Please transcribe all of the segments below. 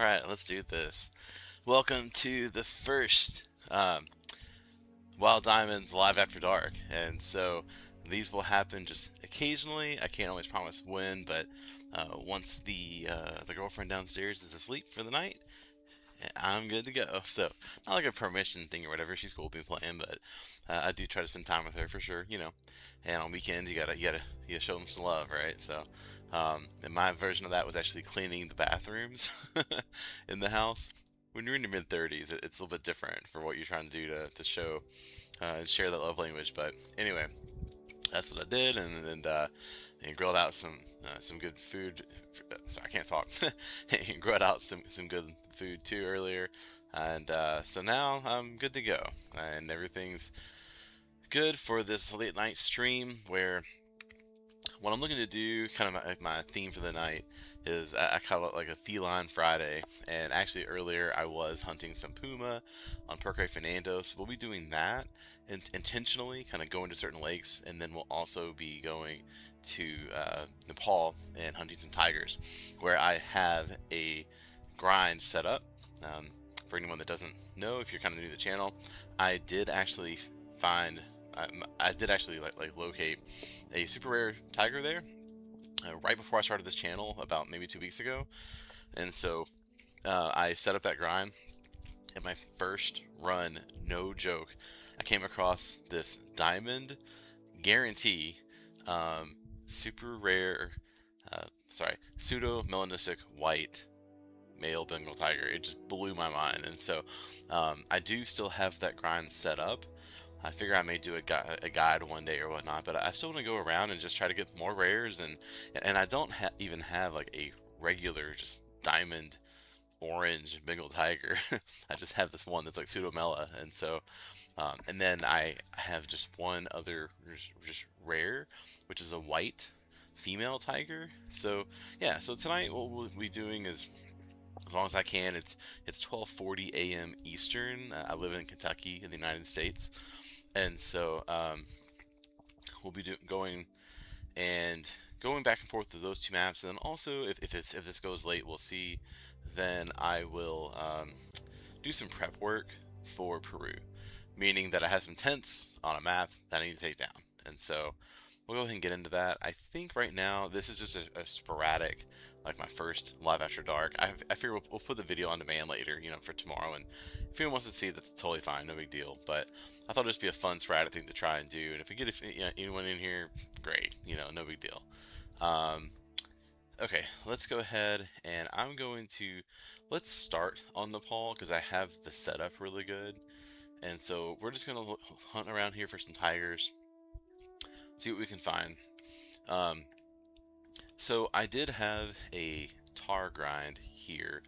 right, let's do this. Welcome to the first Wild Diamonds Live After Dark. And so these will happen just occasionally. I can't always promise when, but once the girlfriend downstairs is asleep for the night, I'm good to go. So not like a permission thing or whatever. She's cool with me playing, but I do try to spend time with her for sure. And on weekends you gotta show them some love, right? So. And my version of that was actually cleaning the bathrooms in the house. When you're in your mid 30s, it's a little bit different for what you're trying to do to show and share that love language. But anyway, that's what I did, and grilled out some good food. Sorry, I can't talk. And grilled out some good food too earlier, and so now I'm good to go, and everything's good for this late night stream where what I'm looking to do, kind of my theme for the night, is I call it like a Feline Friday. And actually, earlier I was hunting some puma on Parque Fernando, so we'll be doing that intentionally, kind of going to certain lakes, and then we'll also be going to Nepal and hunting some tigers, where I have a grind set up. For anyone that doesn't know, if you're kind of new to the channel, I did actually find I did actually like locate a super rare tiger there right before I started this channel about maybe 2 weeks ago, and so I set up that grind. And my first run, no joke, I came across this diamond guarantee super rare, pseudo melanistic white male Bengal tiger. It just blew my mind, and so I do still have that grind set up. I figure I may do a guide one day or whatnot, but I still want to go around and just try to get more rares, and I don't even have like a regular just diamond orange Bengal tiger. I just have this one that's like pseudo mela, and so and then I have just one other just rare, which is a white female tiger. So yeah, so tonight what we'll be doing is, as long as I can, it's 12:40 a.m. Eastern. I live in Kentucky in the United States, and so we'll be going back and forth to those two maps. And then also, if this goes late, we'll see. Then I will do some prep work for Peru, meaning that I have some tents on a map that I need to take down. And so we'll go ahead and get into that. I think right now this is just a sporadic, like my first live after dark. I figure we'll put the video on demand later, for tomorrow. And if anyone wants to see, that's totally fine, no big deal. But I thought it'd just be a fun sporadic thing to try and do. And if we get anyone in here, great, no big deal. Okay, let's go ahead, and let's start on Nepal because I have the setup really good. And so we're just gonna hunt around here for some tigers, see what we can find. So I did have a tar grind here,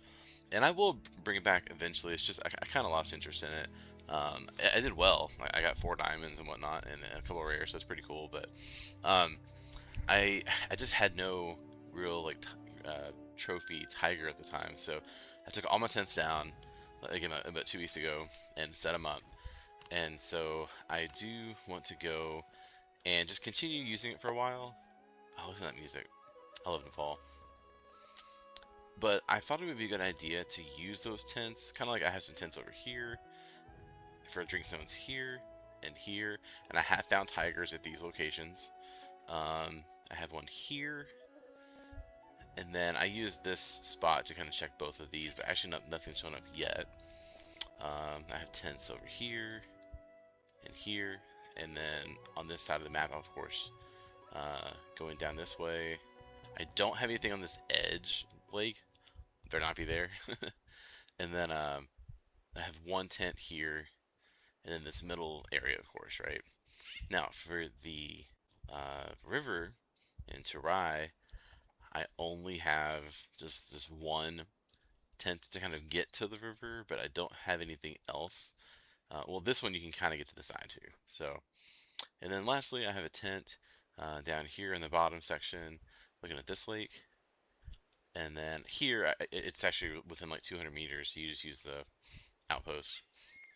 and I will bring it back eventually. It's just I kind of lost interest in it. I did well. I got 4 diamonds and whatnot, and a couple of rares. So that's pretty cool. But I just had no real trophy tiger at the time, so I took all my tents down again about 2 weeks ago and set them up. And so I do want to go and just continue using it for a while. Oh, listen to that music. I love Nepal. But I thought it would be a good idea to use those tents, kind of like I have some tents over here for drink zones here, and I have found tigers at these locations. I have one here, and then I use this spot to kind of check both of these, but actually nothing's shown up yet. I have tents over here and here, and then on this side of the map, of course, going down this way. I don't have anything on this edge lake. Better not be there. And then I have one tent here, and then this middle area, of course, right? Now, for the river in Turai, I only have just one tent to kind of get to the river, but I don't have anything else. Well, this one you can kind of get to the side too. So, and then lastly, I have a tent down here in the bottom section, looking at this lake. And then here, it's actually within like 200 meters, so you just use the outpost.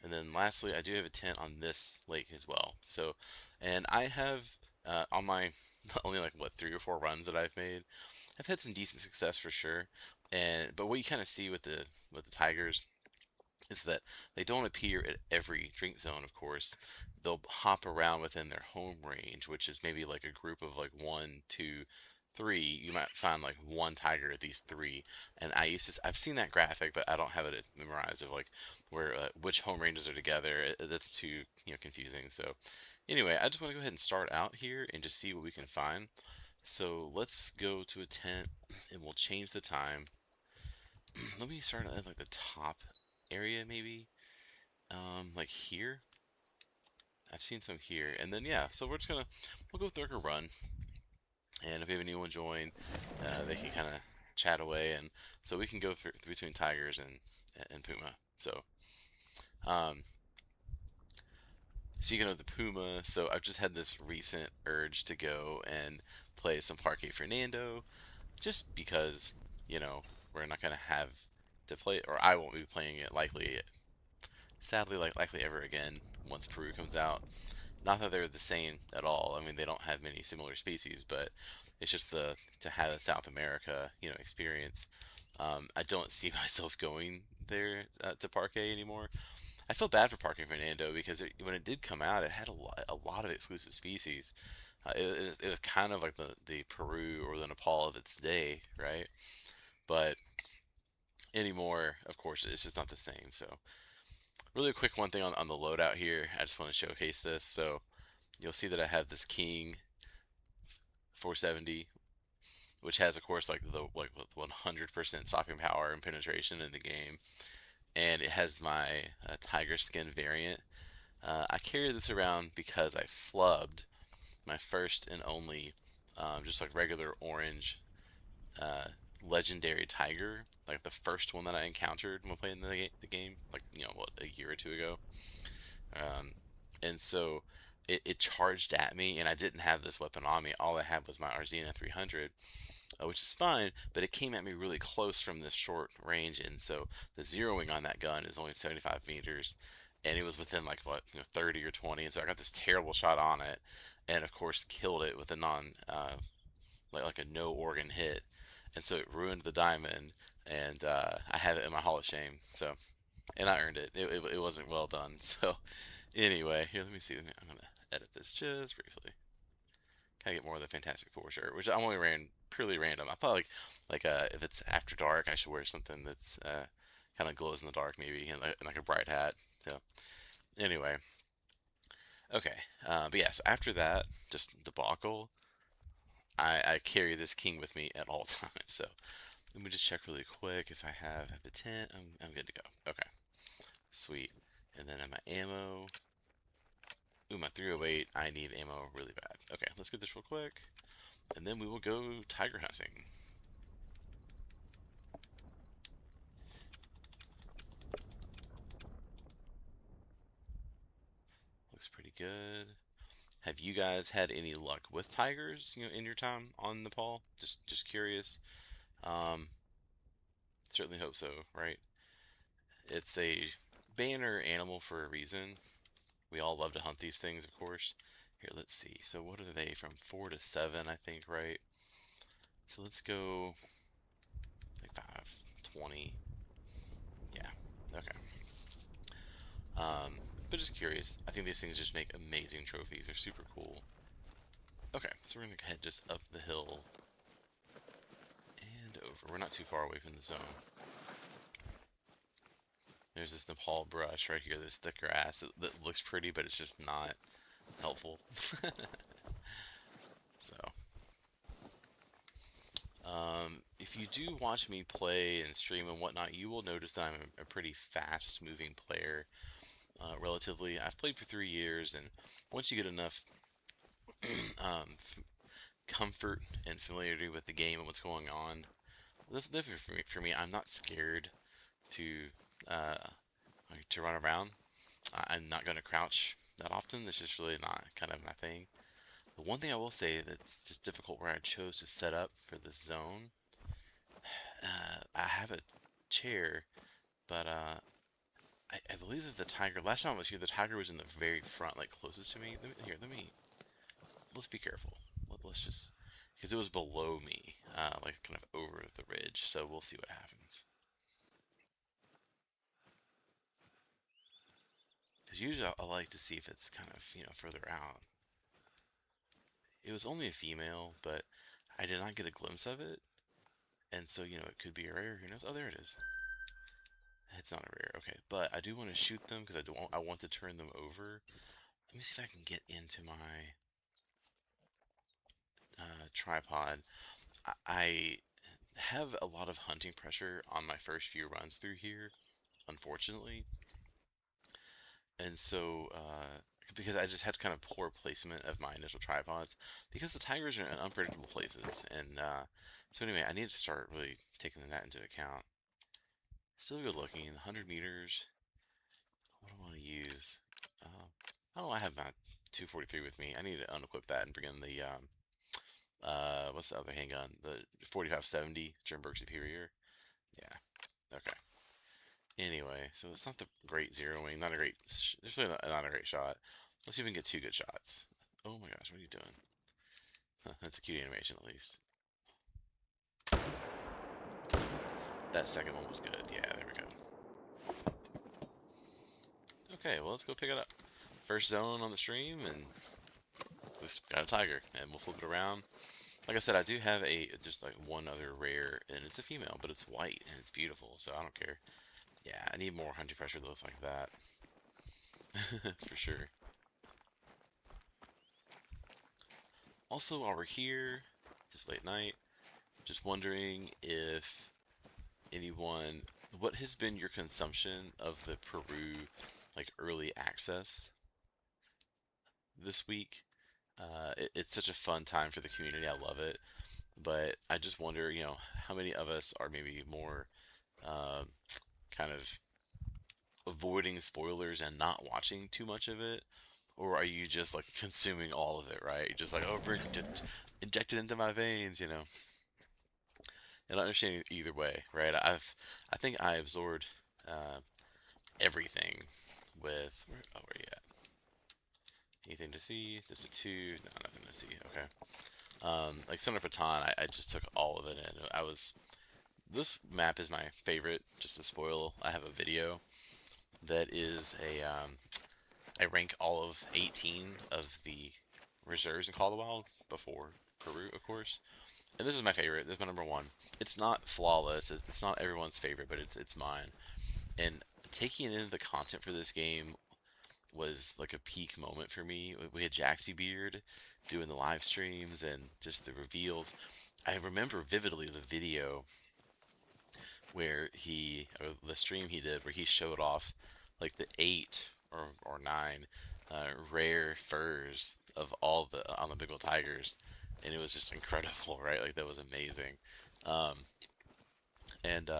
And then lastly, I do have a tent on this lake as well. So, and I have on my only like what 3 or 4 runs that I've made. I've had some decent success for sure, but what you kind of see with the tigers is that they don't appear at every drink zone, of course. They'll hop around within their home range, which is maybe like a group of like one, two, three. You might find like one tiger at these three. And I've seen that graphic, but I don't have it memorized of like where which home ranges are together. That's too confusing. So anyway, I just want to go ahead and start out here and just see what we can find. So let's go to a tent and we'll change the time. Let me start at like the top area maybe. Like here. I've seen some here, and then yeah. So we'll go through a run, and if we have anyone join, they can kind of chat away, and so we can go through between tigers and puma. So um, speaking of the puma, so I've just had this recent urge to go and play some Parque Fernando, just because you know we're not gonna have to play it, or I won't be playing it likely, sadly, like likely ever again once Peru comes out. Not that they're the same at all. I mean, they don't have many similar species, but it's just the to have a South America, experience. I don't see myself going there to Parque anymore. I feel bad for Parque Fernando because when it did come out, it had a lot of exclusive species. It was kind of like the Peru or the Nepal of its day, right? But anymore, of course, it's just not the same. So, really quick one thing on the loadout here. I just want to showcase this. So, you'll see that I have this King 470, which has, of course, like the 100% stopping power and penetration in the game, and it has my tiger skin variant. I carry this around because I flubbed my first and only, just like regular orange uh, legendary tiger, like the first one that I encountered when playing the game, like what, a year or two ago. Um, and so it charged at me, and I didn't have this weapon on me. All I had was my Arzina 300, which is fine, but it came at me really close from this short range, and so the zeroing on that gun is only 75 meters, and it was within like what 30 or 20, and so I got this terrible shot on it, and of course killed it with a like a no organ hit, and so it ruined the diamond, and I have it in my Hall of Shame. So, and I earned it. It wasn't well done. So, anyway, here, let me see. I'm gonna edit this just briefly. Kind of get more of the Fantastic Four shirt, which I only ran purely random. I thought like if it's after dark, I should wear something that's kind of glows in the dark, maybe, and like a bright hat. So, anyway, okay. But yes, after that, just debacle. I carry this king with me at all times. So let me just check really quick if I have the tent. I'm good to go. Okay, sweet. And then my ammo. Ooh, my 308. I need ammo really bad. Okay, let's get this real quick, and then we will go tiger hunting. Looks pretty good. Have you guys had any luck with tigers, in your time on Nepal? Just curious. Um, Certainly hope so, right? It's a banner animal for a reason. We all love to hunt these things, of course. Here, let's see. So what are they, from 4 to 7, I think, right? So let's go like 5, 20. Yeah, okay. But just curious. I think these things just make amazing trophies. They're super cool. Okay, so we're gonna head just up the hill and over. We're not too far away from the zone. There's this Nepal brush right here, this thick grass that looks pretty, but it's just not helpful. So, if you do watch me play and stream and whatnot, you will notice that I'm a pretty fast-moving player. Relatively, I've played for 3 years, and once you get enough um, comfort and familiarity with the game and what's going on, for me, I'm not scared to uh, to run around. I'm not going to crouch that often. It's just really not kind of my thing. The one thing I will say that's just difficult where I chose to set up for this zone, I have a chair, but I believe that the tiger, last time I was here, the tiger was in the very front, like closest to me. Let's be careful. let's just, because it was below me, like kind of over the ridge. So we'll see what happens. Because usually I like to see if it's kind of, further out. It was only a female, but I did not get a glimpse of it. And so, it could be a rare. Who knows? Oh, there it is. It's not a rare. Okay, but I do want to shoot them because I want to turn them over. Let me see if I can get into my tripod. I have a lot of hunting pressure on my first few runs through here, unfortunately. And so, because I just had kind of poor placement of my initial tripods, because the tigers are in unpredictable places. And so, anyway, I need to start really taking that into account. Still good looking, 100 meters. What do I want to use? I don't know, I have my 243 with me. I need to unequip that and bring in the, what's the other handgun? The 4570 Jernberg Superior. Yeah, okay. Anyway, so it's not the great zeroing, not a great, just not a great shot. Let's see if we can get two good shots. Oh my gosh, what are you doing? Huh, that's a cute animation at least. That second one was good. Yeah, there we go. Okay, well, let's go pick it up. First zone on the stream, and we got a tiger, and we'll flip it around. Like I said, I do have just like one other rare, and it's a female, but it's white, and it's beautiful, so I don't care. Yeah, I need more hunting pressure that looks like that. For sure. Also, while we're here, just late night, just wondering if anyone, what has been your consumption of the Peru, like, early access this week? It's such a fun time for the community. I love it. But I just wonder, how many of us are maybe more um, kind of avoiding spoilers and not watching too much of it? Or are you just like consuming all of it, right? You're just like, oh, bring it, inject it into my veins. And I understand either way, right? I think I absorbed uh, everything with, where are you at? Anything to see? Just a two? No, nothing to see. Okay. Like Sundarpatan, I just took all of it in. This map is my favorite. Just to spoil, I have a video that is I rank all of 18 of the reserves in Call of the Wild before Peru, of course. And this is my favorite. This is my number one. It's not flawless. It's not everyone's favorite, but it's mine. And taking in the content for this game was like a peak moment for me. We had Jaxie Beard doing the live streams and just the reveals. I remember vividly the video where or the stream he did, where he showed off like the 8 or 9 rare furs of all the on the Bengal tigers, and it was just incredible, right? Like that was amazing. Um, and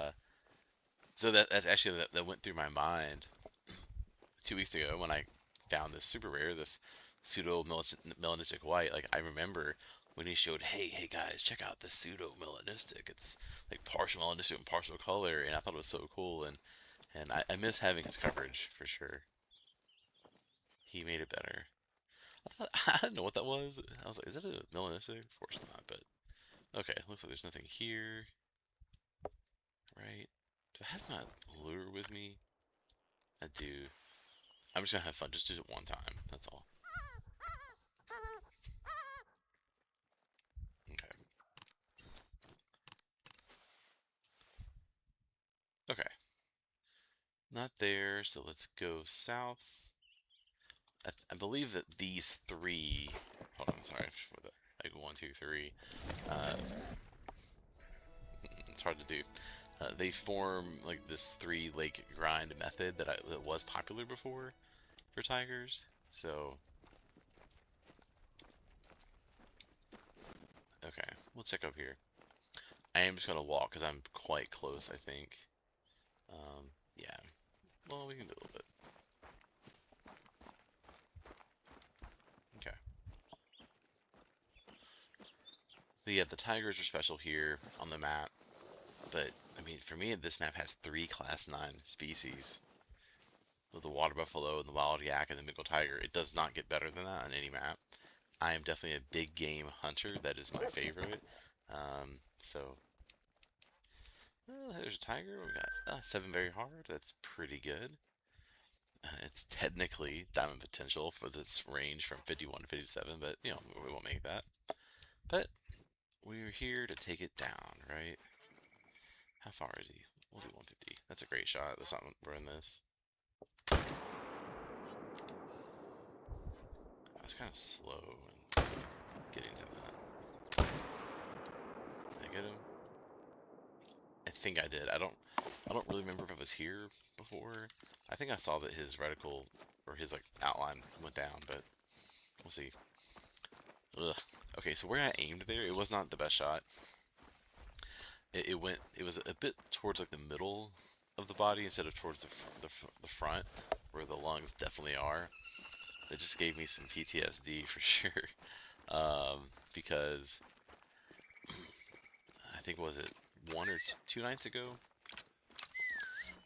so that actually that went through my mind 2 weeks ago when I found this super rare, this pseudo melanistic white. Like I remember when he showed, hey guys, check out this pseudo melanistic. It's like partial melanistic and partial color, and I thought it was so cool. And I miss having his coverage for sure. He made it better. I didn't know what that was. I was like, is that a melanistic? Of course not. But okay, looks like there's nothing here, right? Do I have my lure with me? I do. I'm just gonna have fun. Just do it one time. That's all. Okay. Okay. Not there, so let's go south. I believe that these three. Hold on, sorry. For the, like 1, 2, 3. Uh, it's hard to do. They form like this 3 lake grind method that was popular before for tigers. So, okay, we'll check up here. I am just gonna walk because I'm quite close, I think. Yeah. Well, we can do a little bit. Okay. So yeah, the tigers are special here on the map, but I mean, for me, this map has 3 Class 9 species. With the water buffalo and the wild yak and the Bengal tiger. It does not get better than that on any map. I am definitely a big game hunter. That is my favorite. So there's a tiger. We got 7 very hard. That's pretty good. It's technically diamond potential for this range from 51 to 57, but we won't make that. But we're here to take it down, right? How far is he? We'll do 150. That's a great shot. Let's not ruin this. I was kind of slow in getting to that. Did I get him? I think I did. I don't really remember if I was here before. I think I saw that his reticle or his like outline went down, but we'll see. Ugh. Okay, so where I aimed there, it was not the best shot. It was a bit towards like the middle of the body instead of towards the front, where the lungs definitely are. It just gave me some PTSD for sure. Because I think was it 1 or 2 nights ago,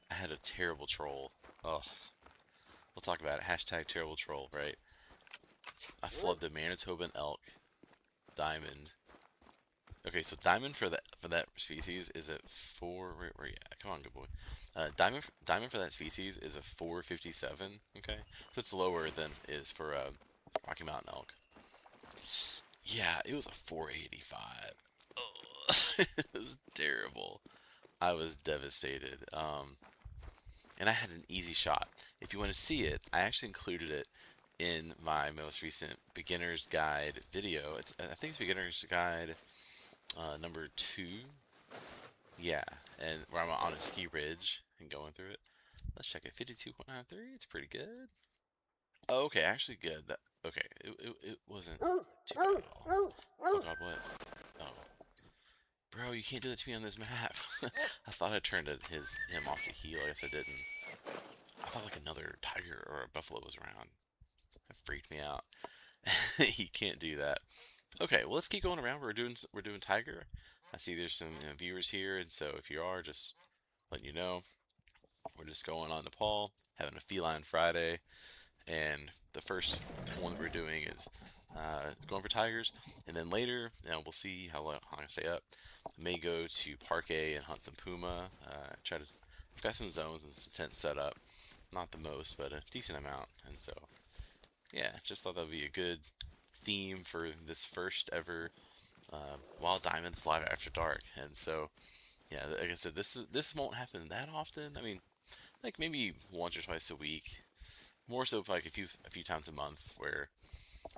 I had a terrible troll. Oh, we'll talk about it. Hashtag terrible troll, right? I flubbed a Manitoban elk diamond. Okay, so diamond for that species is at 4. Where you at? Come on, good boy. Diamond for that species is a 457. Okay, so it's lower than is for Rocky Mountain elk. Yeah, it was a 485. Oh, it was terrible. I was devastated. And I had an easy shot. If you want to see it, I actually included it in my most recent beginner's guide video. I think it's beginner's guide number 2. Yeah, and where I'm on a ski ridge and going through it. Let's check it. 52.93. It's pretty good. Oh, okay, actually good. Okay, it wasn't too bad at all. Oh god, what? Oh, bro, you can't do that to me on this map. I thought I turned him off to heal. I guess I didn't. I thought like another tiger or a buffalo was around. That freaked me out. He can't do that. Okay, well let's keep going around. We're doing tiger. I see there's some viewers here, and so if you are, just letting you know, we're just going on Nepal, having a Feline Friday, and the first one that we're doing is going for tigers, and then later, we'll see how long I stay up. I may go to Parque and hunt some puma. I've got some zones and some tents set up. Not the most, but a decent amount, and so yeah, just thought that would be a good theme for this first ever Wild Diamonds Live After Dark. And so yeah, like I said, this won't happen that often. I mean, like maybe once or twice a week, more so like a few times a month. Where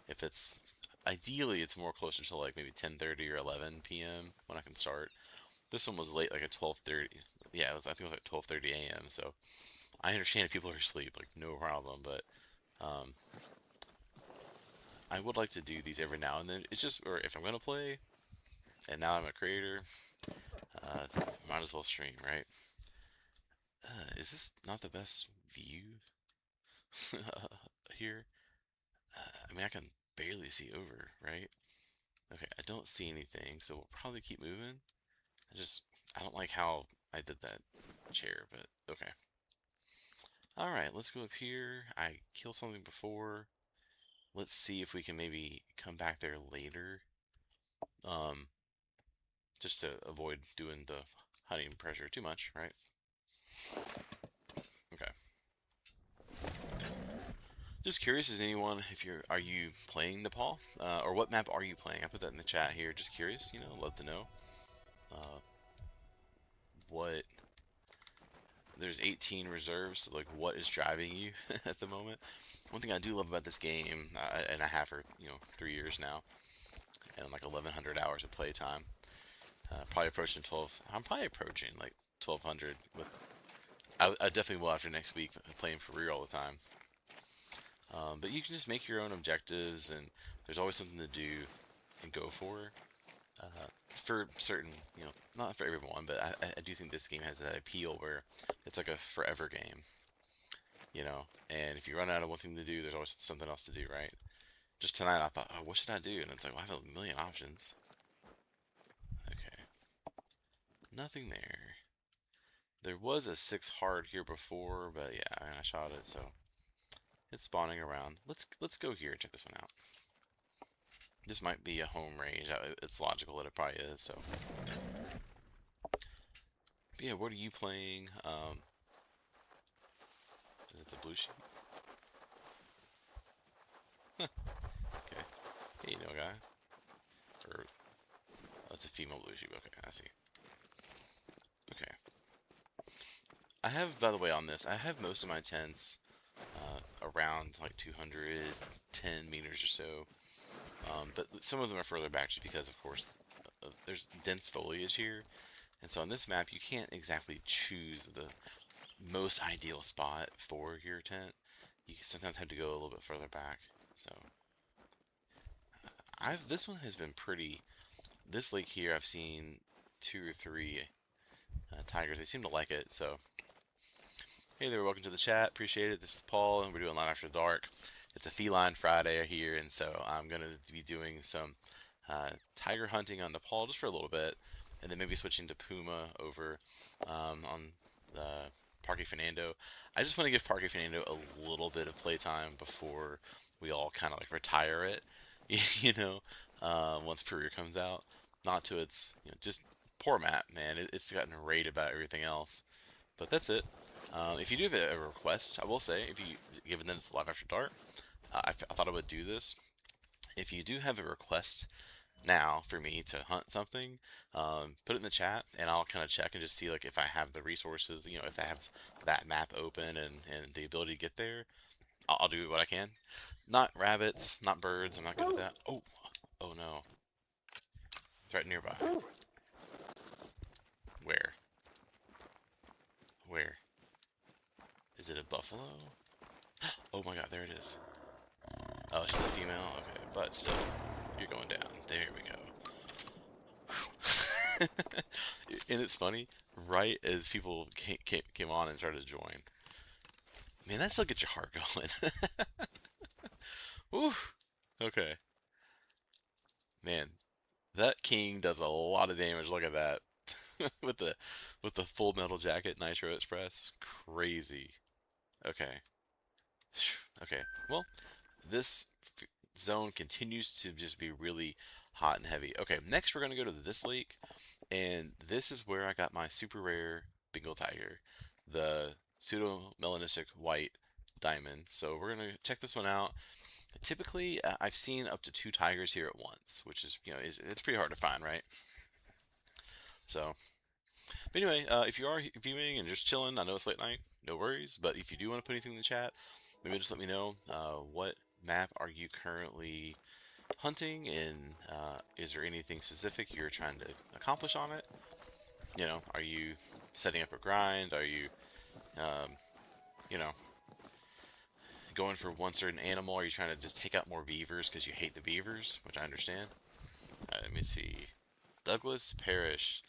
if it's ideally it's more closer to like maybe 10:30 or 11 p.m. when I can start. This one was late, like at 12:30. Yeah, I think it was like 12:30 a.m. So I understand if people are asleep, like no problem. But um, I would like to do these every now and then. It's just, or if I'm gonna play, and now I'm a creator, might as well stream, right? Is this not the best view here? I mean, I can barely see over, right? Okay, I don't see anything, so we'll probably keep moving. I don't like how I did that chair, but okay. Alright, let's go up here. I killed something before. Let's see if we can maybe come back there later. Um, just to avoid doing the hunting pressure too much, right? Okay. Just curious, is anyone, are you playing Nepal? Or what map are you playing? I put that in the chat here. Just curious, love to know. Uh, what, there's 18 reserves, so like what is driving you at the moment? One thing I do love about this game, and I have for, 3 years now, and like 1,100 hours of playtime. Probably approaching 12, I'm probably approaching like 1,200 with, I definitely will after next week, playing for real all the time. But you can just make your own objectives, and there's always something to do and go for. For certain, not for everyone, but I do think this game has that appeal where it's like a forever game, and if you run out of one thing to do, there's always something else to do, right? Just tonight, I thought, oh, what should I do? And it's like, well, I have a million options. Okay. Nothing there. There was a 6 hard here before, but yeah, I shot it, so it's spawning around. Let's go here and check this one out. This might be a home range. It's logical that it probably is. So, but yeah, what are you playing? Is it the blue sheep? Okay. Hey, you know, guy. Or oh, it's a female blue sheep. Okay, I see. Okay. I have, by the way, on this, I have most of my tents around like 210 meters or so. But some of them are further back just because, of course, there's dense foliage here. And so on this map, you can't exactly choose the most ideal spot for your tent. You sometimes have to go a little bit further back. So I've this one has been pretty. This lake here, I've seen two or three tigers. They seem to like it. So hey there, welcome to the chat. Appreciate it. This is Paul, and we're doing Live After Dark. It's a Feline Friday here, and so I'm gonna be doing some tiger hunting on Nepal just for a little bit, and then maybe switching to Puma over on the Parque Fernando. I just want to give Parque Fernando a little bit of playtime before we all kind of like retire it, once Peru comes out. Not to its, just poor map, man. It's gotten rated about everything else. But that's it. If you do have a request, I will say, if you, given that it's live after dark, I thought I would do this. If you do have a request now for me to hunt something, put it in the chat, and I'll kind of check and just see like if I have the resources, if I have that map open and the ability to get there. I'll do what I can. Not rabbits, not birds. I'm not good at that. Oh, oh no! It's right nearby. Where? Where? Is it a buffalo? Oh my god, there it is. Oh, she's a female? Okay, but still, you're going down. There we go. And it's funny, right as people came on and started to join. Man, that still gets your heart going. Woo! Okay. Man, that king does a lot of damage. Look at that. with the full metal jacket Nitro Express. Crazy. Okay. Okay. Well, this zone continues to just be really hot and heavy. Okay, next we're going to go to this lake, and this is where I got my super rare Bengal tiger, the pseudo melanistic white diamond. So we're going to check this one out. Typically, I've seen up to two tigers here at once, which is, it's pretty hard to find, right? So, but anyway, if you are viewing and just chilling, I know it's late night, no worries. But if you do want to put anything in the chat, maybe just let me know what map are you currently hunting, and is there anything specific you're trying to accomplish on it? Are you setting up a grind? Are you, um, you know, going for one certain animal? Are you trying to just take out more beavers because you hate the beavers, which I understand? Let me see. Douglas Parrish.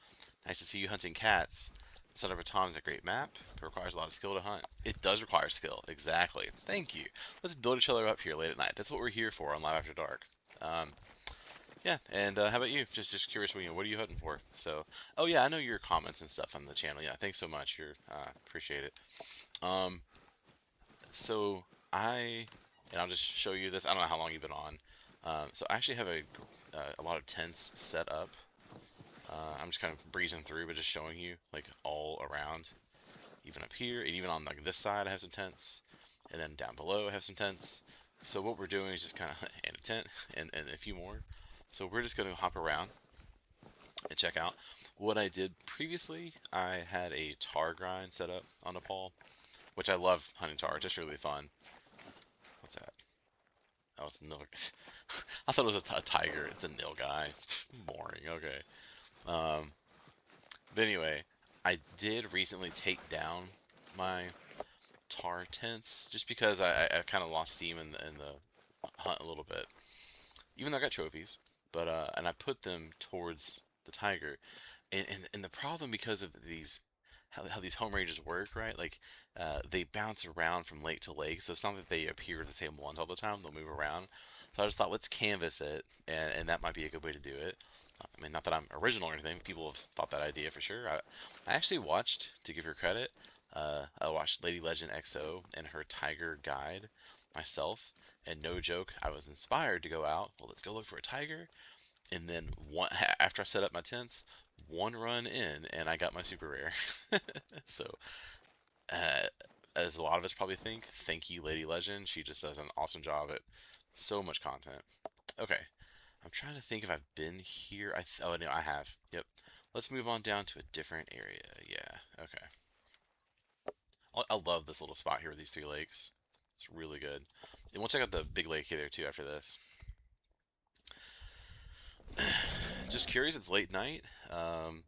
Nice to see you hunting cats. Sundarpatan is a great map. It requires a lot of skill to hunt. It does require skill, exactly. Thank you. Let's build each other up here late at night. That's what we're here for on Live After Dark. Yeah, and how about you? Just curious, what are you hunting for? So, oh yeah, I know your comments and stuff on the channel. Yeah, thanks so much. Appreciate it. Um, so and I'll just show you this. I don't know how long you've been on. So I actually have a lot of tents set up. I'm just kind of breezing through, but just showing you like all around, even up here, and even on like this side I have some tents, and then down below I have some tents. So what we're doing is just kind of and a tent and a few more. So we're just going to hop around and check out what I did previously. I had a tar grind set up on Nepal, which I love hunting tar. It's just really fun. What's that? That was nil. I thought it was a tiger. It's a nil guy. Boring. Okay. Um, but anyway, I did recently take down my tar tents just because I kind of lost steam in the hunt a little bit. Even though I got trophies, but and I put them towards the tiger, and the problem because of these how these home ranges work, right? Like they bounce around from lake to lake, so it's not that they appear the same ones all the time. They'll move around. So I just thought let's canvas it, and that might be a good way to do it. I mean, not that I'm original or anything. People have thought that idea for sure. I actually watched, to give her credit, I watched Lady Legend XO and her tiger guide. myself. And no joke, I was inspired to go out. Well, let's go look for a tiger. And then one after I set up my tents, one run in, and I got my super rare. So, uh, as a lot of us probably think, thank you, Lady Legend. She just does an awesome job at so much content. Okay, I'm trying to think if I've been here. Oh no, I have. Yep. Let's move on down to a different area. Yeah. Okay. I love this little spot here with these three lakes. It's really good. And we'll check out the big lake here too after this. Just curious, it's late night. I don't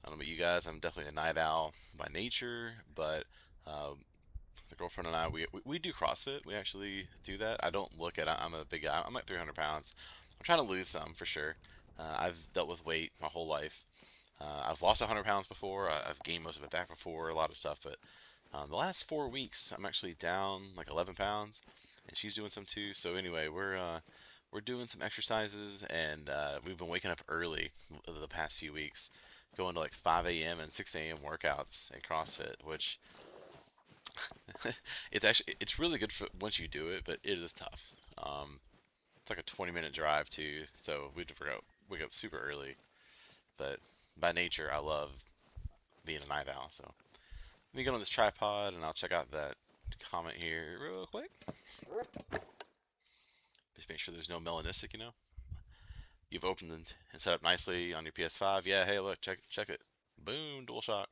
know about you guys. I'm definitely a night owl by nature, but the girlfriend and I, we do CrossFit. We actually do that. I don't look at. I'm a big guy. I'm like 300 pounds. I'm trying to lose some for sure. I've dealt with weight my whole life. I've lost 100 pounds before. I've gained most of it back before. A lot of stuff, but the last 4 weeks, I'm actually down like 11 pounds, and she's doing some too. So anyway, we're doing some exercises, and we've been waking up early the past few weeks, going to like 5 a.m. and 6 a.m. workouts at CrossFit, which it's really good for once you do it, but it is tough. It's like a 20-minute drive too, so we have to wake up super early. But by nature, I love being a night owl. So let me get on this tripod, and I'll check out that comment here real quick. Just make sure there's no melanistic, you know. You've opened and set up nicely on your PS5. Yeah, hey, look, check it. Boom, DualShock.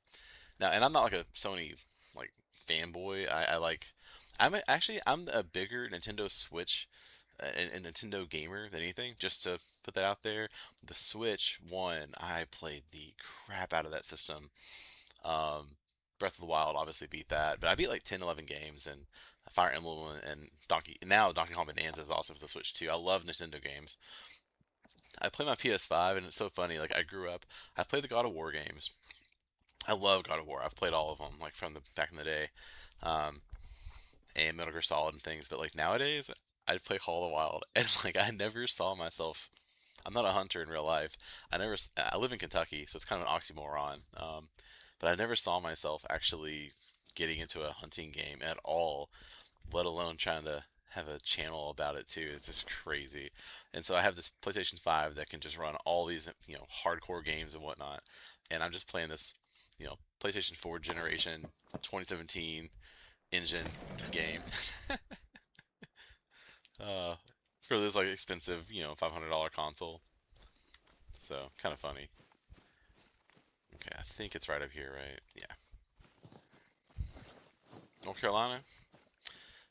Now, and I'm not like a Sony like fanboy. I like. I'm a bigger Nintendo Switch and Nintendo gamer than anything. Just to put that out there, the Switch one, I played the crap out of that system. Um, Breath of the Wild obviously beat that, but I beat like 10, 11 games, and Fire Emblem and Donkey Kong Bonanza is also for the Switch too. I love Nintendo games. I play my PS5, and it's so funny. Like I grew up, I played the God of War games. I love God of War. I've played all of them, like from the back in the day, um, and Metal Gear Solid and things. But like nowadays, I'd play Call of the Wild, and like I never saw myself. I'm not a hunter in real life. I live in Kentucky, so it's kind of an oxymoron. But I never saw myself actually getting into a hunting game at all, let alone trying to have a channel about it too. It's just crazy. And so I have this PlayStation 5 that can just run all these, hardcore games and whatnot. And I'm just playing this, PlayStation 4 generation 2017 engine game uh, for this like expensive, $500 console. So kind of funny. Okay, I think it's right up here, right? Yeah. North Carolina.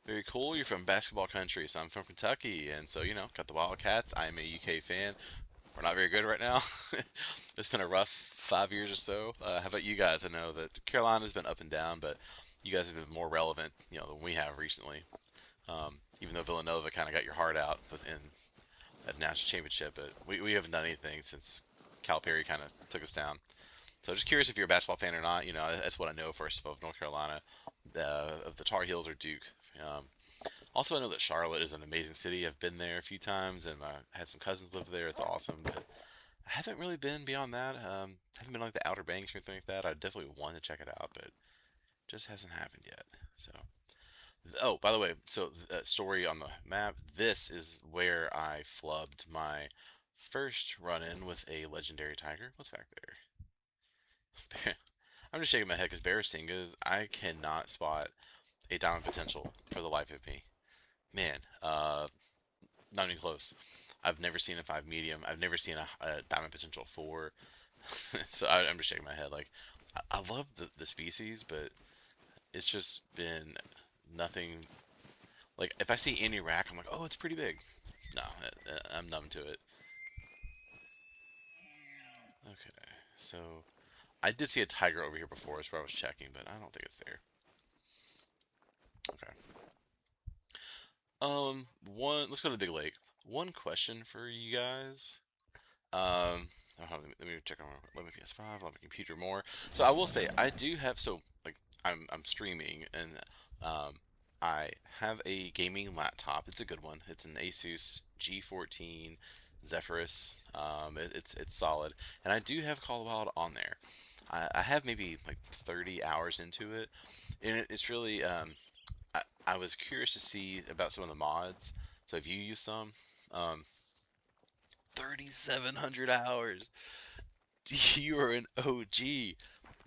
Very cool. You're from basketball country, so I'm from Kentucky, and so got the Wildcats. I'm a UK fan. We're not very good right now. It's been a rough 5 years or so. How about you guys? I know that Carolina's been up and down, but you guys have been more relevant, than we have recently. Even though Villanova kind of got your heart out in a national championship, but we haven't done anything since Calipari kind of took us down. So just curious if you're a basketball fan or not. That's what I know first of North Carolina, of the Tar Heels or Duke. Um, Also, I know that Charlotte is an amazing city. I've been there a few times, and I had some cousins live there. It's awesome, but I haven't really been beyond that. Haven't been like the Outer Banks or anything like that. I definitely want to check it out, but just hasn't happened yet. So, oh, by the way, so story on the map. This is where I flubbed my first run-in with a legendary tiger. What's back there? I'm just shaking my head because Barasingas, I cannot spot a diamond potential for the life of me. Man, not even close. I've never seen a five medium. I've never seen a diamond potential four. So I'm just shaking my head. Like, I love the species, but it's just been nothing. Like, if I see any rack, I'm like, oh, it's pretty big. No, I'm numb to it. Okay, so I did see a tiger over here before, is where I was checking, but I don't think it's there. Okay. Let's go to the big lake. One question for you guys. Let me check on let me PS5, let me computer more. So I will say I do have like I'm streaming, and I have a gaming laptop. It's a good one. It's an Asus G14 Zephyrus. It's solid, and I do have Call of Wild on there. I have maybe like 30 hours into it, and it's really I was curious to see about some of the mods. So if you use some, um, 3,700 hours. You are an OG.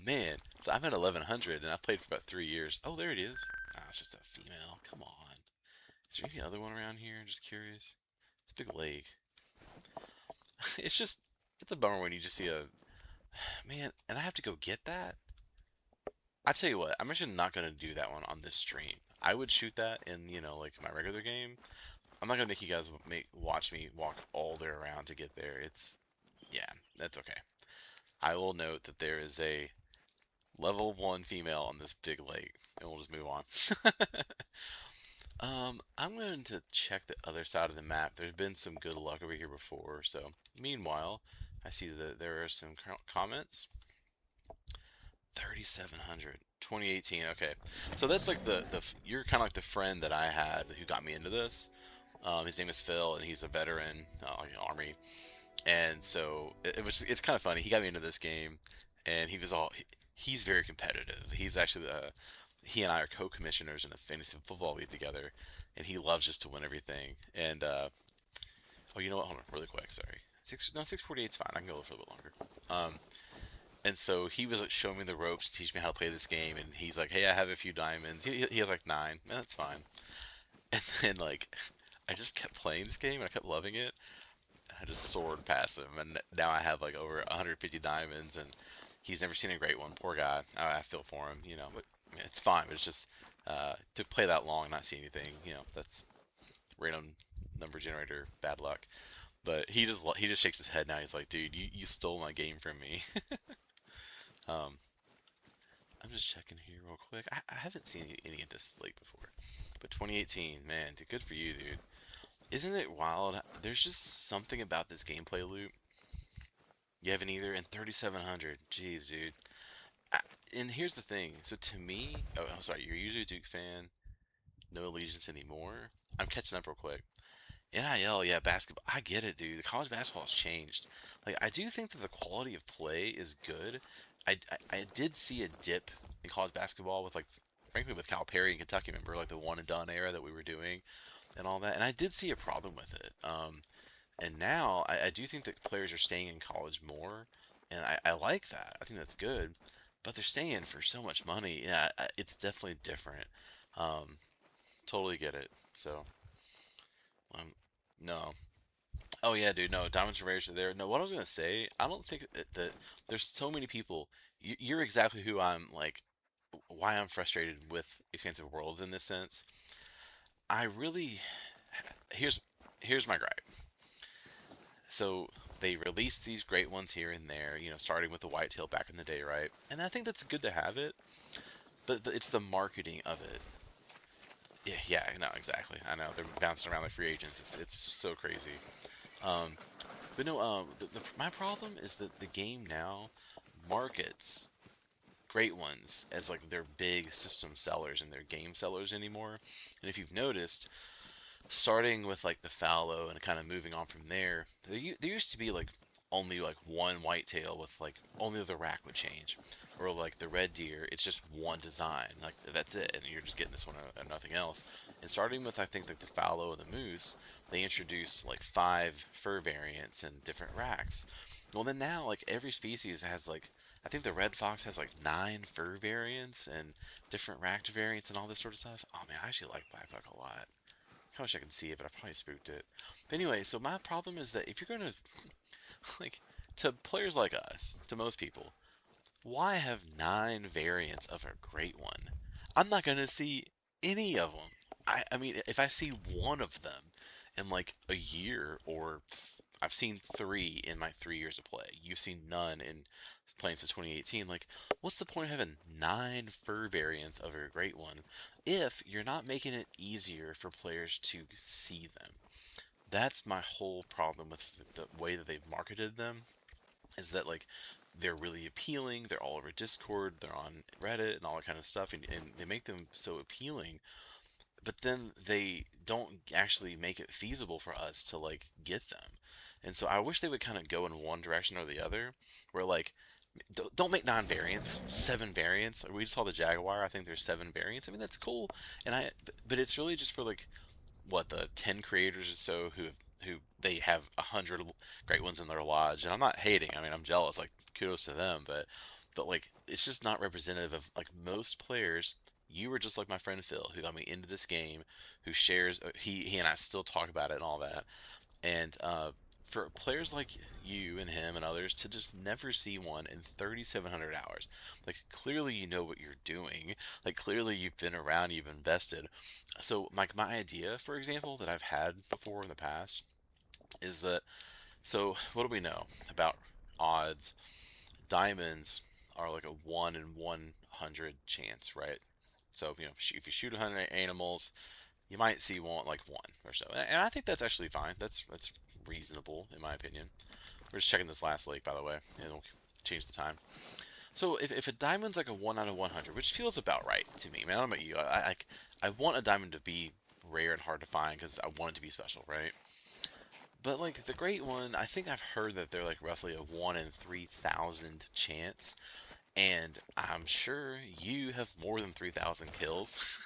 Man, so I'm at 1,100 and I've played for about 3 years. Oh, there it is. Ah, it's just a female. Come on. Is there any other one around here? Just curious. It's a big lake. It's just, it's a bummer when you just see a, man, and I have to go get that? I tell you what, I'm actually not going to do that one on this stream. I would shoot that in, like my regular game. I'm not going to make you guys watch me walk all the way around to get there. Yeah, that's okay. I will note that there is a level 1 female on this big lake, and we'll just move on. I'm going to check the other side of the map. There's been some good luck over here before, so meanwhile, I see that there are some comments. 3,700. 2018. Okay, so that's like you're kind of like the friend that I had who got me into this. His name is Phil, and he's a veteran, Army, and so it's kind of funny. He got me into this game, and he's very competitive. He's actually he and I are co-commissioners in a fantasy football league together, and he loves just to win everything. And oh, you know what? Hold on, really quick. Sorry, 648 is fine. I can go for a little bit longer. And so he was like showing me the ropes, teach me how to play this game, and he's like, "Hey, I have a few diamonds." He has like 9. Man, that's fine. And then like, I just kept playing this game, and I kept loving it. I just soared past him, and now I have like over 150 diamonds, and he's never seen a great one. Poor guy. I feel for him, but I mean, it's fine. But it's just to play that long, and not see anything, that's random number generator bad luck. But he just shakes his head now. He's like, "Dude, you stole my game from me." um, I'm just checking here real quick. I haven't seen any of this lake before, but 2018, man, good for you, dude. Isn't it wild? There's just something about this gameplay loop. You haven't either, and 3,700. Jeez, dude. I, and here's the thing. So to me, oh, I'm sorry. You're usually a Duke fan. No allegiance anymore. I'm catching up real quick. NIL, yeah, basketball. I get it, dude. The college basketball has changed. Like, I do think that the quality of play is good. I did see a dip in college basketball with, like, frankly, with Calipari and Kentucky. Remember, like, the one and done era that we were doing and all that. And I did see a problem with it. And now I do think that players are staying in college more, and I like that. I think that's good. But they're staying for so much money. Yeah, it's definitely different. Um, totally get it. So, um, no. Oh yeah, dude. No, diamonds and rares are there. No, what I was gonna say, I don't think that there's so many people. You're exactly who I'm like. Why I'm frustrated with expansive worlds in this sense. I really here's here's my gripe. So they released these great ones here and there, starting with the whitetail back in the day, right? And I think that's good to have it, but it's the marketing of it. Yeah, yeah, no, exactly. I know they're bouncing around like free agents. It's so crazy. Um, but no, my problem is that the game now markets great ones as like their big system sellers and their game sellers anymore. And if you've noticed, starting with like the fallow and kind of moving on from there, there used to be like only like one whitetail with like only the rack would change, or like the red deer, it's just one design, like that's it, and you're just getting this one and nothing else. And starting with I think like the fallow and the moose, they introduced like 5 fur variants and different racks. Well, then now like every species has like I think the red fox has like 9 fur variants and different racked variants and all this sort of stuff. Oh man, I actually like black buck a lot. I wish I could see it, but I probably spooked it. But anyway, so my problem is that if you're going to, like, to players like us, to most people, why have 9 variants of a great one? I'm not going to see any of them. I mean, if I see one of them in like a year, or I've seen 3 in my 3 years of play, you've seen none in playing since 2018. Like, what's the point of having 9 fur variants of a great one if you're not making it easier for players to see them? That's my whole problem with the way that they've marketed them, is that like they're really appealing, they're all over Discord, they're on Reddit and all that kind of stuff, and they make them so appealing, but then they don't actually make it feasible for us to like get them. And so I wish they would kind of go in one direction or the other, where like Don't make 9 variants, 7 variants. We just saw the Jaguar. I think there's 7 variants. I mean, that's cool, and but it's really just for like what the 10 creators or so who they have 100 great ones in their lodge. And I'm not hating. I mean, I'm jealous. Like kudos to them, but like it's just not representative of like most players. You were just like my friend Phil, who got me into this game, who shares he and I still talk about it and all that. And for players like you and him and others to just never see one in 3,700 hours, like clearly you know what you're doing. Like clearly you've been around, you've invested. So like my idea, for example, that I've had before in the past is that so what do we know about odds? Diamonds are like a 1 in 100 chance, right? So if you shoot 100 animals, you might see one or so, and I think that's actually fine. That's reasonable in my opinion. We're just checking this last lake, by the way, and we'll change the time. So if a diamond's like a 1 out of 100, which feels about right to me, man. I don't know about you. I want a diamond to be rare and hard to find because I want it to be special, right? But like the great one, I think I've heard that they're like roughly a 1 in 3,000 chance, and I'm sure you have more than 3,000 kills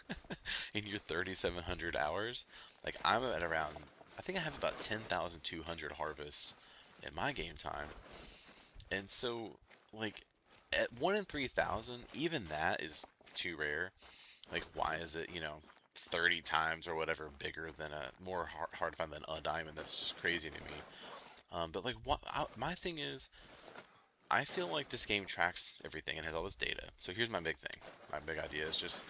in your 3,700 hours. Like I'm at around, I think I have about 10,200 harvests in my game time. And so, like, at 1 in 3,000, even that is too rare. Like, why is it, 30 times or whatever bigger than more hard to find than a diamond? That's just crazy to me. But, like, my thing is, I feel like this game tracks everything and has all this data. So here's my big thing. My big idea is just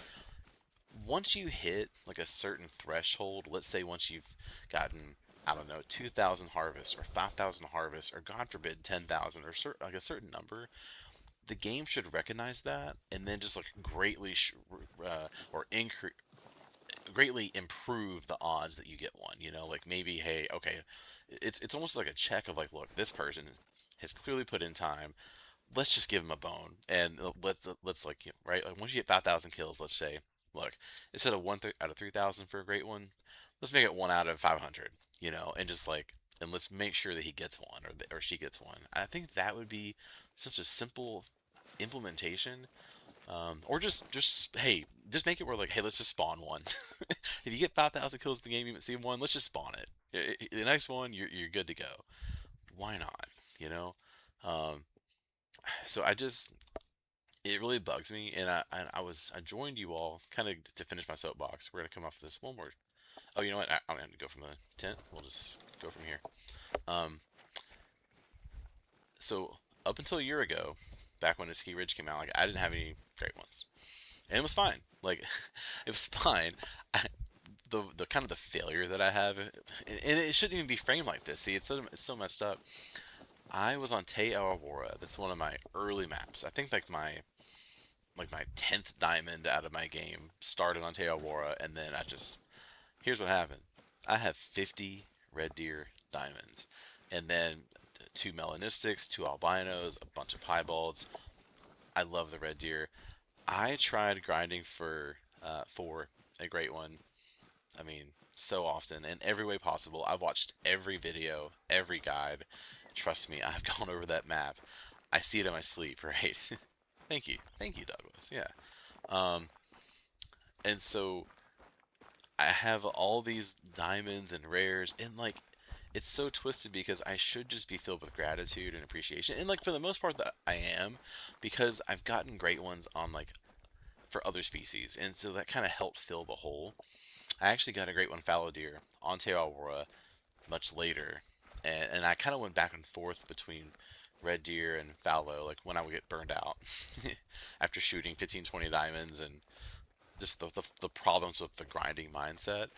once you hit like a certain threshold, let's say once you've gotten, I don't know, 2,000 harvests or 5,000 harvests or God forbid 10,000 or like a certain number, the game should recognize that and then just like or increase greatly improve the odds that you get one. Like maybe, hey, okay, it's almost like a check of like, look, this person has clearly put in time. Let's just give him a bone and let's like right like once you get 5,000 kills, let's say, look, instead of out of 3,000 for a great one, let's make it 1 out of 500, and just like and let's make sure that he gets one or she gets one. I think that would be such a simple implementation. Or just hey, just make it where like, hey, let's just spawn one. If you get 5,000 kills in the game, you haven't seen one, let's just spawn it. The next one, you're good to go. Why not? You know. Um, so it really bugs me, and I joined you all kind of to finish my soapbox. We're gonna come off this one more. Oh, you know what? I'm gonna go from the tent. We'll just go from here. Um, so up until a year ago, back when the Ski Ridge came out, like I didn't have any great ones, and it was fine. Like it was fine. The kind of the failure that I have, and it shouldn't even be framed like this. See, it's so messed up. I was on Te Aurora. That's one of my early maps. I think like my 10th diamond out of my game started on Te Aurora, and then here's what happened. I have 50 red deer diamonds, and then two melanistics, two albinos, a bunch of piebalds. I love the red deer. I tried grinding for a great one. I mean, so often in every way possible. I've watched every video, every guide. Trust me, I've gone over that map. I see it in my sleep, right? Thank you, Douglas. Yeah. Um, and so I have all these diamonds and rares, and like, it's so twisted because I should just be filled with gratitude and appreciation, and like for the most part that I am, because I've gotten great ones on like for other species, and so that kind of helped fill the hole. I actually got a great one fallow deer on Te Aurora much later, and I kind of went back and forth between red deer and fallow, like when I would get burned out after shooting 15, 20 diamonds, and just the problems with the grinding mindset.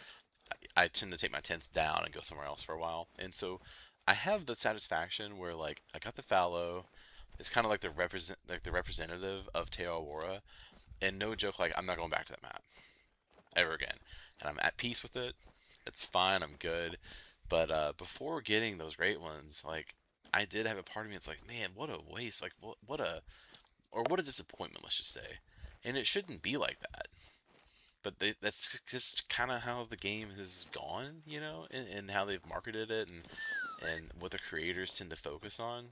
I tend to take my tents down and go somewhere else for a while, and so I have the satisfaction where like I got the fallow. It's kind of like the representative of Te Aurora, and no joke, like I'm not going back to that map ever again, and I'm at peace with it. It's fine. I'm good. But before getting those great ones, like I did have a part of me that's like, man, what a waste. Like what a disappointment. Let's just say, and it shouldn't be like that. But that's just kind of how the game has gone, and how they've marketed it, and what the creators tend to focus on.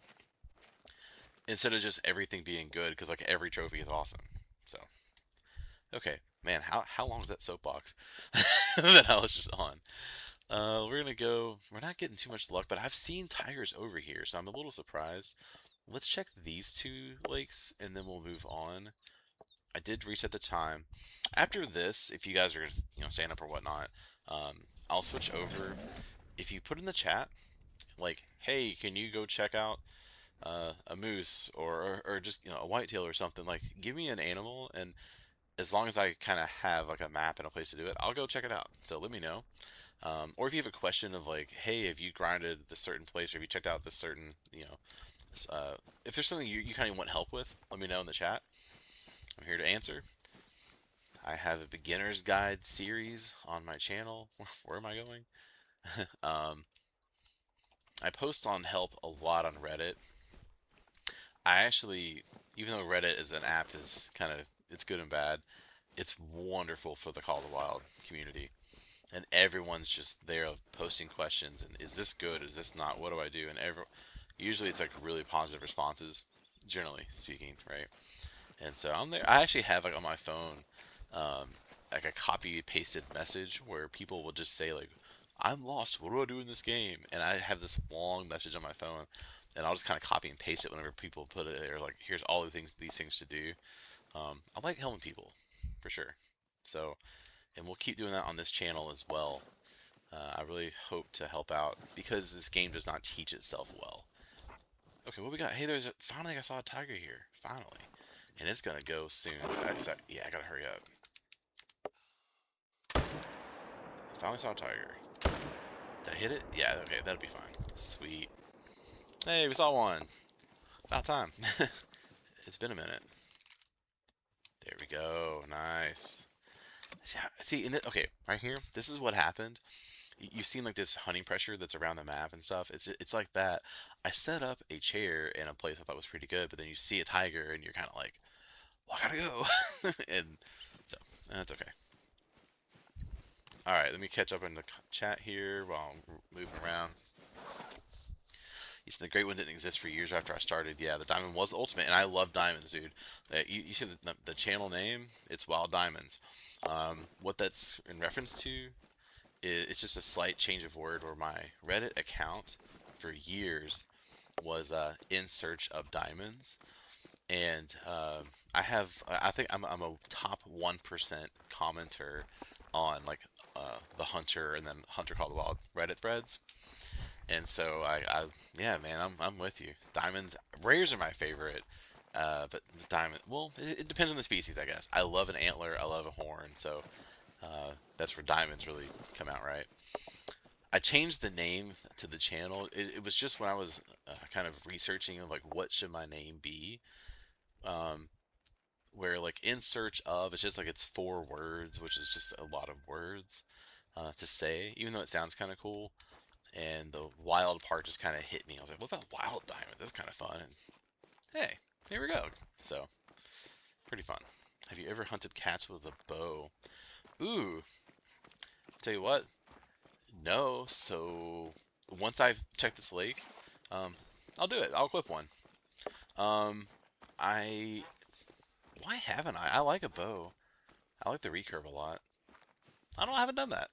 instead of just everything being good, because like every trophy is awesome. So okay, man, how long is that soapbox that I was just on? We're gonna go. We're not getting too much luck, but I've seen tigers over here, so I'm a little surprised. Let's check these two lakes, and then we'll move on. I did reset the time. After this, if you guys are staying up or whatnot, I'll switch over. If you put in the chat like, "Hey, can you go check out a moose or just a whitetail or something?" Like, give me an animal, and as long as I kind of have like a map and a place to do it, I'll go check it out. So let me know. Or if you have a question of like, "Hey, have you grinded this certain place, or have you checked out this certain, if there's something you kind of want help with, let me know in the chat. I'm here to answer. I have a beginner's guide series on my channel. Where am I going? um, I post on help a lot on Reddit. I actually, even though Reddit is an app, is kind of it's good and bad. It's wonderful for the Call of the Wild community, and everyone's just there posting questions. And is this good? Is this not? What do I do? And usually it's like really positive responses, generally speaking, right? And so I'm there. I actually have like on my phone, um, like a copy pasted message where people will just say like, "I'm lost. What do I do in this game?" And I have this long message on my phone, and I'll just kind of copy and paste it whenever people put it there. Like, here's all the things, these things to do. I like helping people, for sure. So, and we'll keep doing that on this channel as well. I really hope to help out because this game does not teach itself well. Okay, what we got? Hey, finally I saw a tiger here. Finally. And it's gonna go soon. Yeah, I gotta hurry up. Finally saw a tiger. Did I hit it? Yeah, okay, that'll be fine. Sweet. Hey, we saw one. About time. It's been a minute. There we go. Nice. See, okay, right here, this is what happened. You've seen like this hunting pressure that's around the map and stuff. It's like that. I set up a chair in a place I thought was pretty good, but then you see a tiger and you're kind of like, well, I gotta go. And so, that's okay. All right, let me catch up in the chat here while I'm moving around. You said the Great One didn't exist for years after I started. Yeah, the Diamond was the ultimate, and I love diamonds, dude. You see the channel name? It's Wild Diamonds. What that's in reference to is it's just a slight change of word where my Reddit account for years was in search of diamonds, and I think I'm a top 1% commenter on like the Hunter and then Hunter Call the Wild Reddit threads. And so yeah, man, I'm with you. Diamonds, rares are my favorite. But diamond, well, it depends on the species, I guess. I love an antler, I love a horn, so that's where diamonds really come out, right? I changed the name to the channel. It was just when I was kind of researching of like what should my name be. Um, where like in search of, it's just like it's 4 words, which is just a lot of words to say, even though it sounds kind of cool. And the wild part just kind of hit me. I was like, what about wild diamond? That's kind of fun. And hey, here we go. So, pretty fun. Have you ever hunted cats with a bow? Ooh, tell you what, no. So, once I've checked this lake, um, I'll do it. I'll clip one. Um, I, why haven't I? I like a bow. I like the recurve a lot. I don't. I haven't done that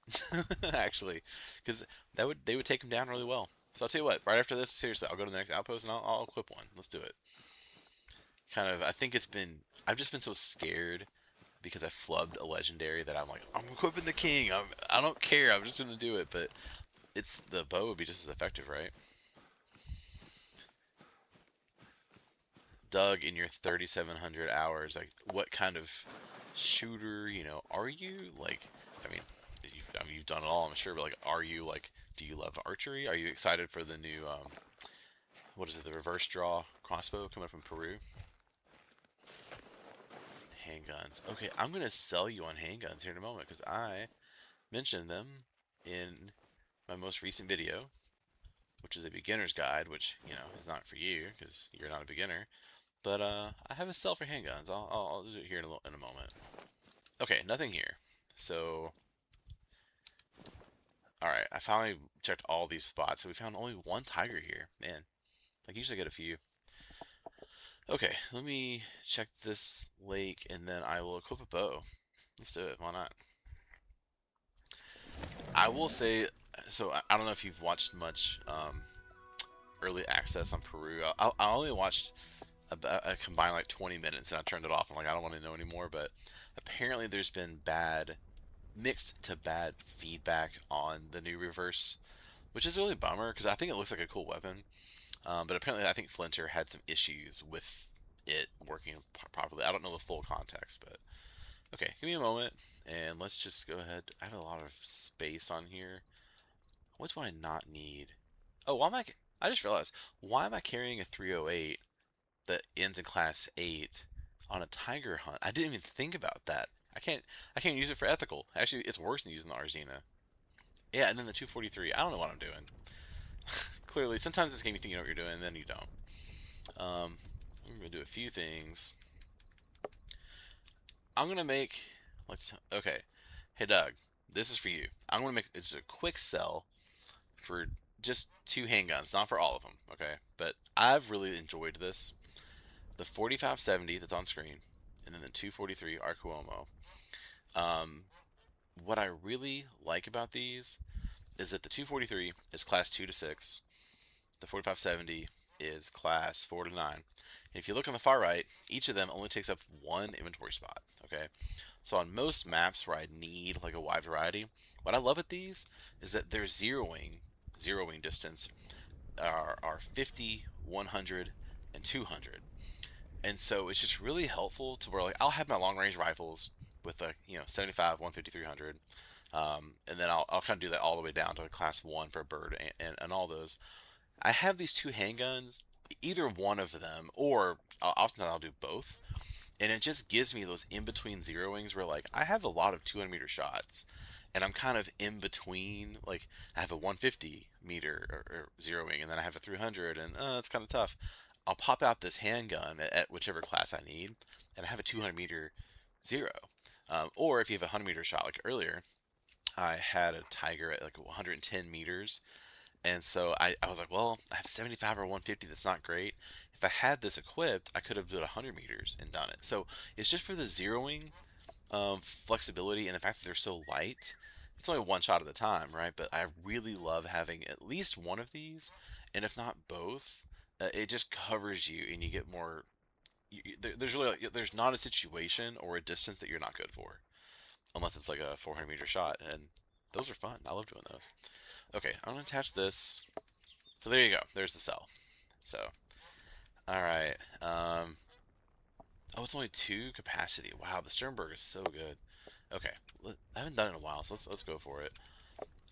actually, because they would take them down really well. So I'll tell you what. Right after this, seriously, I'll go to the next outpost and I'll equip one. Let's do it. Kind of. I think it's been. I've just been so scared because I flubbed a legendary that I'm like, I'm equipping the king. I don't care. I'm just gonna do it. But it's the bow would be just as effective, right? Doug, in your 3,700 hours, like what kind of shooter, are you? Like, I mean, you've done it all, I'm sure, but like, are you like, do you love archery? Are you excited for the new, what is it, the reverse draw crossbow coming from Peru? Handguns. Okay, I'm gonna sell you on handguns here in a moment because I mentioned them in my most recent video, which is a beginner's guide, which is not for you because you're not a beginner. But I have a sell for handguns. I'll do it here in a moment. Okay, nothing here. So, all right, I finally checked all these spots. So we found only one tiger here. Man, like usually I get a few. Okay, let me check this lake and then I will equip a bow. Let's do it. Why not? I will say, so I don't know if you've watched much early access on Peru. I only watched a combined like 20 minutes and I turned it off. I'm like, I don't want to know anymore. But apparently, there's been mixed to bad feedback on the new reverse, which is really a bummer because I think it looks like a cool weapon. But apparently, I think Flinter had some issues with it working properly. I don't know the full context, but okay, give me a moment and let's just go ahead. I have a lot of space on here. What do I not need? Oh, why am I just realized, why am I carrying a 308 that ends in class 8 on a tiger hunt? I didn't even think about that. I can't use it for ethical. Actually, it's worse than using the Arzina. Yeah, and then the 243. I don't know what I'm doing. Clearly, sometimes this game you think you know what you're doing, and then you don't. I'm gonna do a few things. I'm gonna make. Okay. Hey Doug, this is for you. I'm gonna make it's a quick sell for just two handguns, not for all of them. Okay, but I've really enjoyed this. The 4570 that's on screen, and then the 243 Arcuomo. Um, what I really like about these is that the 243 is class 2 to 6. The 4570 is class 4 to 9. And if you look on the far right, each of them only takes up one inventory spot. Okay, so on most maps where I need like a wide variety, what I love at these is that their zeroing distance are 50, 100, and 200. And so it's just really helpful to where like I'll have my long range rifles with a 75, 150, 300, and then I'll kind of do that all the way down to the class 1 for a bird and all those. I have these two handguns, either one of them, or often I'll do both, and it just gives me those in between zeroings where like I have a lot of 200-meter shots, and I'm kind of in between. Like I have a 150-meter or zeroing, and then I have a 300, and it's kind of tough. I'll pop out this handgun at whichever class I need, and I have a 200-meter zero. Or if you have a 100-meter shot like earlier, I had a tiger at like 110 meters, and so I was like, well, I have 75 or 150. That's not great. If I had this equipped, I could have done 100 meters and done it. So it's just for the zeroing flexibility and the fact that they're so light. It's only one shot at a time, right? But I really love having at least one of these, and if not both, it just covers you and you get more. There's really there's not a situation or a distance that you're not good for, unless it's like a 400-meter shot, and those are fun. I love doing those. Okay, I'm gonna attach this. So there you go. There's the cell. So, all right. Oh, it's only 2 capacity. Wow, the Sternberg is so good. Okay, I haven't done it in a while, so let's go for it.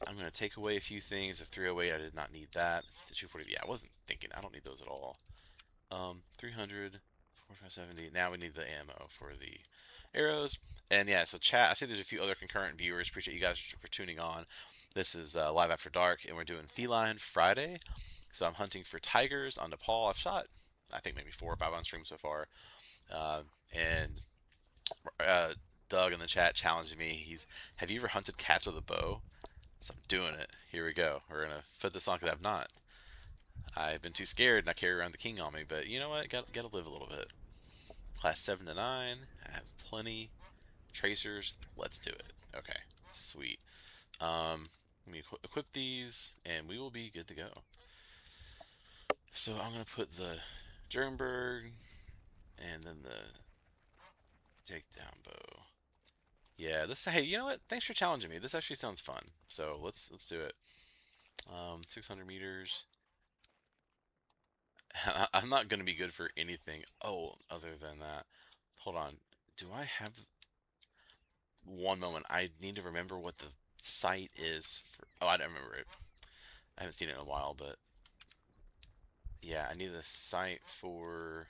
I'm gonna take away a few things. The 308, I did not need that. The 240, yeah, I wasn't thinking. I don't need those at all. 300, 4570. Now we need the ammo for the arrows. And yeah, so chat. I see there's a few other concurrent viewers. Appreciate you guys for tuning on. This is Live After Dark, and we're doing Feline Friday. So I'm hunting for tigers on Nepal. I've shot, I think, maybe 4 or 5 on stream so far. And Doug in the chat challenged me. Have you ever hunted cats with a bow? So I'm doing it. Here we go. We're gonna put this on because I've not. I've been too scared and I carry around the king on me. But you know what? Gotta live a little bit. Class 7 to 9. I have plenty. Tracers. Let's do it. Okay. Sweet. Let me equip these and we will be good to go. So I'm gonna put the Jernberg and then the takedown bow. Yeah, this. Hey, you know what? Thanks for challenging me. This actually sounds fun. So let's do it. 600 meters. I'm not gonna be good for anything. Oh, other than that. Hold on. Do I have one moment? I need to remember what the site is for. Oh, I don't remember it. I haven't seen it in a while, but yeah, I need the site for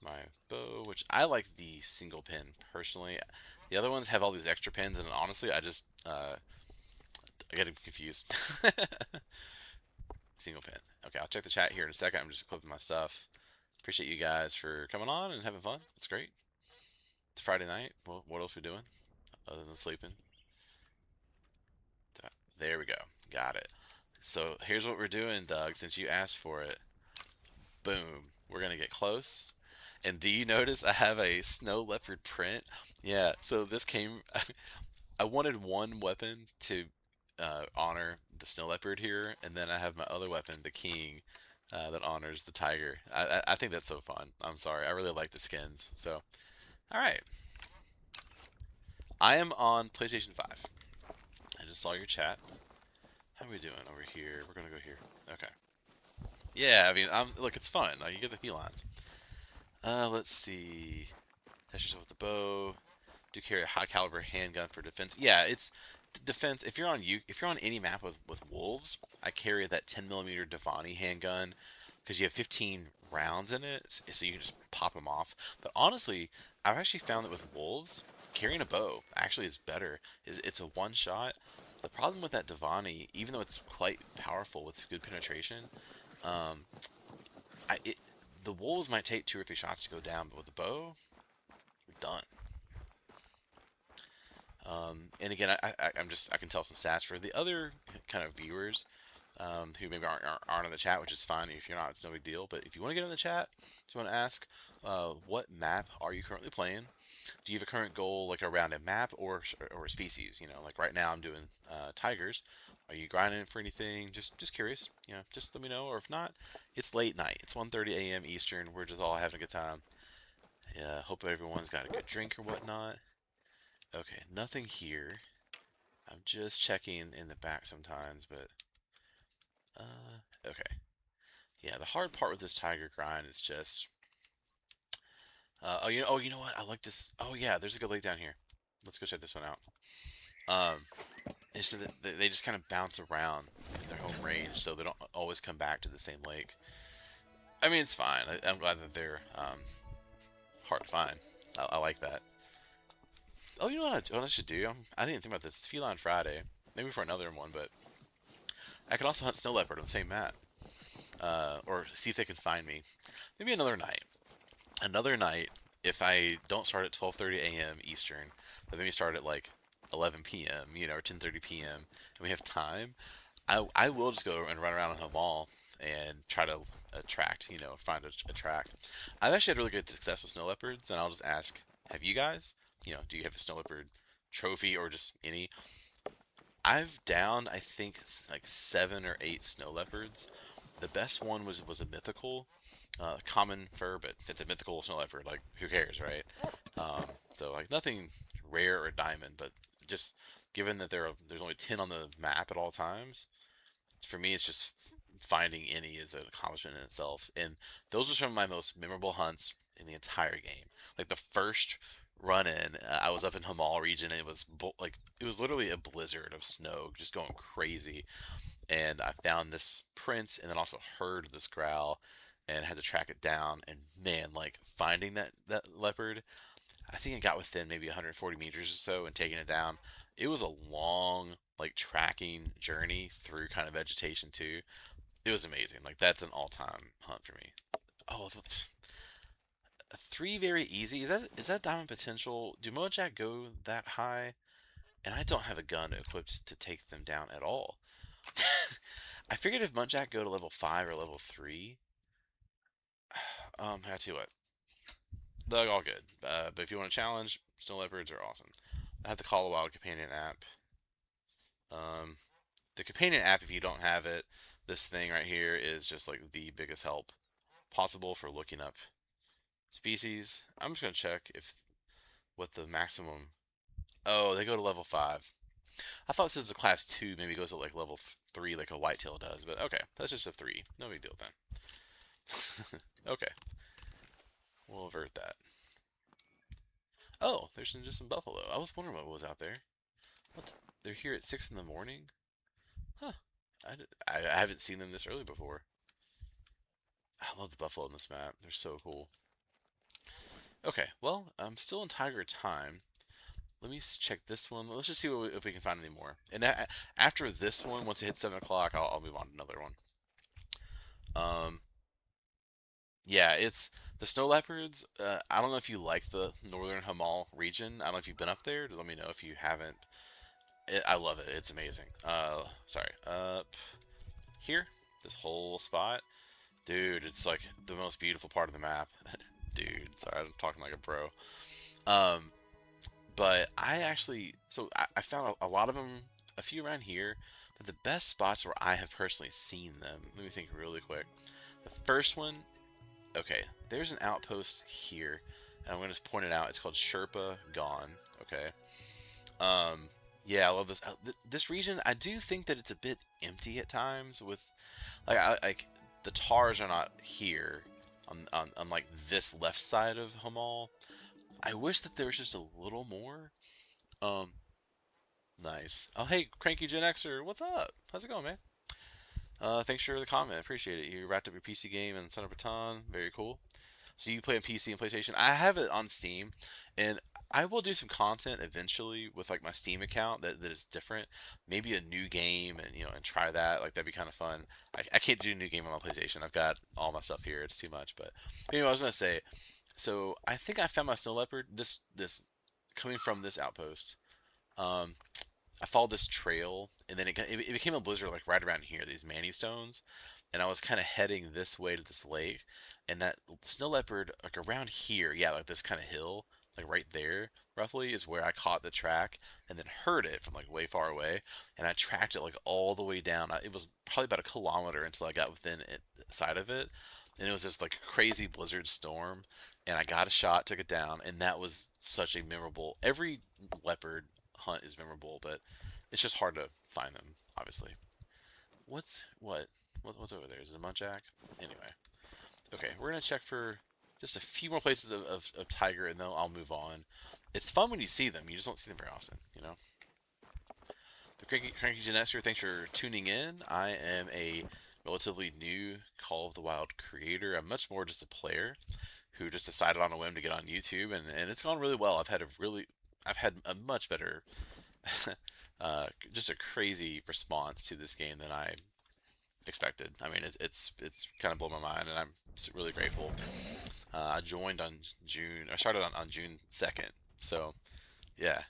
my bow, which I like the single pin personally. The other ones have all these extra pins, and honestly, I get confused. Single pin. Okay, I'll check the chat here in a second. I'm just equipping my stuff. Appreciate you guys for coming on and having fun. It's great. It's Friday night. Well, what else we doing other than sleeping? There we go. Got it. So here's what we're doing, Doug, since you asked for it. Boom. We're gonna get close. And do you notice I have a snow leopard print? Yeah, so this came. I wanted one weapon to honor the snow leopard here, and then I have my other weapon, the king, that honors the tiger. I think that's so fun. I'm sorry, I really like the skins. So, all right, I am on PlayStation 5. I just saw your chat. How are we doing over here? We're gonna go here. Okay. Yeah, I mean, look, it's fun. Like, you get the felines. Let's see. Test yourself with the bow. Do carry a high caliber handgun for defense. Yeah, it's defense. If you're on any map with wolves, I carry that 10 mm Devani handgun because you have 15 rounds in it, so you can just pop them off. But honestly, I've actually found that with wolves, carrying a bow actually is better. It's a one shot. The problem with that Devani, even though it's quite powerful with good penetration, um, I, it, the wolves might take 2 or 3 shots to go down, but with the bow, you're done. And again, I can tell some stats for the other kind of viewers who maybe aren't in the chat, which is fine. If you're not, it's no big deal. But if you want to get in the chat, just want to ask, what map are you currently playing? Do you have a current goal like around a map or a species? You know, like right now I'm doing tigers. Are you grinding for anything? Just curious. You know, just let me know. Or if not, it's late night. It's 1:30 a.m. Eastern. We're just all having a good time. Yeah, hope everyone's got a good drink or whatnot. Okay, nothing here. I'm just checking in the back sometimes, but okay. Yeah, the hard part with this tiger grind is just oh, you know what? I like this. Oh yeah, there's a good lake down here. Let's go check this one out. Um, it's just that they just kind of bounce around in their home range, so they don't always come back to the same lake. I mean, it's fine. I'm glad that they're hard to find. I like that. Oh, you know what I should do? I didn't think about this. It's Feline Friday. Maybe for another one, but I can also hunt snow leopard on the same map. Or see if they can find me. Maybe another night. Another night, if I don't start at 12:30 a.m. Eastern, but maybe start at like 11 p.m., you know, or 10:30 p.m., and we have time, I will just go and run around the mall and try to attract, you know, find a track. I've actually had really good success with snow leopards, and I'll just ask, have you guys? You know, do you have a snow leopard trophy or just any? I've downed, I think, like 7 or 8 snow leopards. The best one was a mythical, common fur, but if it's a mythical snow leopard, like who cares, right? Um, so like nothing rare or diamond, but just given that there's only 10 on the map at all times, for me it's just finding any is an accomplishment in itself. And those are some of my most memorable hunts in the entire game. Like the first run in, I was up in Hamal region, and it was literally a blizzard of snow, just going crazy, and I found this print and then also heard this growl and had to track it down. And man, like finding that leopard, I think it got within maybe 140 meters or so and taking it down. It was a long like tracking journey through kind of vegetation too. It was amazing. Like that's an all-time hunt for me. Oh, three very easy. Is that diamond potential? Do Mojack go that high? And I don't have a gun equipped to take them down at all. I figured if Muntjac go to level 5 or level 3, I tell you what, they're all good. But if you want to challenge, snow leopards are awesome. I have the Call a Wild companion app. Um, the companion app, if you don't have it, this thing right here is just like the biggest help possible for looking up species. I'm just gonna check if what the maximum. Oh, they go to level 5. I thought since it's a class 2, maybe it goes to like level 3 like a whitetail does, but okay, that's just a 3. No big deal then. Okay, we'll avert that. Oh, there's just some buffalo. I was wondering what was out there. What? They're here at 6 in the morning? Huh. I haven't seen them this early before. I love the buffalo on this map. They're so cool. Okay, well, I'm still in tiger time. Let me check this one. Let's just see if we can find any more. And after this one, once it hits 7 o'clock, I'll move on to another one. Um, yeah, it's the snow leopards. I don't know if you like the northern Hamal region. I don't know if you've been up there. Let me know if you haven't. I love it. It's amazing. Sorry. Up here, this whole spot. Dude, it's like the most beautiful part of the map. Dude, sorry, I'm talking like a pro. Um, but I actually, so I found a lot of them, a few around here, but the best spots where I have personally seen them, let me think really quick. The first one, okay, there's an outpost here, and I'm going to point it out. It's called Sherpa Gone, okay? Um, yeah, I love this. This region, I do think that it's a bit empty at times with, like the tars are not here on like this left side of Hamal. I wish that there was just a little more. Um, Nice. Oh, hey, Cranky Gen Xer, what's up? How's it going, man? Thanks for the comment. Appreciate it. You wrapped up your PC game in Sundarpatan. Very cool. So you play on PC and PlayStation. I have it on Steam, and I will do some content eventually with like my Steam account that is different. Maybe a new game, and and try that. Like that'd be kind of fun. I can't do a new game on my PlayStation. I've got all my stuff here. It's too much. But anyway, I was gonna say. So I think I found my snow leopard. This coming from this outpost. Um, I followed this trail, and then it became a blizzard like right around here, these Manny stones, and I was kind of heading this way to this lake, and that snow leopard like around here, yeah, like this kind of hill, like right there, roughly, is where I caught the track, and then heard it from like way far away, and I tracked it like all the way down. It was probably about a kilometer until I got within it side of it, and it was this like crazy blizzard storm, and I got a shot, took it down, and that was such a memorable. Every leopard hunt is memorable, but it's just hard to find them, obviously. What's what's over there? Is it a muntjac? Anyway, okay, we're gonna check for just a few more places of tiger, and then I'll move on. It's fun when you see them. You just don't see them very often, you know. The Cranky Genester, thanks for tuning in. I am a relatively new Call of the Wild creator. I'm much more just a player who just decided on a whim to get on YouTube, and it's gone really well. I've had a much better just a crazy response to this game than I expected. I mean, it's kind of blown my mind, and I'm really grateful. I joined on June. I started on June 2nd, so yeah,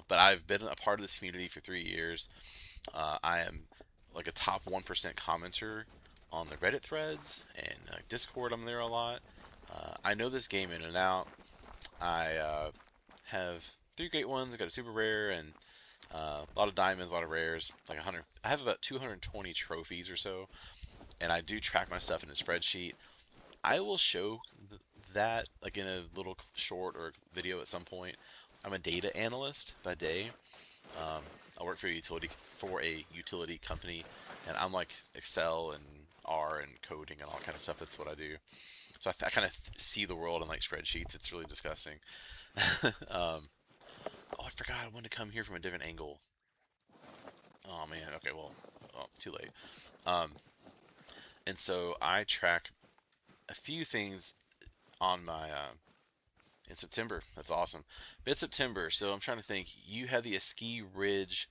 But I've been a part of this community for 3 years. I am like a top 1% commenter on the Reddit threads and Discord. I'm there a lot. I know this game in and out. I have three great ones. I got a super rare and a lot of diamonds, a lot of rares. Like 100. I have about 220 trophies or so, and I do track my stuff in a spreadsheet. I will show that like in a little short or video at some point. I'm a data analyst by day. Um, I work for a utility company, and I'm like Excel and R and coding and all kind of stuff. That's what I do. So I kind of see the world in like spreadsheets. It's really disgusting. um, oh, I forgot I wanted to come here from a different angle. Oh man. Okay. Well, too late. Um, and so I track a few things on my in September. That's awesome. Mid September. So I'm trying to think. You had the Ski Ridge.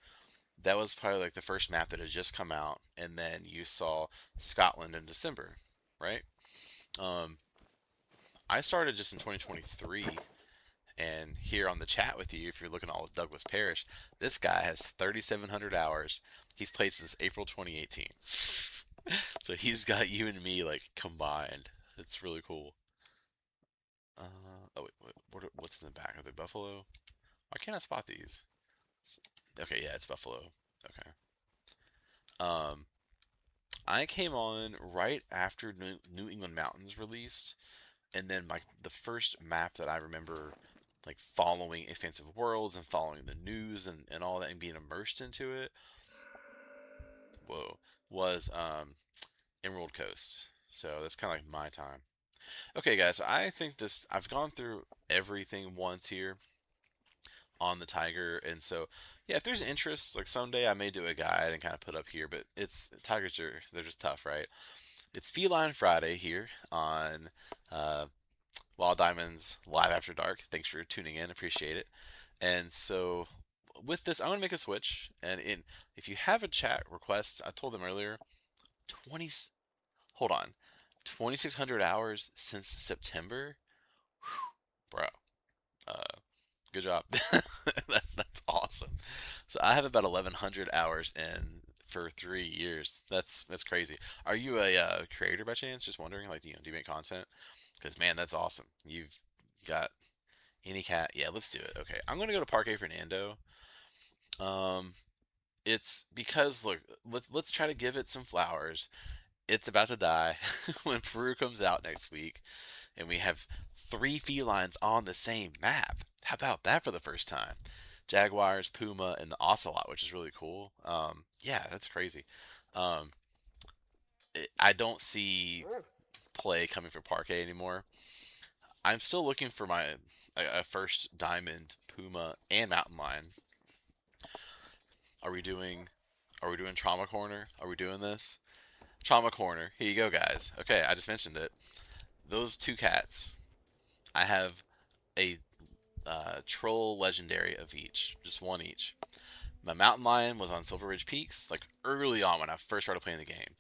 That was probably like the first map that had just come out, and then you saw Scotland in December, right? Um, I started just in 2023, and here on the chat with you, if you're looking at all this Douglas Parrish, this guy has 3,700 hours. He's played since April 2018. So he's got you and me like combined. It's really cool. Oh wait, what's in the back? Are they buffalo? Why can't I spot these? Okay, yeah, it's buffalo. Okay. Um, I came on right after New England Mountains released, and then the first map that I remember like following Expansive Worlds and following the news and all that and being immersed into it, whoa, was Emerald Coast. So that's kind of like my time. Okay, guys, I think I've gone through everything once here on the Tiger, and so yeah, if there's interest, like someday I may do a guide and kind of put up here, but it's Tigers they're just tough, right? It's Feline Friday here on Wild Diamonds Live After Dark. Thanks for tuning in, appreciate it. And so with this, I'm gonna make a switch, and if you have a chat request, I told them earlier, 20, hold on, 2,600 hours since September, bro. Uh, Good job. That's awesome. So I have about 1,100 hours in for 3 years. That's crazy. Are you a creator by chance? Just wondering, like, do you make content? Because man, that's awesome. You've got any cat? Yeah, let's do it. Okay, I'm gonna go to Parque Fernando. Um, it's because look, let's try to give it some flowers. It's about to die when Peru comes out next week, and we have three felines on the same map. How about that for the first time? Jaguars, Puma, and the Ocelot, which is really cool. Yeah, that's crazy. Um, I don't see play coming for Parque anymore. I'm still looking for my a first diamond Puma and Mountain Lion. Are we doing? Are we doing Trauma Corner? Are we doing this? Trauma Corner. Here you go, guys. Okay, I just mentioned it. Those two cats. I have a troll legendary of each, just one each. My Mountain Lion was on Silver Ridge Peaks, like early on when I first started playing the game.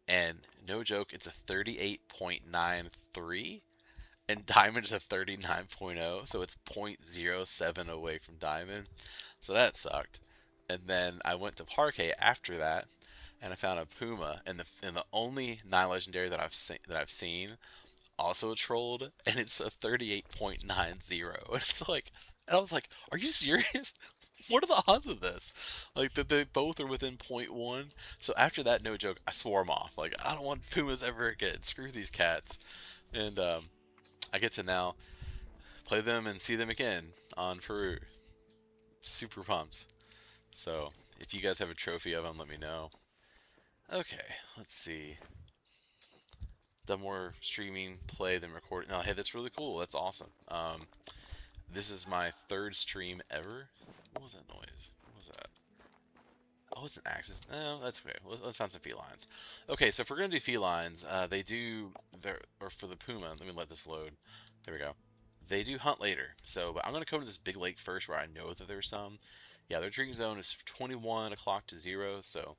And no joke, it's a 38.93, and Diamond is a 39.0, so it's zero point zero 0.07 away from Diamond. So that sucked. And then I went to Parque after that, and I found a Puma, and the only non-legendary that I've seen also trolled, and it's a 38.90. And it's like, and I was like, are you serious? What are the odds of this? Like that they both are within point 0.1. So after that, no joke, I swore them off. Like, I don't want Pumas ever again. Screw these cats. And I get to now play them and see them again on Peru. Super pumped. So if you guys have a trophy of them, let me know. Okay, let's see. Done more streaming play than recording. No, hey, that's really cool. That's awesome. This is my third stream ever. What was that noise? What was that? Oh, it's an axis. No, that's okay. Let's find some felines. Okay, so if we're gonna do felines, they do their or for the puma. Let me let this load. There we go. They do hunt later. So, but I'm gonna come to this big lake first, where I know that there's some. Yeah, their drinking zone is 21 o'clock to 0. So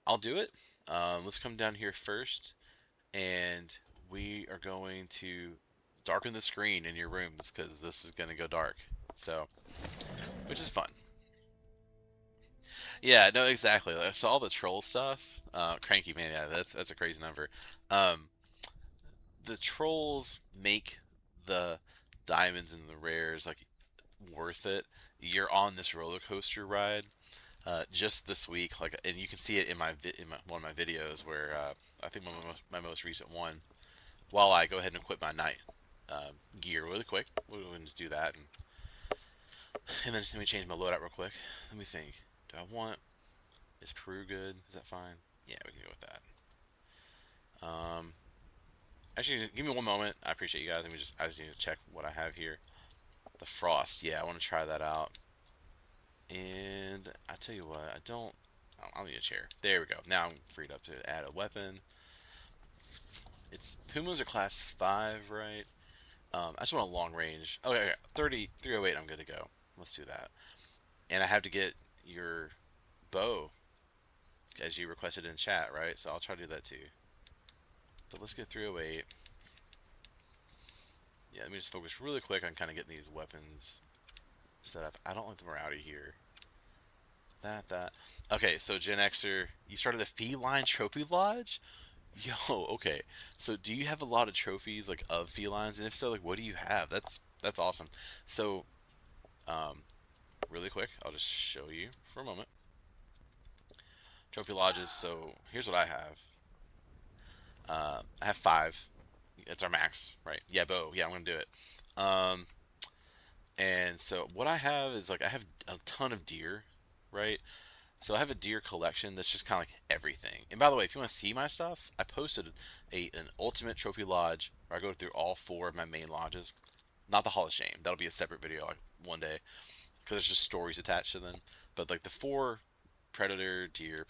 I'll do it. Let's come down here first, and we are going to darken the screen in your rooms because this is gonna go dark. So, which is fun. Yeah, no, exactly. So all the troll stuff, cranky man, yeah, that's a crazy number. Um, the trolls make the diamonds and the rares like worth it. You're on this roller coaster ride. Just this week, like, and you can see it in one of my videos where I think my most recent one. While I go ahead and equip my night gear really quick, we'll just do that, and then let me change my loadout real quick. Let me think. Do I want? Is Peru good? Is that fine? Yeah, we can go with that. Actually, give me one moment. I appreciate you guys. I just need to check what I have here. The frost. Yeah, I want to try that out. And I tell you what, I'll need a chair. There we go. Now I'm freed up to add a weapon. It's Pumas are class 5, right? I just want a long range. Oh, okay, 308. I'm good to go. Let's do that. And I have to get your bow as you requested in chat, right? So I'll try to do that too. But let's get 308. Yeah, let me just focus really quick on kind of getting these weapons set up. I don't like the morality here. That. Okay, so Gen Xer, you started a feline trophy lodge? Yo, okay. So do you have a lot of trophies like of felines? And if so, like what do you have? That's awesome. So, um, really quick, I'll just show you for a moment. Trophy lodges. So here's what I have. I have 5. It's our max, right? Yeah, bow. Yeah, I'm gonna do it. Um, and so what I have is like I have a ton of deer, right? So I have a deer collection that's just kind of like everything. And by the way, if you want to see my stuff, I posted an ultimate trophy lodge where I go through all 4 of my main lodges. Not the Hall of Shame. That'll be a separate video like one day because there's just stories attached to them. But like the 4 predator deer,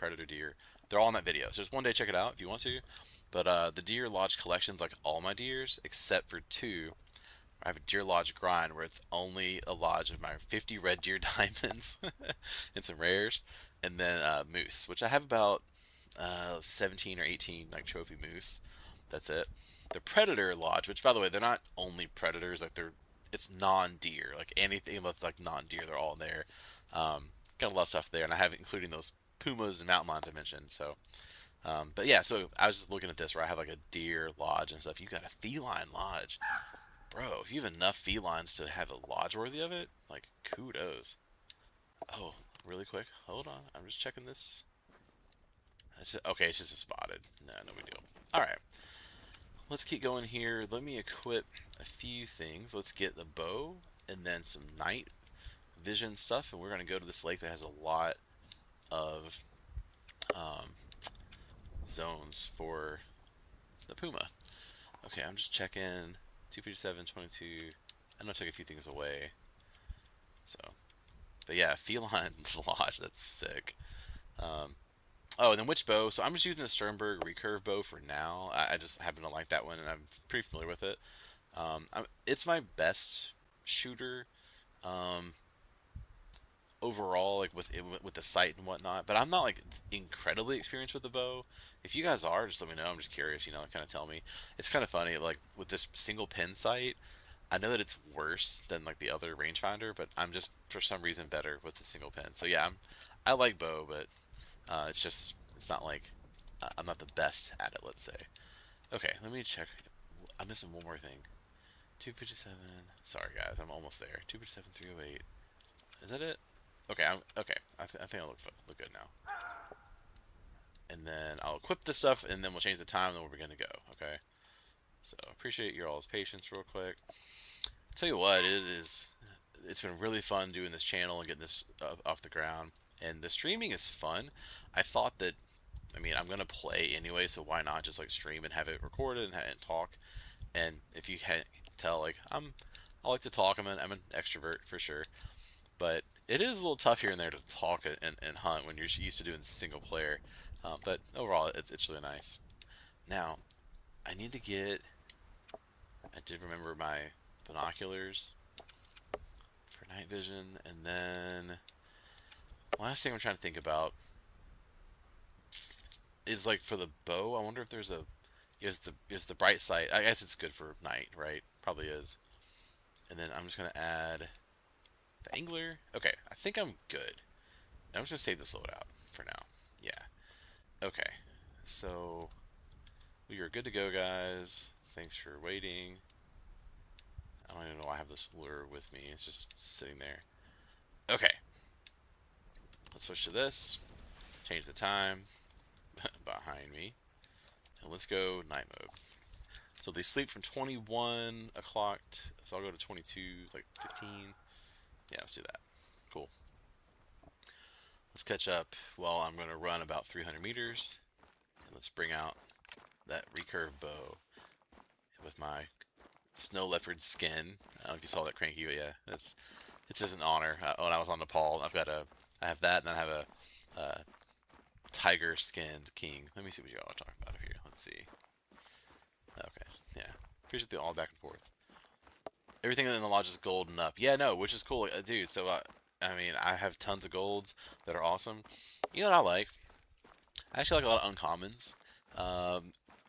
they're all in that video. So just one day check it out if you want to. But the deer lodge collection's like all my deers except for 2. I have a deer lodge grind where it's only a lodge of my 50 red deer diamonds and some rares, and then moose, which I have about 17 or 18 like trophy moose. That's it. The predator lodge, which by the way, they're not only predators, like it's non-deer, like anything that's like non-deer, they're all in there. Got a lot of stuff there, and I have including those pumas and mountain lions I mentioned. So, but yeah, so I was just looking at this where I have like a deer lodge and stuff. You got a feline lodge, bro. If you have enough felines to have a lodge worthy of it, like kudos. Oh, really quick, hold on. I'm just checking this. Okay, it's just a spotted. No, no big deal. All right, let's keep going here. Let me equip a few things. Let's get the bow and then some night vision stuff, and we're gonna go to this lake that has a lot of um, zones for the puma. Okay, I'm just checking 257, 22. I know I took a few things away. So, but yeah, feline lodge. That's sick. Um, oh, and then which bow? So I'm just using the Sternberg recurve bow for now. I just happen to like that one, and I'm pretty familiar with it. It's my best shooter um, overall, like with the sight and whatnot. But I'm not like incredibly experienced with the bow. If you guys are, just let me know. I'm just curious. Kind of tell me. It's kind of funny, like with this single pin sight. I know that it's worse than like the other rangefinder, but I'm just for some reason better with the single pin. So yeah, I like bow, but it's not like I'm not the best at it. Let's say. Okay, let me check. I'm missing one more thing. 257. Sorry guys, I'm almost there. 257, 308. Is that it? Okay, okay. I think I look good now. And then I'll equip this stuff, and then we'll change the time, and then we're gonna go. Okay. So appreciate your all's patience, real quick. Tell you what, it's been really fun doing this channel and getting this off the ground. And the streaming is fun. I thought that, I mean, I'm gonna play anyway, so why not just like stream and have it recorded and talk. And if you can't tell, like I like to talk. I'm an extrovert for sure, but it is a little tough here and there to talk and hunt when you're used to doing single player. But overall, it's really nice. Now, I need to get. I did remember my binoculars for night vision, and then last thing I'm trying to think about is like for the bow. I wonder if there's a is the bright sight. I guess it's good for night, right? Probably is. And then I'm just gonna add the angler. Okay, I think I'm good. I'm just gonna save this loadout for now. Yeah. Okay. So we are good to go, guys. Thanks for waiting. I don't even know why I have this lure with me. It's just sitting there. Okay. Let's switch to this. Change the time behind me. And let's go night mode. So they sleep from 21 o'clock. So I'll go to 22, like 15. Yeah, let's do that. Cool. Let's catch up. Well, I'm going to run about 300 meters. And let's bring out that recurve bow with my snow leopard skin. I don't know if you saw that, Cranky, but yeah, it's just an honor. When I was on Nepal, I have that, and I have a tiger skinned king. Let me see what you all are talking about here. Let's see. Okay, yeah. Appreciate the all back and forth. Everything in the lodge is golden up. Yeah, no, which is cool, dude. So I mean, I have tons of golds that are awesome. You know what I like? I actually like a lot of uncommons.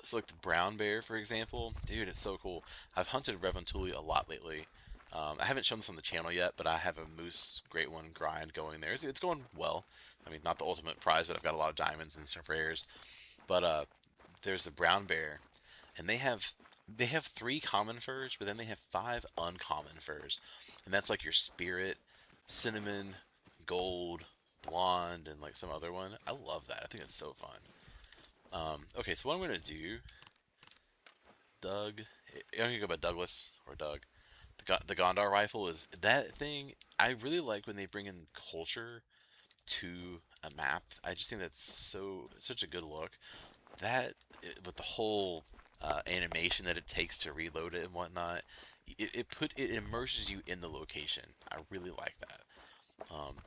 So like the brown bear, for example, dude, it's so cool. I've hunted Revontuli a lot lately. I haven't shown this on the channel yet, but I have a moose great one grind going there. It's going well. I mean, not the ultimate prize, but I've got a lot of diamonds and some rares. But there's the brown bear, and they have 3 common furs, but then they have 5 uncommon furs, and that's like your spirit, cinnamon, gold, blonde, and like some other one. I love that. I think it's so fun. Okay, so what I'm gonna do, Doug. I don't think go by Douglas or Doug. The Gondar rifle is that thing. I really like when they bring in culture to a map. I just think that's such a good look. That with the whole animation that it takes to reload it and whatnot, it immerses you in the location. I really like that.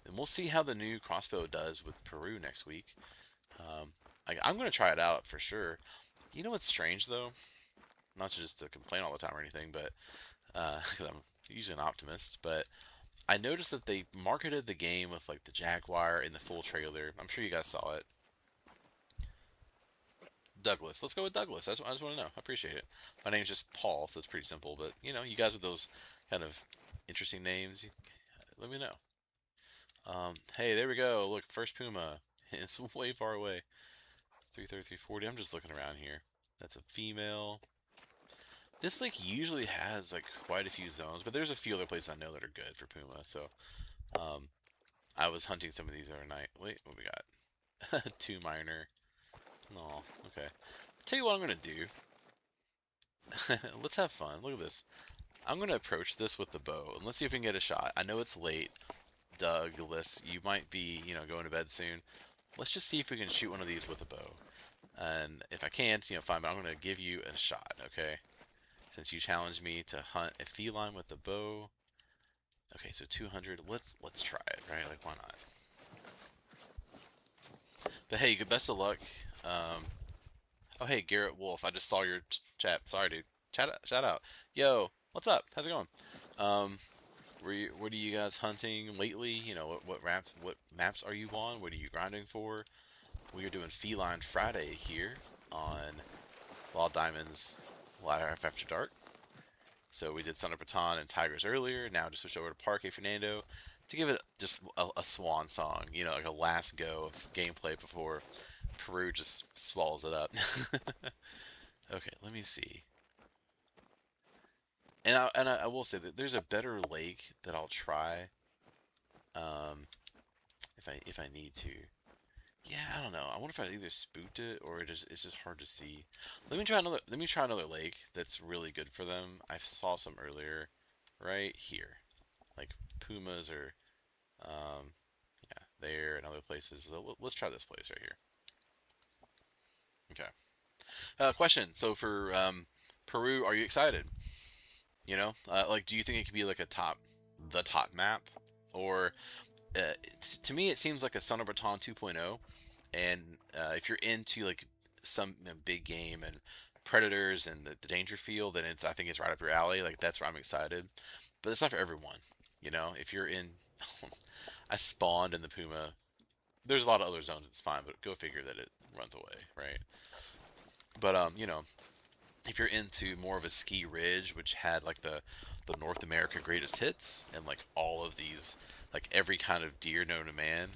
And we'll see how the new crossbow does with Peru next week. I'm gonna try it out for sure. You know what's strange though? Not just to complain all the time or anything, but because I'm usually an optimist, but I noticed that they marketed the game with like the Jaguar in the full trailer. I'm sure you guys saw it. Douglas. Let's go with Douglas. I just want to know. I appreciate it. My name's just Paul, so it's pretty simple. But you guys with those kind of interesting names, let me know. Hey, there we go. Look, first Puma. It's way far away. 330, 340. I'm just looking around here. That's a female. This lake usually has like quite a few zones, but there's a few other places I know that are good for Puma. So um, I was hunting some of these the other night. Wait, what we got? Two minor. Oh, okay. Tell you what I'm gonna do. Let's have fun. Look at this. I'm gonna approach this with the bow and let's see if we can get a shot. I know it's late, Douglas. You might be, going to bed soon. Let's just see if we can shoot one of these with a bow. And if I can't, fine. But I'm gonna give you a shot, okay? Since you challenged me to hunt a feline with a bow. Okay, so 200. Let's try it, right? Like, why not? But hey, good best of luck. Oh hey, Garrett Wolf. I just saw your chat. Sorry, dude. Shout out. Yo, what's up? How's it going? Um, what are you guys hunting lately? What maps are you on? What are you grinding for? We are doing Feline Friday here on Wild Diamonds Live After Dark. So we did Sundarpatan and Tigers earlier. Now just switch over to Parque Fernando to give it just a swan song. Like a last go of gameplay before Peru just swallows it up. Okay, let me see. And I will say that there's a better lake that I'll try, um, if I need to. Yeah, I don't know. I wonder if I either spooked it or it's just hard to see. Let me try another lake that's really good for them. I saw some earlier, right here, like Pumas or um, yeah, there and other places. So let's try this place right here. Okay. Question. So for Peru, are you excited? Like, do you think it could be like the top map, or to me it seems like a Son of Baton 2.0. And if you're into like some big game and predators and the danger field, then I think it's right up your alley. Like that's where I'm excited, but it's not for everyone. If you're in, I spawned in the Puma. There's a lot of other zones. It's fine, but go figure that it runs away, right? But if you're into more of a ski ridge, which had like the North America greatest hits and like all of these, like every kind of deer known to man,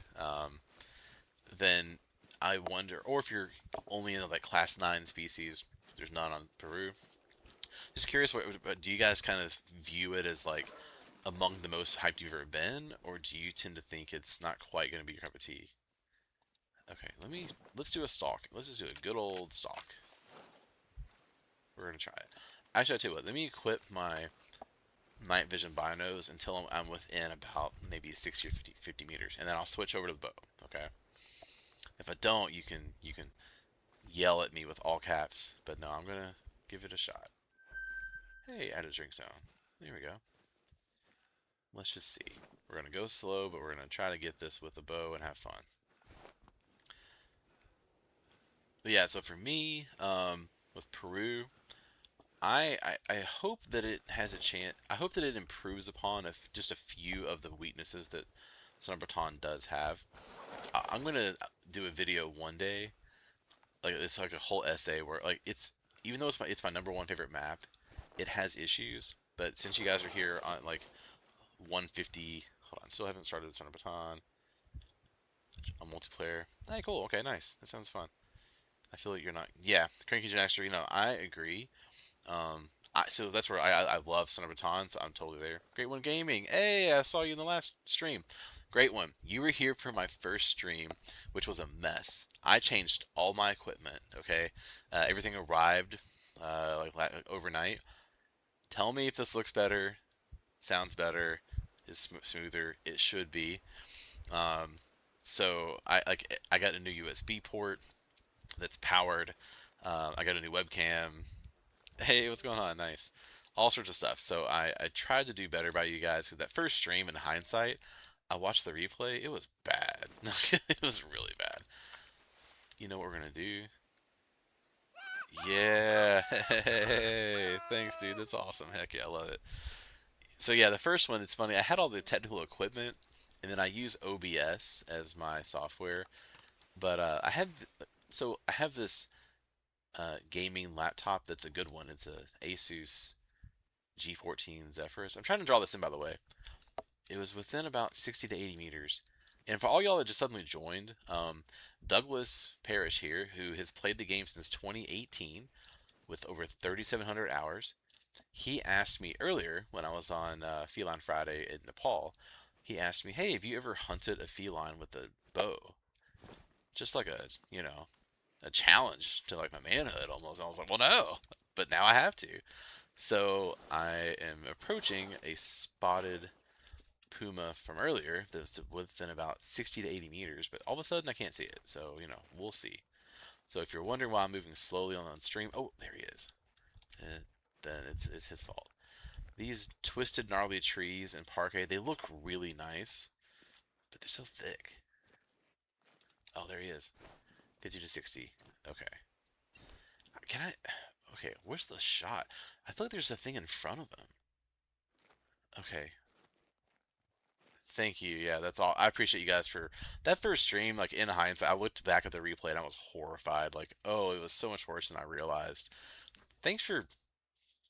then I wonder, or if you're only into like class 9 species, there's none on Peru. Just curious, what do you guys kind of view it as like among the most hyped you've ever been, or do you tend to think it's not quite going to be your cup of tea? Okay, let's do a stalk. Let's just do a good old stalk. We're gonna try it. Actually, I tell you what. Let me equip my night vision binos until I'm within about maybe 60 or 50 meters, and then I'll switch over to the bow. Okay. If I don't, you can yell at me with all caps. But no, I'm gonna give it a shot. Hey, add a drink zone. There we go. Let's just see. We're gonna go slow, but we're gonna try to get this with the bow and have fun. But yeah, so for me, with Peru, I hope that it has a chance. I hope that it improves upon just a few of the weaknesses that Sundarpatan does have. I'm gonna do a video one day, like it's like a whole essay where like even though it's my number one favorite map, it has issues. But since you guys are here on like 150, hold on, still haven't started Sundarpatan on multiplayer. Hey, cool. Okay, nice. That sounds fun. I feel like you're not. Yeah, Cranky Gen Extra. I agree. So that's where I love Son of Baton, so I'm totally there. Great One Gaming. Hey, I saw you in the last stream. Great One. You were here for my first stream, which was a mess. I changed all my equipment. Okay, everything arrived like overnight. Tell me if this looks better, sounds better, is smoother. It should be. Um, so I got a new USB port that's powered. I got a new webcam. Hey, what's going on? Nice. All sorts of stuff. So I tried to do better by you guys because that first stream, in hindsight, I watched the replay. It was bad. It was really bad. You know what we're going to do? Yeah. Hey, thanks, dude. That's awesome. Heck yeah, I love it. So yeah, the first one, it's funny. I had all the technical equipment, and then I use OBS as my software. But I have this gaming laptop that's a good one. It's a Asus G14 Zephyrus. I'm trying to draw this in, by the way. It was within about 60 to 80 meters. And for all y'all that just suddenly joined, Douglas Parrish here, who has played the game since 2018 with over 3,700 hours, he asked me earlier when I was on Feline Friday in Nepal. He asked me, "Hey, have you ever hunted a feline with a bow?" Just like a, a challenge to like my manhood almost. And I was like, "Well, no," but now I have to. So I am approaching a spotted puma from earlier that's within about 60 to 80 meters, but all of a sudden I can't see it. So, we'll see. So if you're wondering why I'm moving slowly on stream, oh, there he is. Then it's his fault. These twisted, gnarly trees in Parque, they look really nice, but they're so thick. Oh, there he is. 50 to 60. Okay. Can I... Okay, where's the shot? I feel like there's a thing in front of him. Okay. Thank you. Yeah, that's all. I appreciate you guys for that first stream. Like, in hindsight, I looked back at the replay and I was horrified. Like, oh, it was so much worse than I realized. Thanks for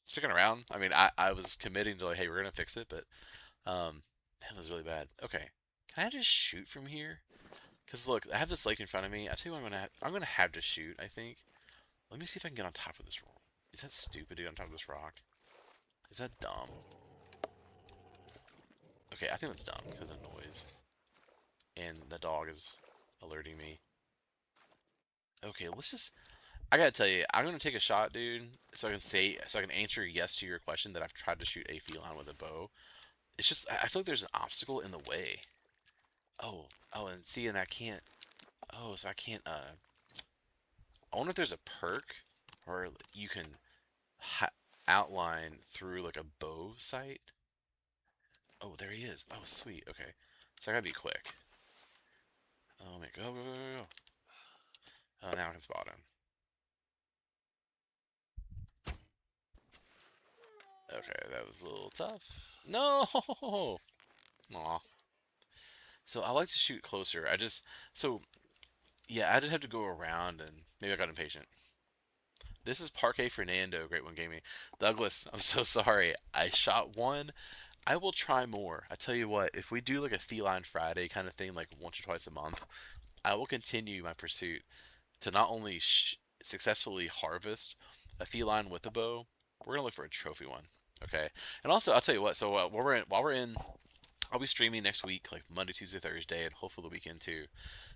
sticking around. I mean, I was committing to like, hey, we're gonna fix it, but that was really bad. Okay, can I just shoot from here? Cause look, I have this lake in front of me. I tell you what, I'm gonna have to shoot. I think. Let me see if I can get on top of this rock. Is that stupid to get on top of this rock? Is that dumb? Okay, I think that's dumb because of noise. And the dog is alerting me. Okay, let's just. I gotta tell you, I'm gonna take a shot, dude, so I can answer yes to your question that I've tried to shoot a feline with a bow. It's just, I feel like there's an obstacle in the way. Oh, and see, and I can't. Oh, so I can't. I wonder if there's a perk, or you can outline through like a bow sight. Oh, there he is. Oh, sweet. Okay, so I gotta be quick. Oh my, go. Oh, now I can spot him. Okay, that was a little tough. No! Aw. So I like to shoot closer. Yeah, I just have to go around and maybe I got impatient. This is Parque Fernando, Great One Gaming. Douglas, I'm so sorry. I shot one. I will try more. I tell you what, if we do like a Feline Friday kind of thing, like once or twice a month, I will continue my pursuit to not only successfully harvest a feline with a bow, we're gonna look for a trophy one. Okay, and also I'll tell you what. So while we're in, I'll be streaming next week, like Monday, Tuesday, Thursday, and hopefully the weekend too,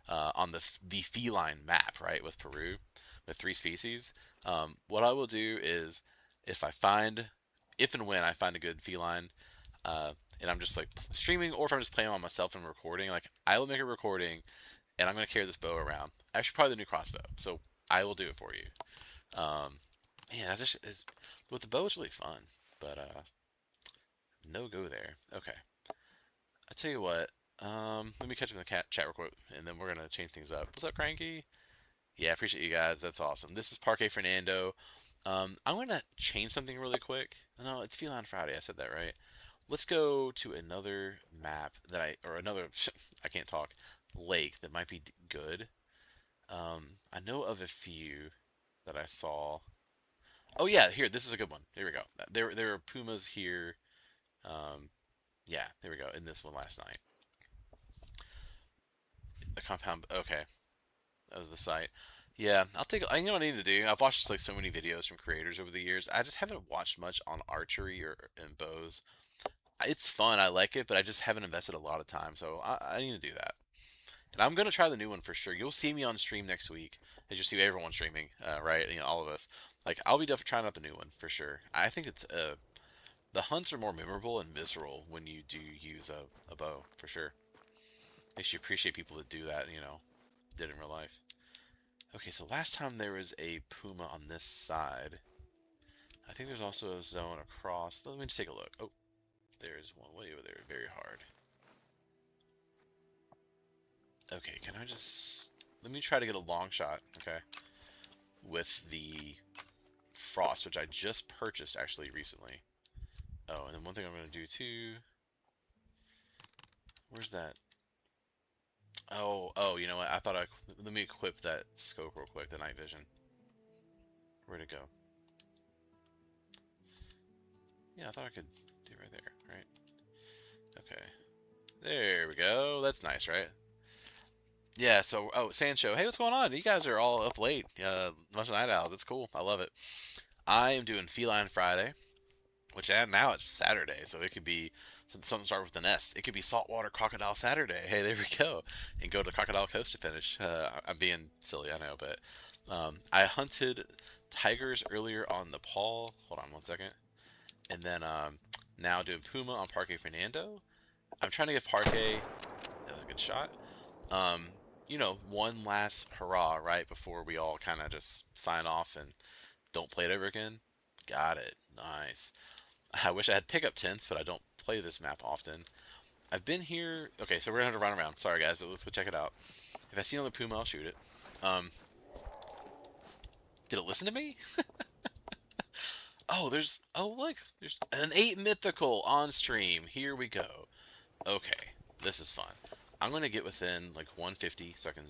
on the feline map, right, with Peru, with 3 species. What I will do is, if I find, if and when I find a good feline, uh, and I'm just like streaming, or if I'm just playing on myself and recording, like I will make a recording, and I'm gonna carry this bow around. Actually, probably the new crossbow. So I will do it for you. Man, that's just with the bow, it's really fun, but no go there. Okay. I tell you what. Let me catch up in the chat real quick, and then we're gonna change things up. What's up, Cranky? Yeah, I appreciate you guys. That's awesome. This is Parque Fernando. I'm gonna change something really quick. No, it's Feline Friday. I said that right. Let's go to another map or another. I can't talk. Lake that might be good. I know of a few that I saw. Oh yeah, here. This is a good one. Here we go. There are pumas here. Um, yeah, there we go. In this one last night. A compound. Okay, that was the site. Yeah, I'll take. I know what I need to do. I've watched like so many videos from creators over the years. I just haven't watched much on archery or in bows. It's fun. I like it, but I just haven't invested a lot of time. So I need to do that. And I'm gonna try the new one for sure. You'll see me on stream next week, as you see everyone streaming, right? All of us. Like I'll be definitely trying out the new one for sure. I think it's the hunts are more memorable and visceral when you do use a bow for sure. Makes you appreciate people that do that. Did in real life. Okay, so last time there was a puma on this side. I think there's also a zone across. Let me just take a look. Oh, there's one way over there. Very hard. Okay, can I just... Let me try to get a long shot, okay? With the frost, which I just purchased, actually, recently. Oh, and then one thing I'm going to do, too... Where's that? Oh, you know what? I thought let me equip that scope real quick, the night vision. Where'd it go? Yeah, I thought I could do it right there, right? Okay. There we go. That's nice, right? Yeah, so Sancho, hey, what's going on? You guys are all up late. Bunch of night owls. It's cool. I love it. I am doing Feline Friday, which now it's Saturday, so it could be something start with an S. It could be Saltwater Crocodile Saturday. Hey, there we go, and go to Crocodile Coast to finish. I'm being silly, I know, but I hunted tigers earlier on Nepal. Hold on one second, and then now doing Puma on Parque Fernando. I'm trying to give Parque. That was a good shot. Um, one last hurrah, right before we all kind of just sign off and don't play it ever again. Got it. Nice. I wish I had pickup tents, but I don't play this map often. I've been here. Okay, so we're gonna have to run around. Sorry guys, but let's go check it out. If I see another puma, I'll shoot it. Um, did it listen to me? Look, there's an 8 mythical on stream. Here we go. Okay, this is fun. I'm gonna get within like 150 so I can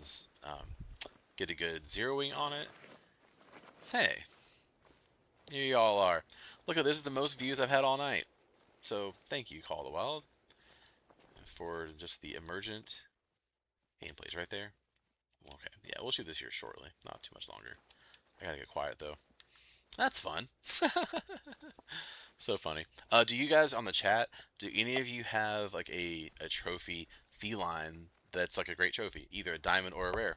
get a good zeroing on it. Hey, here y'all are. Look at this is the most views I've had all night. So thank you, Call of the Wild, for just the emergent gameplays right there. Okay, yeah, we'll shoot this here shortly. Not too much longer. I gotta get quiet though. That's fun. So funny. Do you guys on the chat, do any of you have like a trophy feline that's like a great trophy, either a diamond or a rare?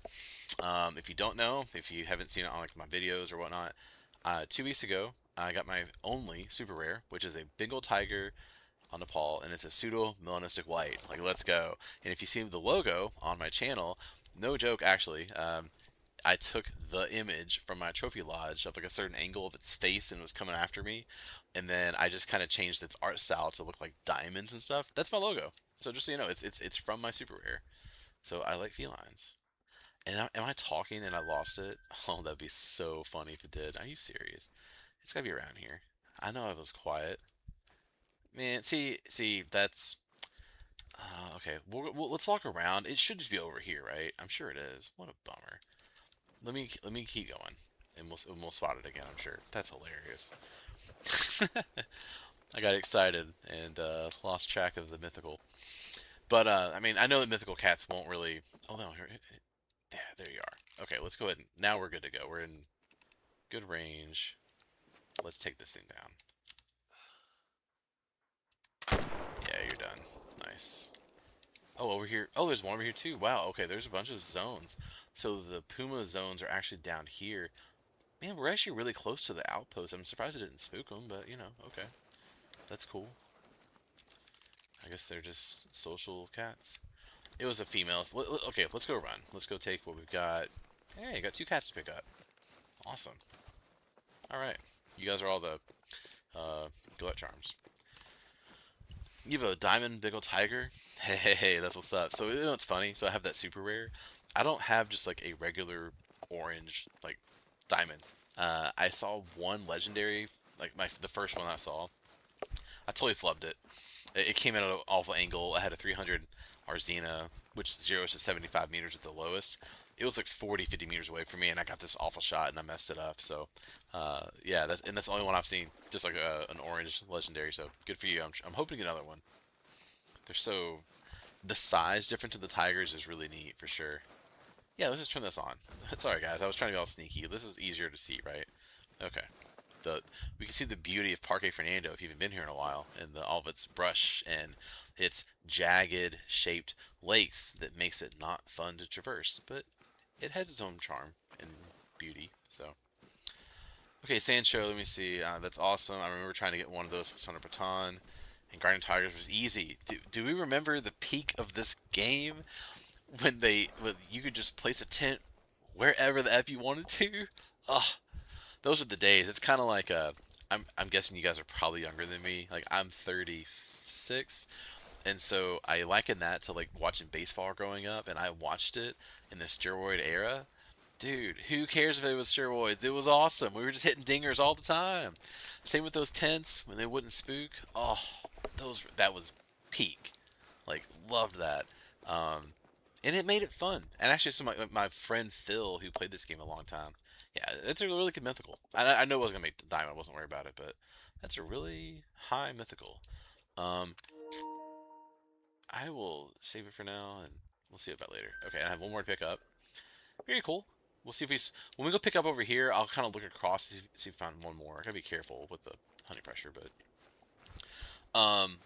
If you don't know, if you haven't seen it on like my videos or whatnot, 2 weeks ago I got my only super rare, which is a Bengal tiger on Nepal, and it's a pseudo melanistic white. Like, let's go. And if you see the logo on my channel, no joke, actually, I took the image from my trophy lodge of like a certain angle of its face and it was coming after me, and then I just kind of changed its art style to look like diamonds and stuff. That's my logo. So just so you know, it's from my super rare. So I like felines. And am I talking and I lost it? Oh, that'd be so funny if it did. Are you serious? It's gotta be around here. I know I was quiet. Man, see, that's okay. Let's walk around. It should just be over here, right? I'm sure it is. What a bummer. Let me keep going, and we'll spot it again. I'm sure. That's hilarious. I got excited and lost track of the mythical. But I mean, I know that mythical cats won't really. Oh no, yeah, there you are. Okay, let's go ahead. Now we're good to go. We're in good range. Let's take this thing down. Yeah, you're done. Nice. Oh, over here. Oh, there's one over here too. Wow. Okay, there's a bunch of zones. So the Puma zones are actually down here. Man, we're actually really close to the outpost. I'm surprised it didn't spook them, but you know, okay. That's cool. I guess they're just social cats. It was a female. So okay, let's go run. Let's go take what we've got. Hey, I got 2 cats to pick up. Awesome. Alright. You guys are all the Gillette Charms. You have a diamond Bengal tiger? Hey, that's what's up. So, you know what's funny? So I have that super rare. I don't have just like a regular orange, like, diamond. I saw one legendary, like the first one I saw. I totally flubbed it. It came at an awful angle. I had a 300 Arzina, which zeros to 75 meters at the lowest. It was like 40, 50 meters away from me, and I got this awful shot, and I messed it up. So, yeah, that's the only one I've seen, just like an orange legendary. So good for you. I'm hoping to get another one. They're so the size difference of the tigers is really neat for sure. Yeah, let's just turn this on. Sorry guys, I was trying to be all sneaky. This is easier to see, right? Okay. We can see the beauty of Parque Fernando if you haven't been here in a while, and all of its brush and its jagged shaped lakes that makes it not fun to traverse, but it has its own charm and beauty. So, okay, Sancho, let me see. That's awesome. I remember trying to get one of those with Sundarpatan, and Guardian Tigers was easy. Do we remember the peak of this game when you could just place a tent wherever the f you wanted to? Oh, those are the days. It's kind of like I'm guessing you guys are probably younger than me. Like I'm 36, and so I liken that to like watching baseball growing up, and I watched it in the steroid era. Dude, who cares if it was steroids? It was awesome. We were just hitting dingers all the time. Same with those tents when they wouldn't spook. Oh, that was peak. Like loved that. Um, and it made it fun. And actually, so my friend Phil, who played this game a long time, yeah, it's a really good mythical. I know it wasn't gonna make the diamond. I wasn't worried about it, but that's a really high mythical. Um, I will save it for now, and We'll see about later. Okay, I have one more to pick up. Very cool. We'll see if when we go pick up over here. I'll kind of look across, see if we find one more. I gotta be careful with the honey pressure, but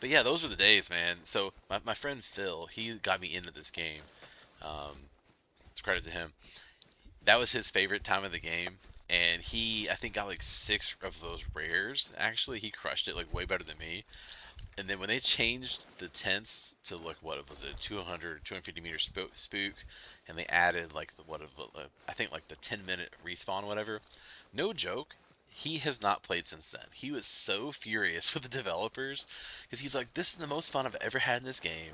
yeah, those were the days, man. So my friend Phil, he got me into this game. It's credit to him. That was his favorite time of the game, and he I think got like six of those rares. Actually, he crushed it like way better than me. And then when they changed the tents to like what was it, 200, 250 meter spook, and they added like I think like the 10-minute respawn, whatever. No joke, he has not played since then. He was so furious with the developers because he's like, "This is the most fun I've ever had in this game.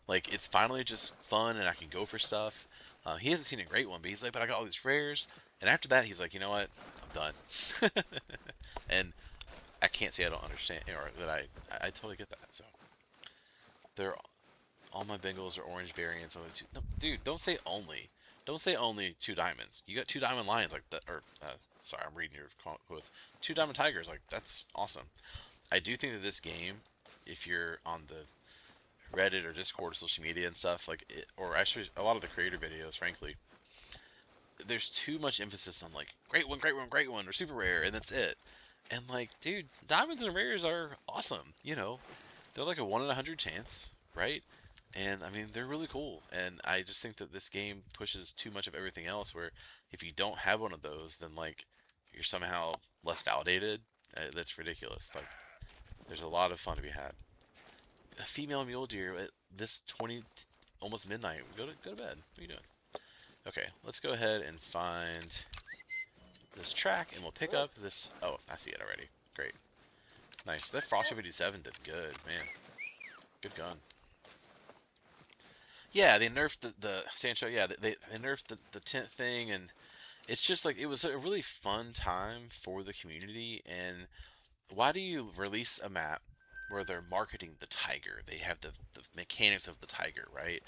Like it's finally just fun, and I can go for stuff." He hasn't seen a great one, but he's like, "But I got all these rares." And after that, he's like, "You know what? I'm done." And I can't say I don't understand, or that I totally get that. So they're all my Bengals are orange variants. Only two. No, dude, don't say only. Don't say only two diamonds. You got two diamond lions like that, or sorry, I'm reading your quotes. Two diamond tigers, like that's awesome. I do think that this game, if you're on the Reddit or Discord or social media and stuff, like or actually a lot of the creator videos, frankly, there's too much emphasis on like great one, great one, great one, or super rare, and that's it. And like, dude, diamonds and rares are awesome. They're like a 1 in 100 chance, right? And I mean, they're really cool. And I just think that this game pushes too much of everything else. Where if you don't have one of those, then like you're somehow less validated. That's ridiculous. Like, there's a lot of fun to be had. A female mule deer at this 20, almost midnight. Go to bed. What are you doing? Okay, let's go ahead and find this track, and we'll pick up this. Oh, I see it already. Great. Nice. That Frost 57 did good, man. Good gun. Yeah, they nerfed the Sancho. Yeah, they nerfed the tent thing, and it's just like it was a really fun time for the community. And why do you release a map where they're marketing the tiger? They have the mechanics of the tiger, right?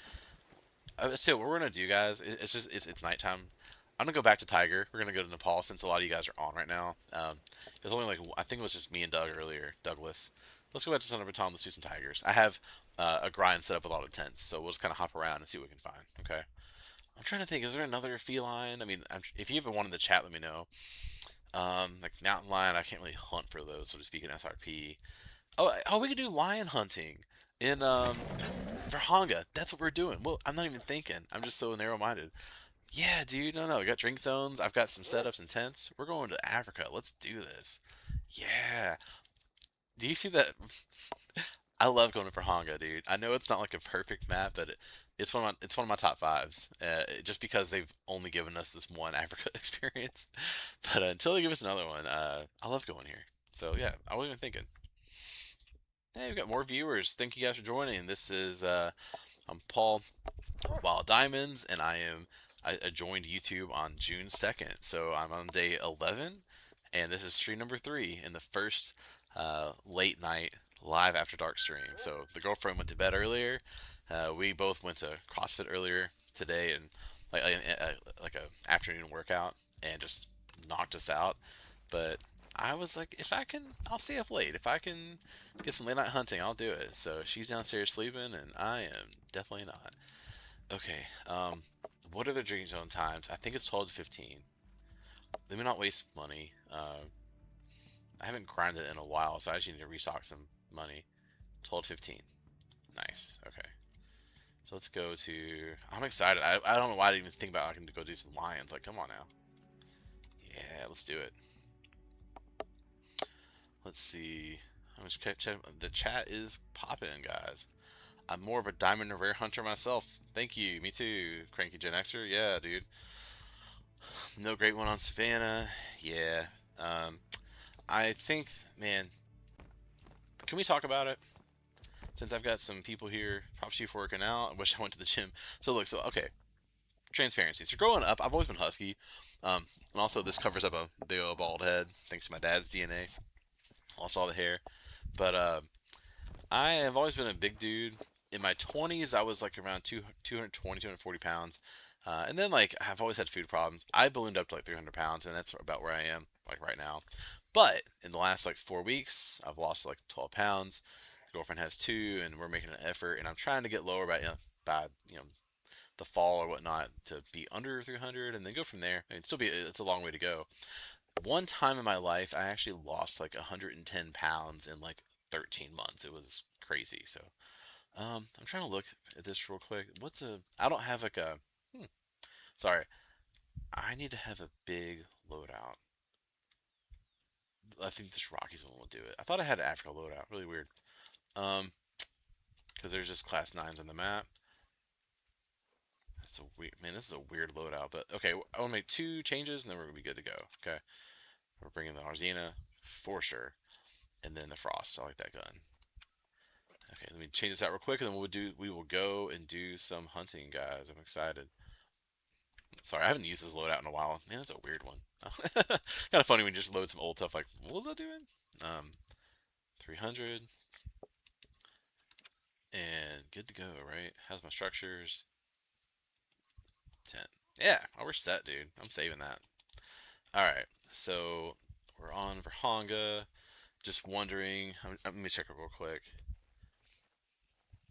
So what we're gonna do, guys, it's just it's nighttime. I'm gonna go back to Tiger. We're gonna go to Nepal since a lot of you guys are on right now. There's only like I think it was just me and Doug earlier, Douglas. Let's go back to Sundarpatan. Let's do some tigers. I have a grind set up with all the tents, so we'll just kind of hop around and see what we can find. Okay. I'm trying to think. Is there another feline? I mean, if you have one in the chat, let me know. Like mountain lion, I can't really hunt for those, so to speak, in SRP. Oh, we could do lion hunting in for Honga. That's what we're doing. Well, I'm not even thinking. I'm just so narrow-minded. Yeah, dude. No, no. We got drink zones. I've got some setups and tents. We're going to Africa. Let's do this. Yeah. Do you see that? I love going for Honga, dude. I know it's not like a perfect map, but it's one of my top fives. Just because they've only given us this one Africa experience, but until they give us another one, I love going here. So yeah, I wasn't even thinking. Hey, we've got more viewers. Thank you guys for joining. This is I'm Paul Wild Diamonds, and I joined YouTube on June 2nd, so I'm on day 11, and this is stream number 3 in the first late night live after dark stream. So the girlfriend went to bed earlier. We both went to CrossFit earlier today, and like a afternoon workout, and just knocked us out. But I was like, if I can, I'll stay up late. If I can get some late night hunting, I'll do it. So she's downstairs sleeping, and I am definitely not. Okay. What are the drinking zone times? I think it's 12 to 15. Let me not waste money. I haven't grinded in a while, so I actually need to restock some money. 12 to 15. Nice. Okay. So let's go to. I'm excited. I don't know why I didn't even think about I can go do some lions. Like, come on now. Yeah, let's do it. Let's see. I'm just check. The chat is popping, guys. I'm more of a diamond and rare hunter myself. Thank you. Me too. Cranky Gen Xer. Yeah, dude. No great one on Savannah. Yeah. I think, man. Can we talk about it? Since I've got some people here, props to you for working out. I wish I went to the gym. So look, so okay, transparency. So growing up, I've always been husky, and also this covers up a big old bald head thanks to my dad's DNA. Lost all the hair, but I have always been a big dude. In my 20s, I was like around 220, 240 pounds. And then, like, I've always had food problems. I ballooned up to like 300 pounds, and that's about where I am, like, right now. But in the last, like, 4 weeks, I've lost like 12 pounds. Girlfriend has two, and we're making an effort, and I'm trying to get lower by, by the fall or whatnot to be under 300 and then go from there. I mean, it's a long way to go. One time in my life, I actually lost like 110 pounds in like 13 months. It was crazy. So, I'm trying to look at this real quick. I don't have like a, hmm, sorry. I need to have a big loadout. I think this Rockies one will do it. I thought I had an Africa loadout. Really weird. Um, because there's just class 9s on the map. That's a weird, man, this is a weird loadout, but okay, I want to make 2 changes and then we're going to be good to go. Okay. We're bringing the Arzina for sure. And then the Frost. I like that gun. Okay, let me change this out real quick, and then we will go and do some hunting, guys. I'm excited. Sorry, I haven't used this loadout in a while. Man, that's a weird one. Kind of funny when you just load some old stuff. Like, what was I doing? 300 and good to go, right? How's my structures? 10. Yeah, oh, we're set, dude. I'm saving that. All right, so we're on Verhonga. Just wondering. Let me check it real quick.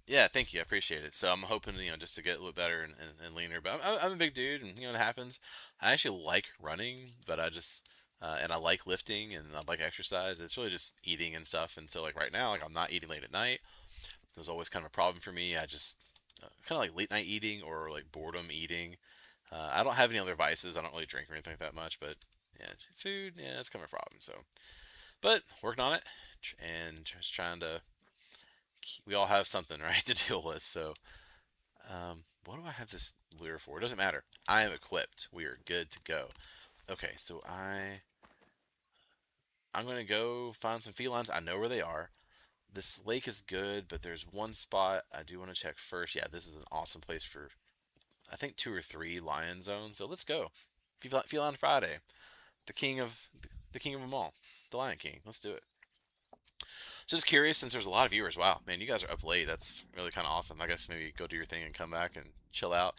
Yeah, thank you. I appreciate it. So I'm hoping, just to get a little better and leaner. But I'm a big dude, and it happens. I actually like running, but and I like lifting and I like exercise. It's really just eating and stuff. And so, like right now, like I'm not eating late at night. There's always kind of a problem for me. I just kind of like late night eating or like boredom eating. I don't have any other vices. I don't really drink or anything like that much. But yeah, food, yeah, that's kind of a problem. So, but working on it and just trying to. We all have something, right, to deal with. So, what do I have this lure for? It doesn't matter. I am equipped. We are good to go. Okay, so I'm gonna go find some felines. I know where they are. This lake is good, but there's one spot I do want to check first. Yeah, this is an awesome place for I think 2 or 3 lion zones. So let's go. Feline Friday, the king of them all, the Lion King. Let's do it. Just curious, since there's a lot of viewers. Wow, man, you guys are up late. That's really kind of awesome. I guess maybe go do your thing and come back and chill out.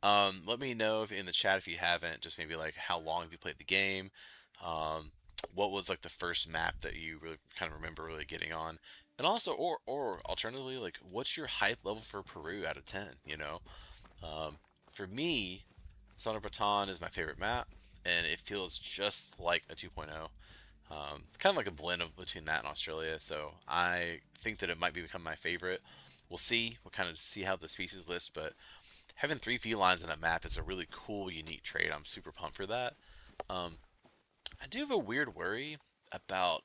Let me know if in the chat if you haven't. Just maybe like how long have you played the game? Um, what was like the first map that you really kind of remember really getting on? And also, or alternatively, like what's your hype level for Peru out of 10? Um, for me, Sundarpatan is my favorite map, and it feels just like a 2.0. Kind of like a blend between that and Australia. So I think that it might become my favorite. We'll see. We'll kind of see how the species list, but having 3 felines in a map is a really cool, unique trait. I'm super pumped for that. Um, I do have a weird worry about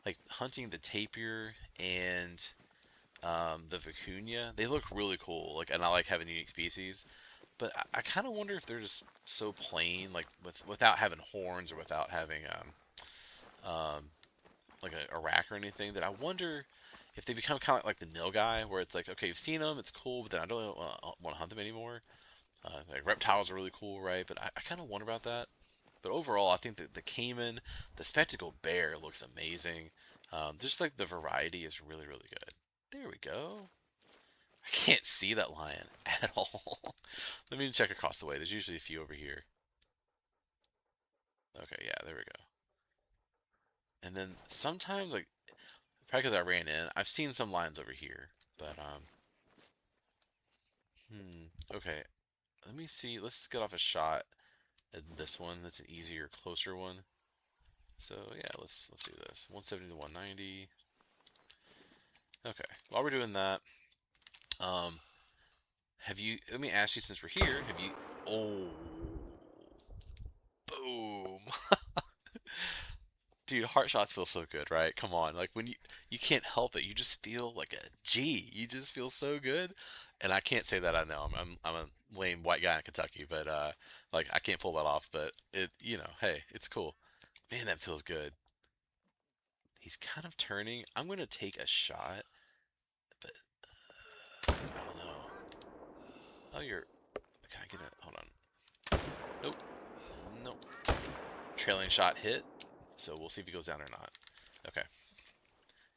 like hunting the tapir and the vicuña. They look really cool, like, and I like having unique species. But I kind of wonder if they're just so plain, like without having horns or without having um, like a rack or anything, that I wonder if they become kind of like the nilgai, where it's like, okay, you've seen them, it's cool, but then I don't really want to hunt them anymore. Like reptiles are really cool, right? But I kind of wonder about that. But overall, I think that the caiman, the spectacled bear looks amazing. Just like the variety is really, really good. There we go. I can't see that lion at all. Let me check across the way. There's usually a few over here. Okay, yeah, there we go. And then sometimes, like, probably because I ran in, I've seen some lions over here. But, okay. Let me see. Let's get off a shot at this one. That's an easier, closer one. So, yeah, let's do this. 170 to 190. Okay. While we're doing that, um, let me ask you, since we're here, oh, boom. Dude, heart shots feel so good, right? Come on, like when you can't help it. You just feel like a G. You just feel so good, and I can't say that I know. I'm a lame white guy in Kentucky, but like I can't pull that off. But hey, it's cool. Man, that feels good. He's kind of turning. I'm gonna take a shot, but I don't know. Oh, Can I get it? Hold on. Nope. Nope. Trailing shot hit. So we'll see if he goes down or not. Okay.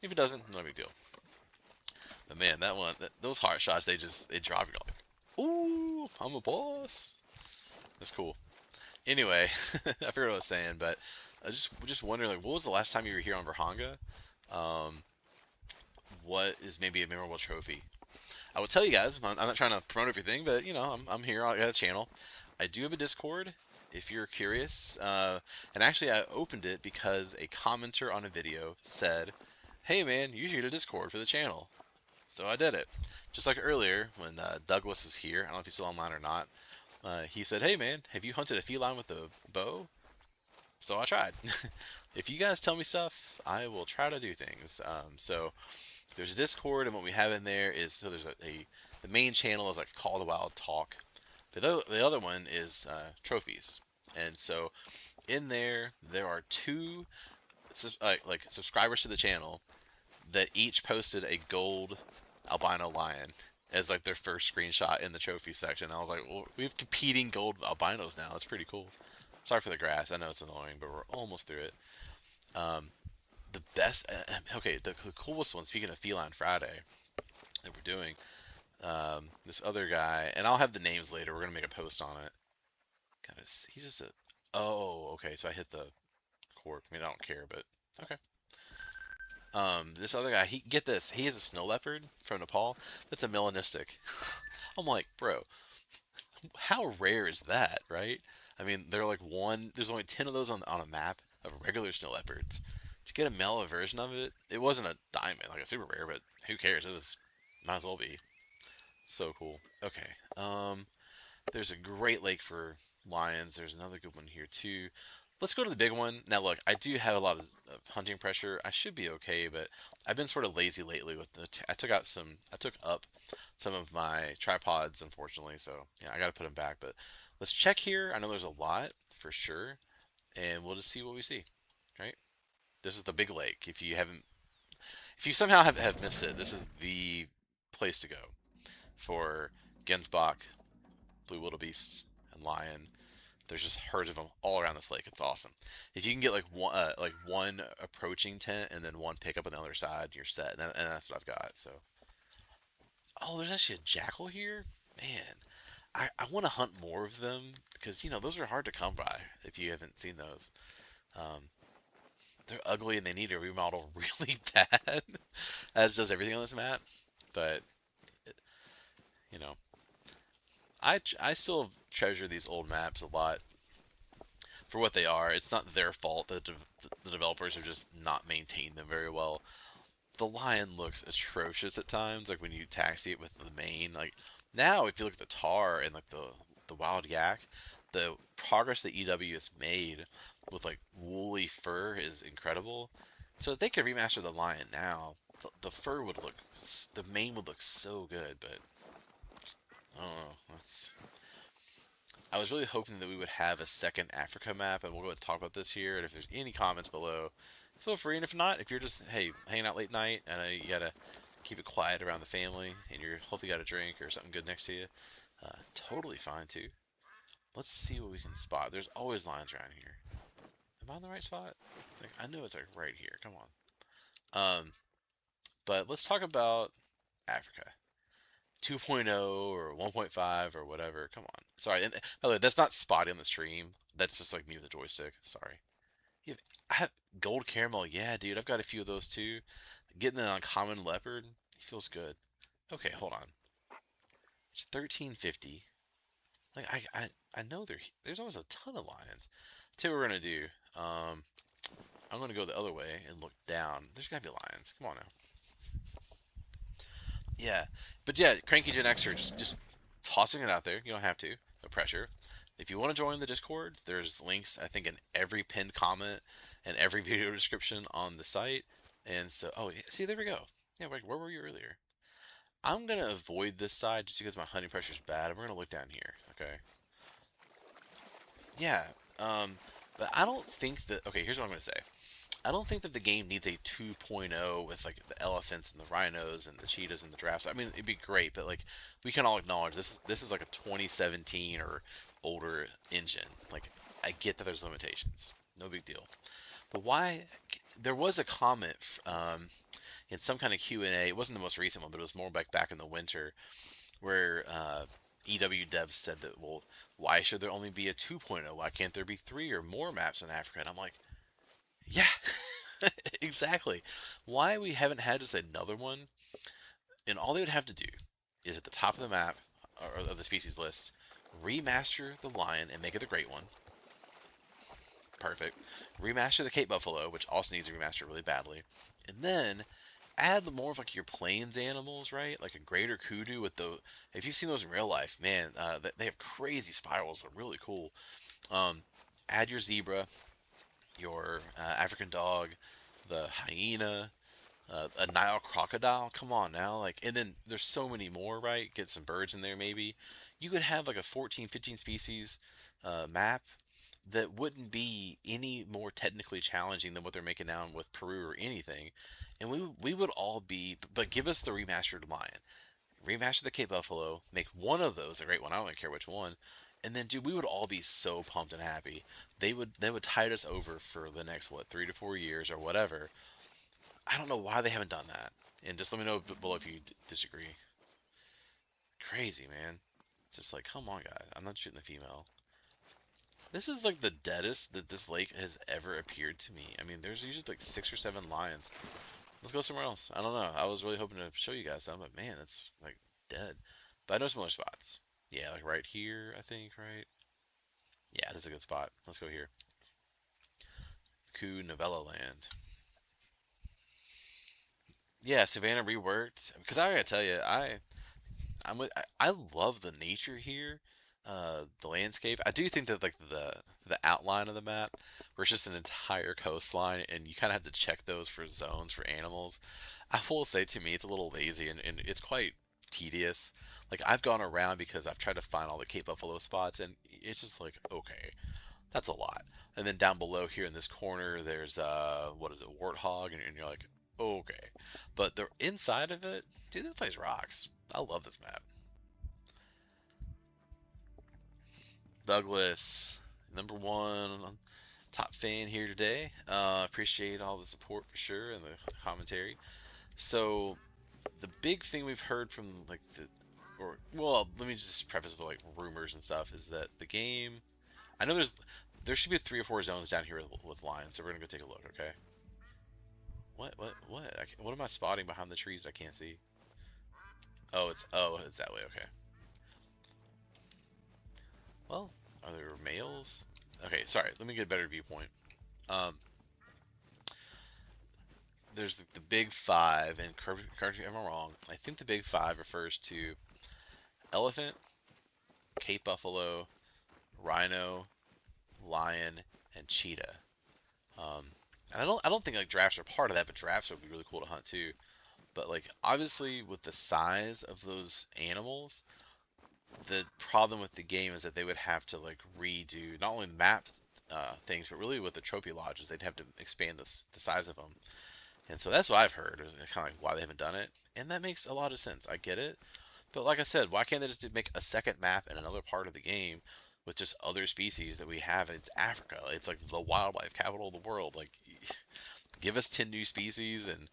If it doesn't, no big deal. But man, those heart shots, they drop you like, ooh, I'm a boss. That's cool. Anyway, I forgot what I was saying, but I just wondering, like, what was the last time you were here on Verhonga? What is maybe a memorable trophy? I will tell you guys, I'm not trying to promote everything, but I'm here. I got a channel. I do have a Discord. If you're curious, and actually I opened it because a commenter on a video said, "Hey man, you should get a Discord for the channel." So I did it. Just like earlier when Douglas was here. I don't know if he's still online or not. He said, "Hey man, have you hunted a feline with a bow?" So I tried. If you guys tell me stuff, I will try to do things. So there's a Discord, and what we have in there is there's the main channel is like Call the Wild Talk. The other one is trophies, and so in there are two like subscribers to the channel that each posted a gold albino lion as like their first screenshot in the trophy section. I was like, well, we have competing gold albinos now. That's pretty cool. Sorry for the grass. I know it's annoying, but we're almost through it. Um, the best, okay, the coolest one. Speaking of Feline Friday that we're doing, this other guy, and I'll have the names later. We're gonna make a post on it. God, he's just a. Oh, okay. So I hit the cord. I mean, I don't care, but okay. This other guy, he get this. He is a snow leopard from Nepal. That's a melanistic. I'm like, bro, how rare is that, right? I mean, they're like one. There's only 10 of those on a map of regular snow leopards. To get a mellow version of it, it wasn't a diamond, like a super rare, but who cares? It was might as well be. So cool. Okay. There's a Great Lake for lions. There's another good one here too. Let's go to the big one. Now look, I do have a lot of hunting pressure. I should be okay, but I've been sort of lazy lately with I took out some I took up some of my tripods unfortunately, so yeah, I got to put them back, but let's check here. I know there's a lot for sure, and we'll just see what we see, right? This is the big lake. If you somehow have missed it, this is the place to go for Gensbach, blue wildebeest, and lion. There's just herds of them all around this lake. It's awesome. If you can get like one approaching tent and then one pickup on the other side, you're set. And that's what I've got. So, oh, there's actually a jackal here. Man, I want to hunt more of them because those are hard to come by if you haven't seen those. Um, they're ugly and they need a remodel really bad, as does everything on this map. But you know, I still treasure these old maps a lot for what they are. It's not their fault that the developers have just not maintained them very well. The lion looks atrocious at times, like when you taxi it with the mane. Like now, if you look at the tar and like the wild yak, the progress that EW has made with like woolly fur is incredible. So if they could remaster the lion now, the fur would look, the mane would look so good. But I don't know. I was really hoping that we would have a second Africa map, and we'll go and talk about this here. And if there's any comments below, feel free. And if not, if you're just, hey, hanging out late night, and you gotta keep it quiet around the family, and you're hopefully got a drink or something good next to you, totally fine too. Let's see what we can spot. There's always lions around here. Am I in the right spot? Like, I know it's like right here. Come on. But let's talk about Africa. 2.0 or 1.5 or whatever. Come on. Sorry. And by the way, that's not spotty on the stream. That's just like me with the joystick. Sorry. I have gold caramel. Yeah, dude. I've got a few of those too. Getting an uncommon leopard. He feels good. Okay, hold on. It's 1350. Like I know there's always a ton of lions. Tell you what we're gonna do. I'm gonna go the other way and look down. There's gotta be lions. Come on now. Yeah, but yeah, Cranky Gen Xer, just tossing it out there. You don't have to. No pressure. If you want to join the Discord, there's links I think in every pinned comment and every video description on the site. And so, oh, yeah, see, there we go. Yeah, where were you earlier? I'm gonna avoid this side just because my hunting pressure is bad. And we're gonna look down here. Okay. Yeah. But I don't think that. Okay, here's what I'm gonna say. I don't think that the game needs a 2.0 with like the elephants and the rhinos and the cheetahs and the giraffes. I mean, it'd be great, but like we can all acknowledge this is like a 2017 or older engine. Like I get that there's limitations, no big deal. But why? There was a comment in some kind of Q&A. It wasn't the most recent one, but it was more back in the winter where EW devs said that, well, why should there only be a 2.0? Why can't there be 3 or more maps in Africa? And I'm like, yeah, exactly. Why we haven't had just another one, and all they would have to do is at the top of the map, or of the species list. Remaster the lion and make it a great one. Perfect. Remaster the Cape Buffalo, which also needs a remaster really badly. And then add the more of like your plains animals, right? Like a greater kudu with the. If you've seen those in real life, man, they have crazy spirals. They're really cool. Um, add your zebra, your African dog, the hyena, a Nile crocodile. Come on now, like, and then there's so many more, right? Get some birds in there, maybe. You could have like a 14, 15 species map that wouldn't be any more technically challenging than what they're making now with Peru or anything, and we would all be. But give us the remastered lion, remaster the Cape Buffalo, make one of those a great one. I don't care which one. And then, dude, we would all be so pumped and happy. They would tide us over for the next what 3 to 4 years or whatever. I don't know why they haven't done that. And just let me know below if you disagree. Crazy, man. Just like, come on, guy. I'm not shooting the female. This is like the deadest that this lake has ever appeared to me. I mean, there's usually like 6 or 7 lions. Let's go somewhere else. I don't know. I was really hoping to show you guys some, but man, it's like dead. But I know some other spots. Yeah, like right here, I think, right? Yeah, this is a good spot. Let's go here. Ku Novella Land. Yeah, Savannah reworked. Because I gotta tell you, I love the nature here, the landscape. I do think that like the outline of the map, where it's just an entire coastline, and you kind of have to check those for zones for animals. I will say to me, it's a little lazy and it's quite tedious. Like I've gone around because I've tried to find all the Cape Buffalo spots, and it's just like okay, that's a lot. And then down below here in this corner, there's what is it, warthog, and you're like okay, but the inside of it, dude, that place rocks. I love this map. Douglas, number one top fan here today. Appreciate all the support for sure and the commentary. So the big thing we've heard from like the, or well, let me just preface with like rumors and stuff is that the game. I know there should be 3 or 4 zones down here with lions, so we're gonna go take a look. Okay. What? What am I spotting behind the trees that I can't see? Oh, it's that way. Okay. Well, are there males? Okay, sorry. Let me get a better viewpoint. Um, there's the big five, and correct me if I'm wrong. I think the big five refers to elephant, Cape buffalo, rhino, lion, and cheetah. Um, and I don't think like giraffes are part of that, but giraffes would be really cool to hunt too. But like obviously with the size of those animals, the problem with the game is that they would have to like redo not only map things, but really with the trophy lodges, they'd have to expand the size of them. And so that's what I've heard. Is kind of like why they haven't done it, and that makes a lot of sense. I get it, but like I said, why can't they just make a second map in another part of the game with just other species that we have? It's Africa. It's like the wildlife capital of the world. Like, give us 10 new species and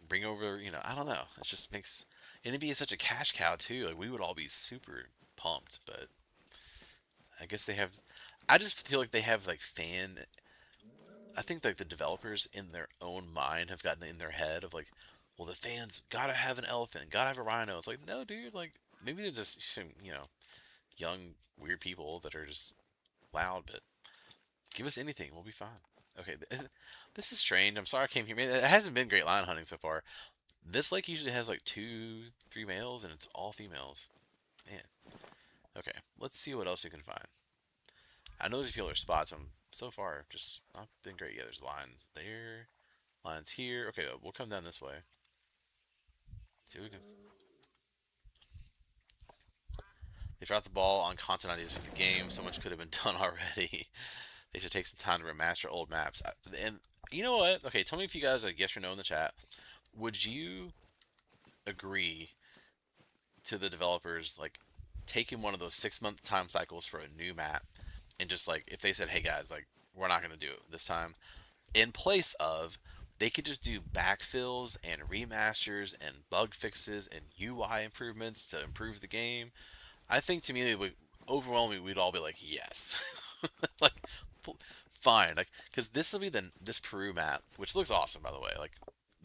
bring over. I don't know. It just makes and it'd be such a cash cow too. Like we would all be super pumped, but I guess they have. I just feel like they have like fan. I think like the developers in their own mind have gotten in their head of like, well, the fans gotta have an elephant, gotta have a rhino. It's like, no, dude. Like maybe they're just some young weird people that are just loud. But give us anything, we'll be fine. Okay, this is strange. I'm sorry I came here. Man, it hasn't been great lion hunting so far. This lake usually has like 2, 3 males, and it's all females. Man. Okay, let's see what else we can find. I know there's a few other spots. So far just not been great. Yeah, there's lines there, lines here. Okay, we'll come down this way. See what we can. They dropped the ball on content ideas for the game. So much could have been done already. They should take some time to remaster old maps. And you know what? Okay, tell me if you guys like yes or no in the chat. Would you agree to the developers like taking one of those 6 month time cycles for a new map and just like if they said, hey guys, like we're not gonna do it this time, in place of they could just do backfills and remasters and bug fixes and UI improvements to improve the game. I think to me, would overwhelmingly we'd all be like, yes, like fine, like because this will be this Peru map, which looks awesome by the way. Like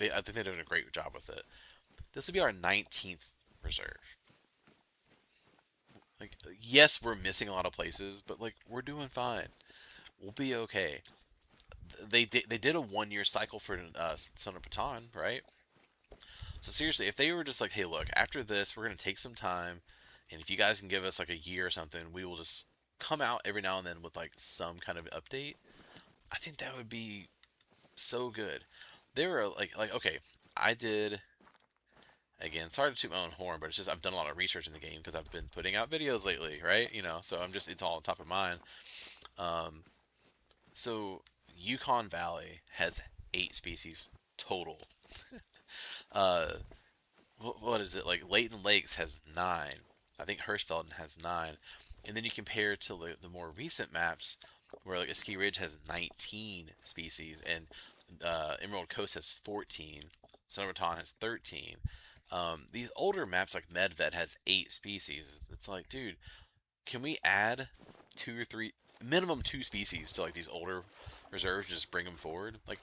I think they're doing a great job with it. This will be our 19th reserve. Like, yes, we're missing a lot of places, but like we're doing fine. We'll be okay. They did a 1 year cycle for Sundarpatan, right? So seriously, if they were just like, hey, look, after this, we're gonna take some time, and if you guys can give us like a year or something, we will just come out every now and then with like some kind of update. I think that would be so good. There were like okay, I did again. Sorry to toot my own horn, but it's just I've done a lot of research in the game because I've been putting out videos lately, right? So I'm just it's all on top of mind. Um, so Yukon Valley has 8 species total. Uh, what is it like? Leighton Lakes has 9. I think Hirschfelden has 9, and then you compare to the more recent maps where like Ski Ridge has 19 species and Emerald Coast has 14. Son of Raton has 13. These older maps like Medved has 8 species. It's like, dude, can we add 2 or 3, minimum 2 species to like these older reserves? And just bring them forward. Like,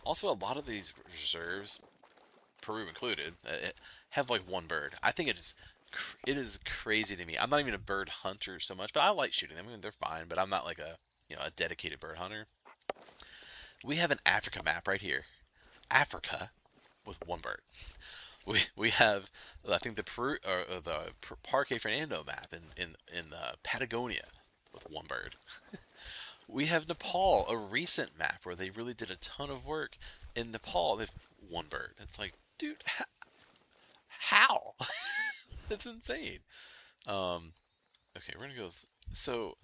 also a lot of these reserves, Peru included, have like one bird. I think it is crazy to me. I'm not even a bird hunter so much, but I like shooting them. I mean, they're fine, but I'm not like a dedicated bird hunter. We have an Africa map right here. Africa with one bird. We have I think the Peru or the Parque Fernando map in Patagonia with one bird. We have Nepal, a recent map where they really did a ton of work in Nepal. They've one bird. It's like, dude, how? It's insane. Um, okay, we're gonna go. So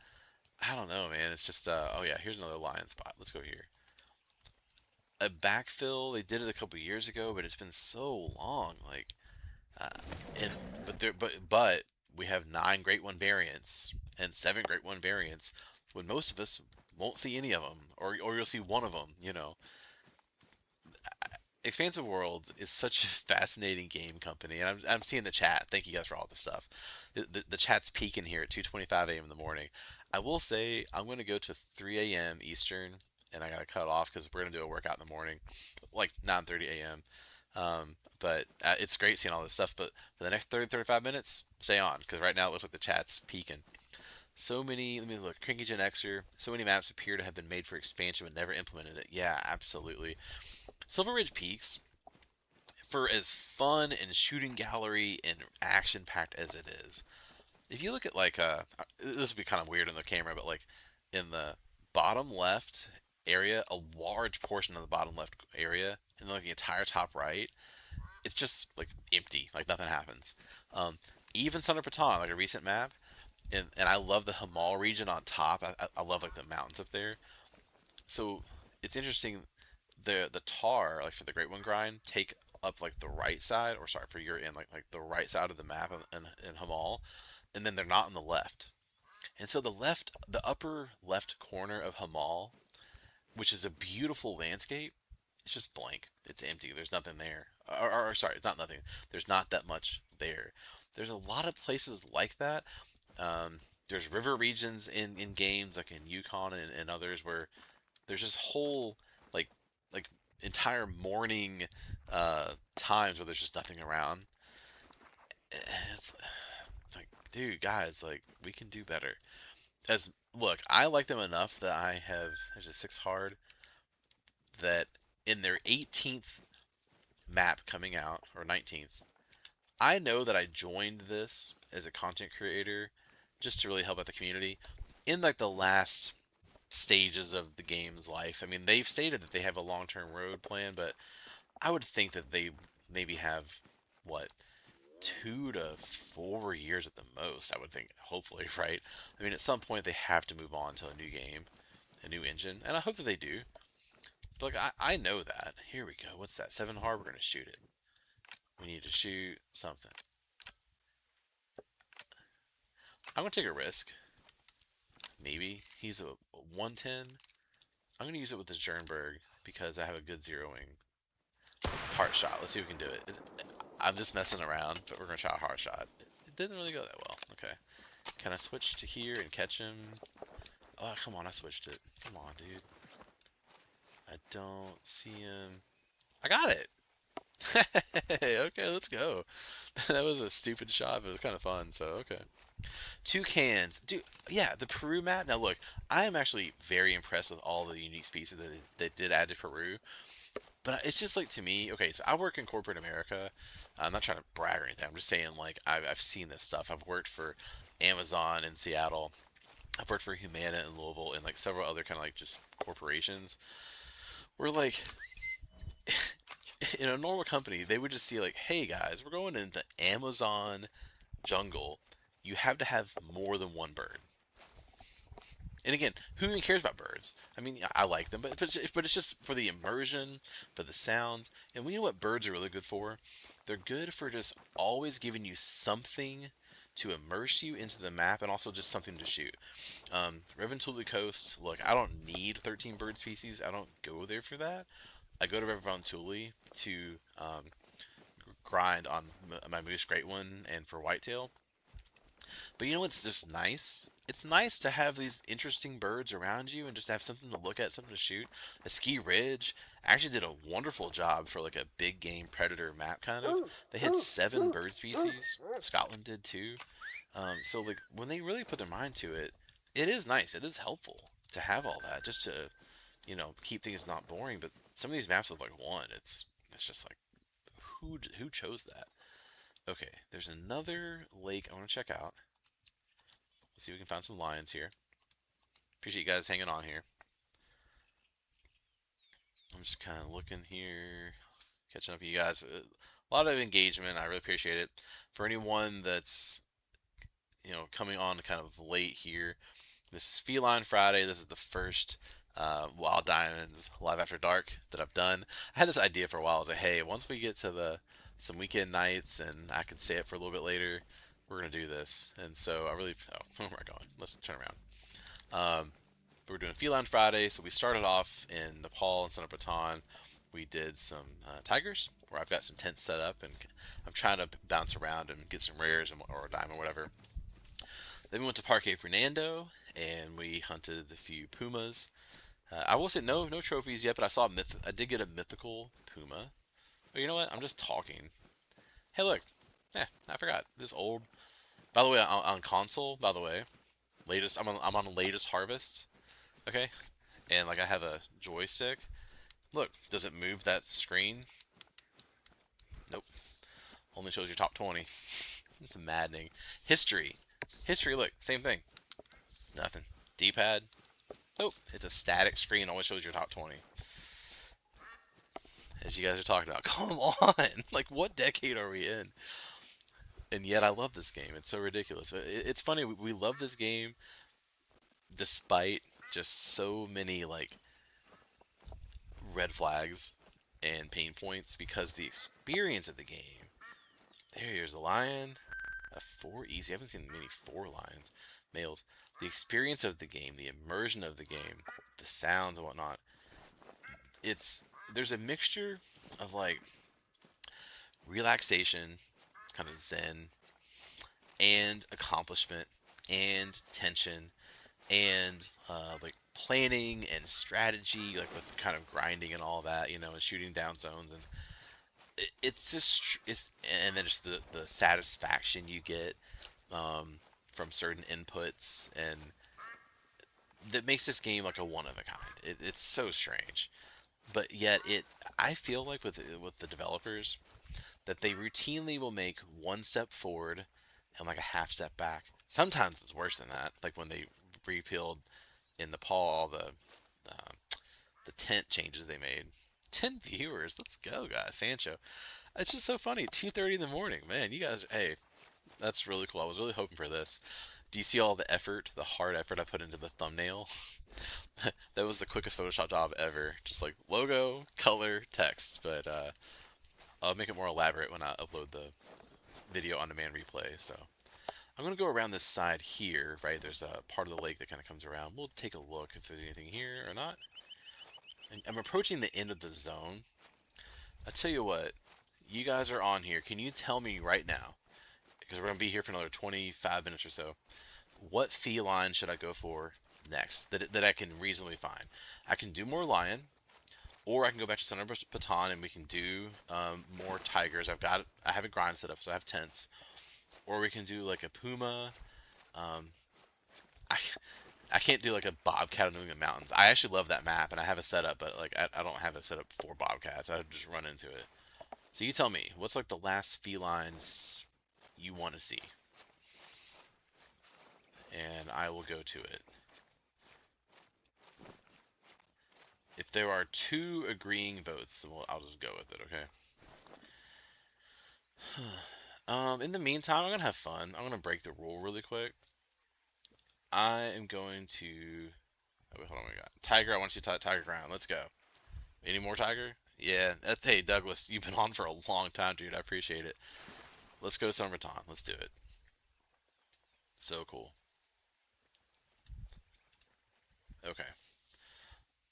I don't know, man. It's just oh yeah, here's another lion spot. Let's go here. A backfill. They did it a couple years ago, but it's been so long. Like, uh, and but we have 9 Great One variants and 7 Great One variants. When most of us won't see any of them, or you'll see one of them. Expansive Worlds is such a fascinating game company, and I'm seeing the chat. Thank you guys for all this stuff. The chat's peaking here at 2:25 a.m. in the morning. I will say I'm going to go to 3 a.m. Eastern, and I got to cut off because we're going to do a workout in the morning, like 9:30 a.m. But it's great seeing all this stuff. But for the next 35 minutes, stay on because right now it looks like the chat's peaking. So many, let me look. Cranky Gen Xer. So many maps appear to have been made for expansion but never implemented it. Yeah, absolutely. Silver Ridge Peaks, for as fun and shooting gallery and action packed as it is, if you look at like this would be kind of weird in the camera, but like in the bottom left area, a large portion of the bottom left area, and like the entire top right, it's just like empty, like nothing happens. Um, Even Thunder Paton, like a recent map, and I love the Hamal region on top. I love like the mountains up there. So it's interesting the tar like for the Great One grind take up like the right side, or sorry, for your end, like the right side of the map in Hamal, and then they're not on the left. And so the upper left corner of Hamal, which is a beautiful landscape, it's just blank. It's empty. There's nothing there. Or sorry, it's not nothing. There's not that much there. There's a lot of places like that. There's river regions in games like in Yukon and others where there's just whole like like entire morning times where there's just nothing around. It's like, dude, guys, like we can do better. As look, I like them enough that I have there's a 6 hard that in their 18th map coming out or 19th, I know that I joined this as a content creator just to really help out the community in like the last stages of the game's life. I mean, they've stated that they have a long-term road plan, but I would think that they maybe have what 2 to 4 years at the most. I would think, hopefully, right? I mean, at some point they have to move on to a new game, a new engine, and I hope that they do. But like, I know that. Here we go. What's that? 7 hard. We're gonna shoot it. We need to shoot something. I'm gonna take a risk. Maybe he's a 110. I'm gonna use it with the Jernberg because I have a good zeroing heart shot. Let's see if we can do it. I'm just messing around, but we're gonna try a heart shot. It didn't really go that well. Okay. Can I switch to here and catch him? Oh, come on, I switched it. Come on, dude. I don't see him. I got it! Okay, let's go. That was a stupid shot, but it was kind of fun, so okay. Toucans, dude. Yeah, the Peru map. Now look, I am actually very impressed with all the unique species that they did add to Peru. But it's just like to me, okay, so I work in corporate America. I'm not trying to brag or anything. I'm just saying like I've seen this stuff. I've worked for Amazon in Seattle. I've worked for Humana in Louisville and like several other kind of like just corporations. Where like in a normal company, they would just see like, hey guys, we're going into Amazon jungle. You have to have more than one bird. And again, who even cares about birds? I mean, I like them, but it's just for the immersion, for the sounds. And we know what birds are really good for. They're good for just always giving you something to immerse you into the map, and also just something to shoot. Reventuli Coast. Look, I don't need 13 bird species. I don't go there for that. I go to Reventuli to grind on my moose great one and for whitetail. But you know what's just nice? It's nice to have these interesting birds around you and just have something to look at, something to shoot. A ski ridge actually did a wonderful job for like a big game predator map kind of. They had 7 bird species. Scotland did too. So like when they really put their mind to it, it is nice. It is helpful to have all that just to keep things not boring. But some of these maps with like one, it's just like who chose that? Okay, there's another lake I want to check out. Let's see if we can find some lions here. Appreciate you guys hanging on here. I'm just kind of looking here, catching up with you guys. A lot of engagement. I really appreciate it. For anyone that's coming on kind of late here, this is Feline Friday. This is the first Wild Diamonds Live After Dark that I've done. I had this idea for a while. I was like, hey, once we get to some weekend nights and I can stay up for a little bit later, we're gonna do this. And so I really, where am I going? Let's turn around. We're doing Feline Friday, so we started off in Nepal and Sundarpatan. We did some tigers, where I've got some tents set up, and I'm trying to bounce around and get some rares or a diamond or whatever. Then we went to Parque Fernando, and we hunted a few pumas. I will say no trophies yet, but I did get a mythical puma. But you know what? I'm just talking. Hey, look. I forgot this old. By the way, on console. By the way, latest. I'm on the latest harvest. Okay, and like I have a joystick. Look, does it move that screen? Nope. Only shows your top 20. It's maddening. History. History. Look, same thing. Nothing. D-pad. Oh, it's a static screen. Only shows your top 20. As you guys are talking about. Come on. Like, what decade are we in? And yet I love this game. It's so ridiculous. It's funny. We love this game despite just so many, like, red flags and pain points because the experience of the game. There's a lion. A 4 easy. I haven't seen many 4 lions. Males. The experience of the game, the immersion of the game, the sounds and whatnot. There's a mixture of like relaxation, kind of zen, and accomplishment, and tension, and like planning and strategy, like with kind of grinding and all that, and shooting down zones, and it's just and then just the satisfaction you get from certain inputs, and that makes this game like a one of a kind. It's so strange, but yet I feel like with the developers that they routinely will make one step forward and like a half step back. Sometimes it's worse than that, like when they repealed in Nepal all the tent changes they made. 10 viewers, let's go, guys. Sancho, it's just so funny. 2:30 in the morning, man. You guys, hey, that's really cool. I was really hoping for this. Do you see all the effort, the hard effort I put into the thumbnail? That was the quickest Photoshop job ever. Just like logo, color, text. But I'll make it more elaborate when I upload the video on demand replay. So I'm going to go around this side here, right? There's a part of the lake that kind of comes around. We'll take a look if there's anything here or not. And I'm approaching the end of the zone. I tell you what, you guys are on here. Can you tell me right now, because we're going to be here for another 25 minutes or so, what feline should I go for next that I can reasonably find? I can do more lion, or I can go back to Sundarpatan and we can do more tigers. I have a grind set up, so I have tents. Or we can do like a puma. Um, I I can't do like a bobcat in New England mountains. I actually love that map, and I have a setup, but like I don't have a setup for bobcats. I just run into it. So you tell me, what's like the last felines you want to see, and I will go to it. If there are two agreeing votes, well, I'll just go with it. Okay. In the meantime, I'm gonna have fun. I'm gonna break the rule really quick. I am going to. Oh, wait, hold on, we got Tiger. I want you to Tiger Ground. Let's go. Any more Tiger? Yeah, that's hey Douglas. You've been on for a long time, dude. I appreciate it. Let's go to Sundarpatan. Let's do it. So cool. Okay.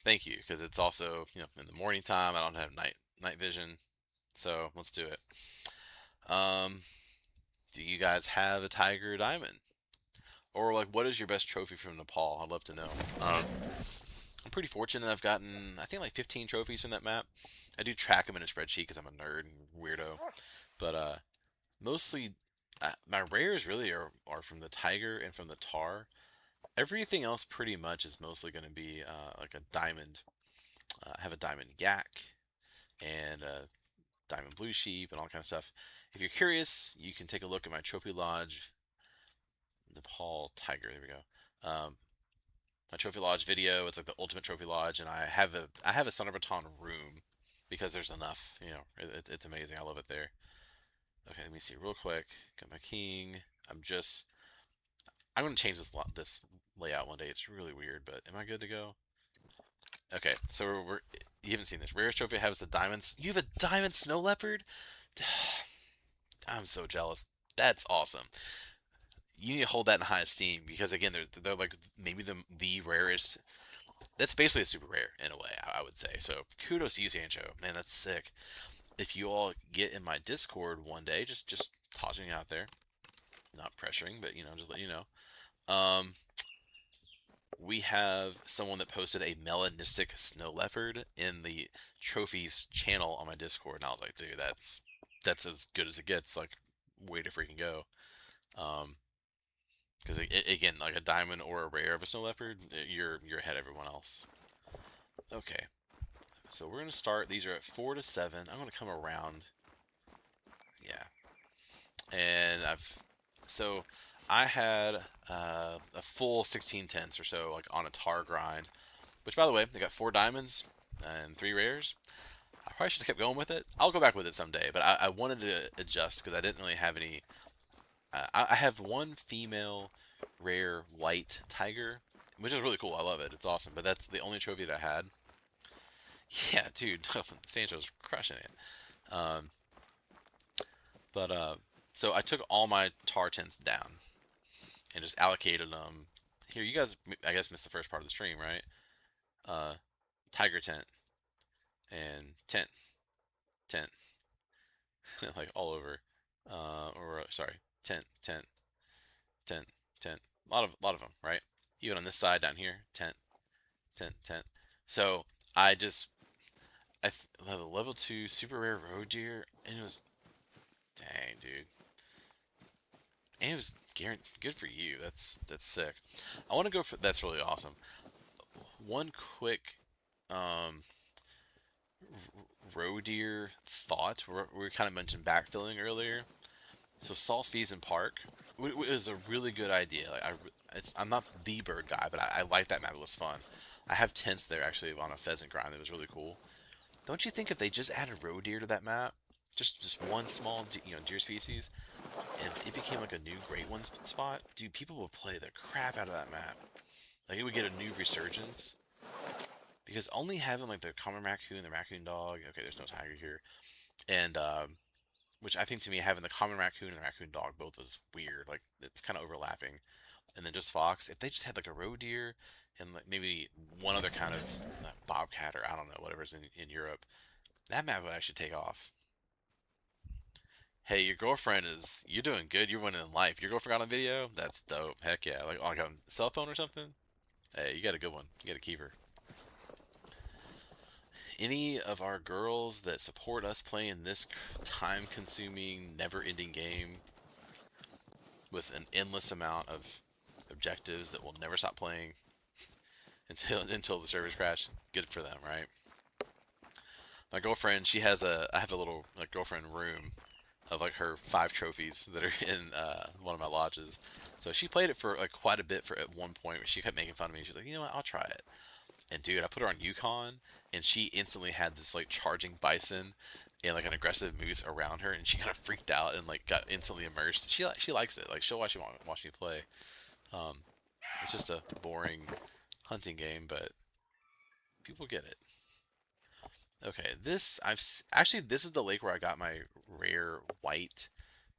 Thank you, because it's also in the morning time. I don't have night vision, so let's do it. Um, do you guys have a Tiger Diamond? Or like, what is your best trophy from Nepal? I'd love to know. I'm pretty fortunate. I've gotten, I think, like 15 trophies from that map. I do track them in a spreadsheet because I'm a nerd and weirdo. But mostly, my rares really are from the Tiger and from the Tar. Everything else pretty much is mostly going to be like a diamond. I have a diamond yak and a diamond blue sheep and all kind of stuff. If you're curious, you can take a look at my Trophy Lodge Nepal Tiger. There we go. My Trophy Lodge video. It's like the ultimate Trophy Lodge, and I have a Sundarpatan room because there's enough. It's amazing. I love it there. Okay, let me see real quick. Got my king. I'm gonna change this layout one day. It's really weird, but am I good to go? Okay, so you haven't seen this. Rarest trophy I have is a diamond. You have a diamond snow leopard? I'm so jealous. That's awesome. You need to hold that in high esteem because again, they're like maybe the rarest. That's basically a super rare in a way, I would say. So kudos to you, Sancho. Man, that's sick. If you all get in my Discord one day, just tossing it out there, not pressuring, but just let you know. We have someone that posted a melanistic snow leopard in the trophies channel on my Discord, and I was like, dude, that's as good as it gets. Like, way to freaking go. Because again, like a diamond or a rare of a snow leopard, you're ahead of everyone else. Okay, so we're gonna start. These are at 4 to 7. I'm gonna come around. Yeah, and I had a full 16 tenths or so, like on a tar grind. Which, by the way, they got 4 diamonds and 3 rares. I probably should have kept going with it. I'll go back with it someday, but I wanted to adjust because I didn't really have any. I have one female rare white tiger, which is really cool. I love it. It's awesome. But that's the only trophy that I had. Yeah, dude, Sancho's crushing it. Um, but so I took all my tar tents down and just allocated them. Here, you guys, I guess, missed the first part of the stream, right? Uh, Tiger tent and tent, like all over. Or sorry, tent, tent. A lot of them, right? Even on this side down here, tent. So I just have a level 2 super rare road deer, and it was dang, dude. And it was good for you. That's sick. I want to go for that's really awesome. One quick um roe deer thought. We kind of mentioned backfilling earlier. So Saul's Fees in Park is a really good idea. Like I'm not the bird guy, but I like that map. It was fun. I have tents there actually on a pheasant grind. That was really cool. Don't you think if they just added roe deer to that map, just one small deer species, and it became like a new great one spot, dude, people would play the crap out of that map. Like it would get a new resurgence. Because only having like the common raccoon, the raccoon dog, okay, there's no tiger here, and which I think to me having the common raccoon and the raccoon dog both was weird. Like it's kind of overlapping, and then just fox. If they just had like a roe deer and like maybe one other kind of bobcat or I don't know whatever's in Europe, that map would actually take off. Hey, your girlfriend you're doing good. You're winning in life. Your girlfriend got on video. That's dope. Heck yeah. Like on a cell phone or something. Hey, you got a good one. You got to keep her. Any of our girls that support us playing this time-consuming, never-ending game with an endless amount of objectives that will never stop playing until the servers crash. Good for them, right? My girlfriend, she has I have a little like girlfriend room of like her 5 trophies that are in one of my lodges. So she played it for like quite a bit for at one point. She kept making fun of me. She's like, you know what? I'll try it. And dude, I put her on Yukon, and she instantly had this like charging bison and like an aggressive moose around her, and she kind of freaked out and like got instantly immersed. She likes it. Like she'll watch me play. Um, it's just a boring hunting game, but people get it. Okay, actually this is the lake where I got my rare white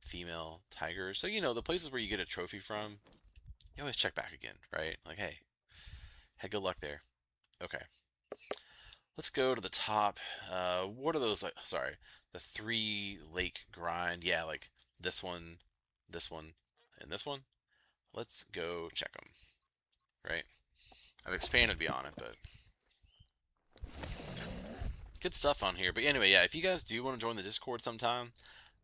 female tiger. So you know the places where you get a trophy from, you always check back again, right? Like hey, had good luck there. Okay, let's go to the top. What are those like? Sorry, the 3 lake grind. Yeah, like this one, and this one. Let's go check them. Right. I've expanded beyond it, but good stuff on here. But anyway, yeah, if you guys do want to join the Discord sometime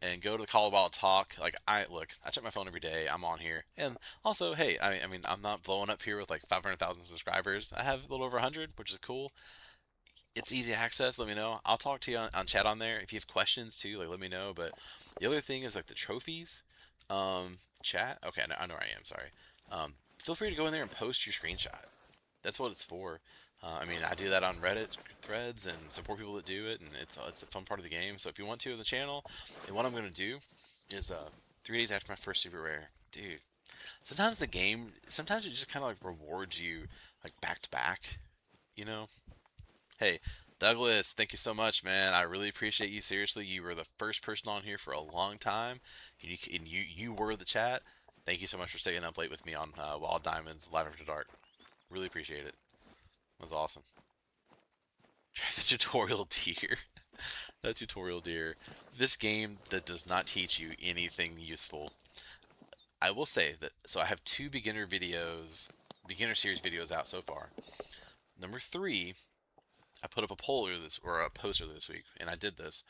and go to the Call of Wild Talk, like I check my phone every day. I'm on here, and also, hey, I mean, I'm not blowing up here with like 500,000 subscribers. I have a little over 100, which is cool. It's easy access. Let me know. I'll talk to you on chat on there. If you have questions too, like let me know. But the other thing is like the trophies. Chat. Okay, I know where I am. Sorry. Feel free to go in there and post your screenshot. That's what it's for. I mean, I do that on Reddit threads and support people that do it, and it's a fun part of the game. So if you want to on the channel, and what I'm gonna do is 3 days after my first super rare, dude. Sometimes it just kind of like rewards you like back to back, you know. Hey, Douglas, thank you so much, man. I really appreciate you. Seriously, you were the first person on here for a long time, and you were the chat. Thank you so much for staying up late with me on Wild Diamonds Live After Dark. Really appreciate it. That's awesome. Try the tutorial deer. That tutorial deer. This game that does not teach you anything useful. I will say that, so I have 2 beginner series videos out so far. Number 3, I put up a post earlier this week, and I did this.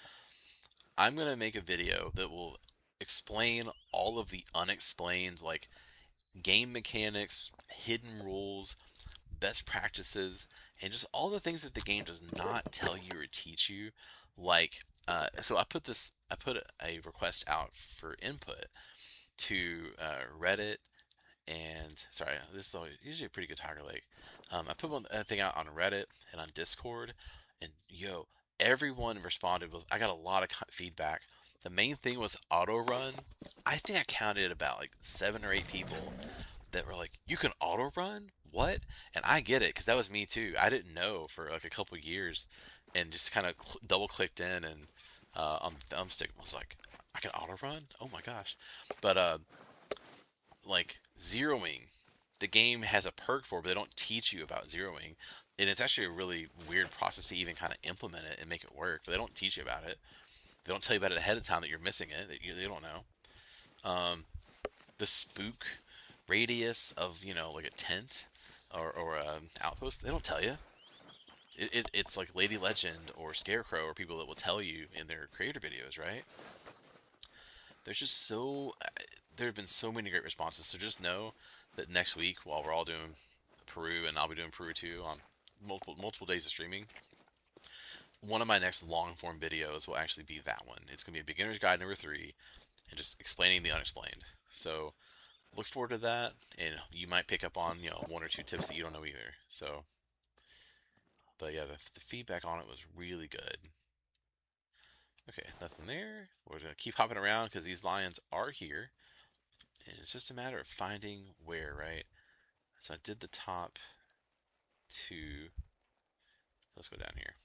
I'm gonna make a video that will explain all of the unexplained, like game mechanics, hidden rules, best practices, and just all the things that the game does not tell you or teach you. Like, so I put a request out for input to Reddit, and sorry, this is usually a pretty good Tiger Lake. I put a thing out on Reddit and on Discord, and yo, everyone responded with. I got a lot of feedback. The main thing was auto run. I think I counted about like 7 or 8 people that were like, "You can auto run? What?" And I get it because that was me too. I didn't know for like a couple years, and just kind of double clicked in and on the thumbstick was like, "I can auto run? Oh my gosh!" But like zeroing, the game has a perk for, but they don't teach you about zeroing, and it's actually a really weird process to even kind of implement it and make it work. But they don't teach you about it. They don't tell you about it ahead of time that you're missing it. They don't know. The spook radius of like a tent or a outpost. They don't tell you. It's like Lady Legend or Scarecrow or people that will tell you in their creator videos, right? There's just there have been so many great responses. So just know that next week, while we're all doing Peru, and I'll be doing Peru too on multiple days of streaming, one of my next long form videos will actually be that one. It's gonna be a beginner's guide number 3, and just explaining the unexplained. So look forward to that, and you might pick up on 1 or 2 tips that you don't know either. So, but yeah, the feedback on it was really good. Okay, nothing there. We're gonna keep hopping around because these lions are here, and it's just a matter of finding where, right? So I did the top 2. Let's go down here.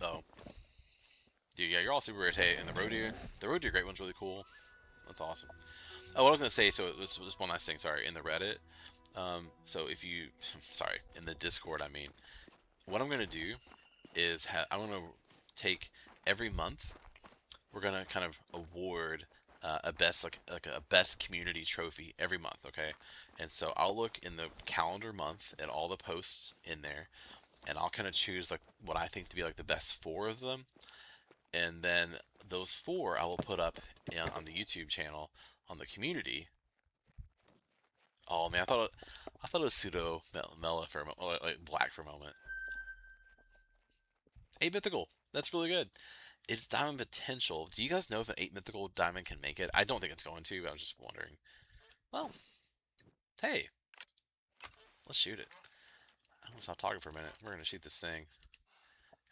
Oh, dude, yeah, you're all super rare. Hey, and the road deer great one's really cool. That's awesome. Oh, what I was gonna say. So it was one last thing. Sorry, in the Reddit. So if you, sorry, in the Discord, I mean, what I'm gonna do is I'm gonna take every month. We're gonna kind of award a best like a best community trophy every month. Okay, and so I'll look in the calendar month at all the posts in there, and I'll kind of choose like what I think to be like the best 4 of them, and then those 4 I will put up on the YouTube channel on the community. Oh man, I thought it was pseudo Mela for a moment, like black for a moment. Eight mythical. That's really good. It's diamond potential. Do you guys know if an eight mythical diamond can make it? I don't think it's going to, but I was just wondering. Well, hey, let's shoot it. I'm gonna stop talking for a minute. We're gonna shoot this thing.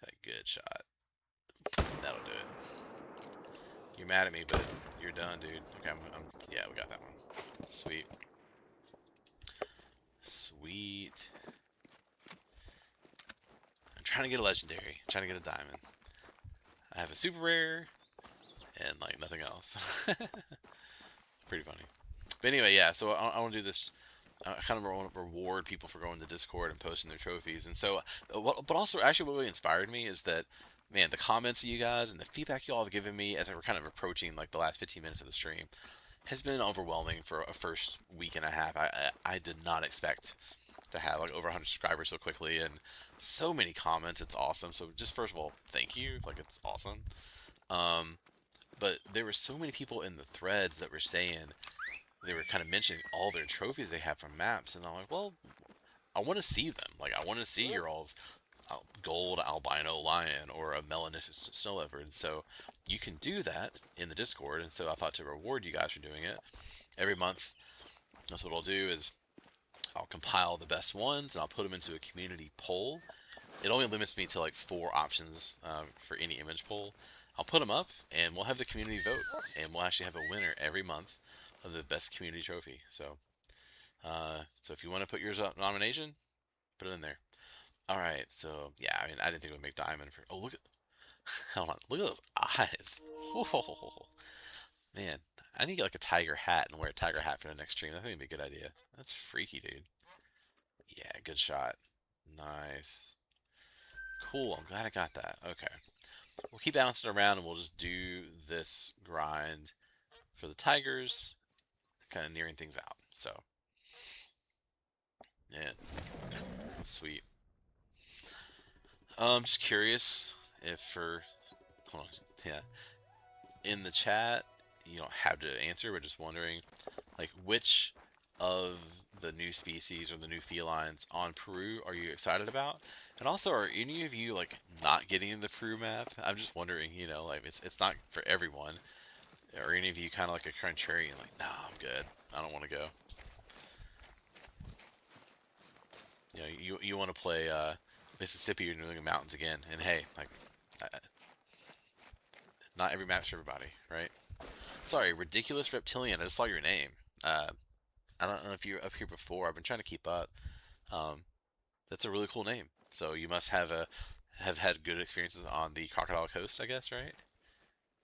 Got a good shot. That'll do it. You're mad at me, but you're done, dude. Okay, yeah, we got that one. Sweet. Sweet. I'm trying to get a legendary. I'm trying to get a diamond. I have a super rare and like nothing else. Pretty funny. But anyway, yeah. So I want to do this. I kind of want to reward people for going to Discord and posting their trophies. And so, but also actually, what really inspired me is that, man, the comments of you guys and the feedback you all have given me as we're kind of approaching like the last 15 minutes of the stream has been overwhelming for a first week and a half. I did not expect to have like over 100 subscribers so quickly and so many comments. It's awesome. So just first of all, thank you. Like it's awesome. Um, but there were so many people in the threads that were saying they were kind of mentioning all their trophies they have from maps, and I'm like, well, I want to see them. Like I want to see your all's gold albino lion or a melanistic snow leopard. So you can do that in the Discord, and so I thought to reward you guys for doing it every month. That's what I'll do is I'll compile the best ones and I'll put them into a community poll. It only limits me to like 4 options for any image poll. I'll put them up and we'll have the community vote, and we'll actually have a winner every month of the best community trophy. So if you want to put yours up nomination, put it in there. All right. So yeah, I mean, I didn't think it would make diamond for. Oh, look at, hold on, look at those eyes. Whoa, man, I need to get like a tiger hat and wear a tiger hat for the next stream. I think it'd be a good idea. That's freaky, dude. Yeah, good shot. Nice. Cool. I'm glad I got that. Okay. We'll keep bouncing around and we'll just do this grind for the tigers, kind of nearing things out. So, yeah, sweet. Just curious if for, hold on, yeah, in the chat, you don't have to answer, but just wondering, like, which of the new species or the new felines on Peru are you excited about? And also, are any of you like not getting the Peru map? I'm just wondering, like it's not for everyone. Are any of you kind of like a contrarian, like, nah, I'm good. I don't want to go. You want to play Mississippi or New England Mountains again, and hey, like, not every map's for everybody, right? Sorry, ridiculous reptilian. I just saw your name. Uh, I don't know if you're up here before. I've been trying to keep up. Um, that's a really cool name. So you must have had good experiences on the Crocodile Coast, I guess, right?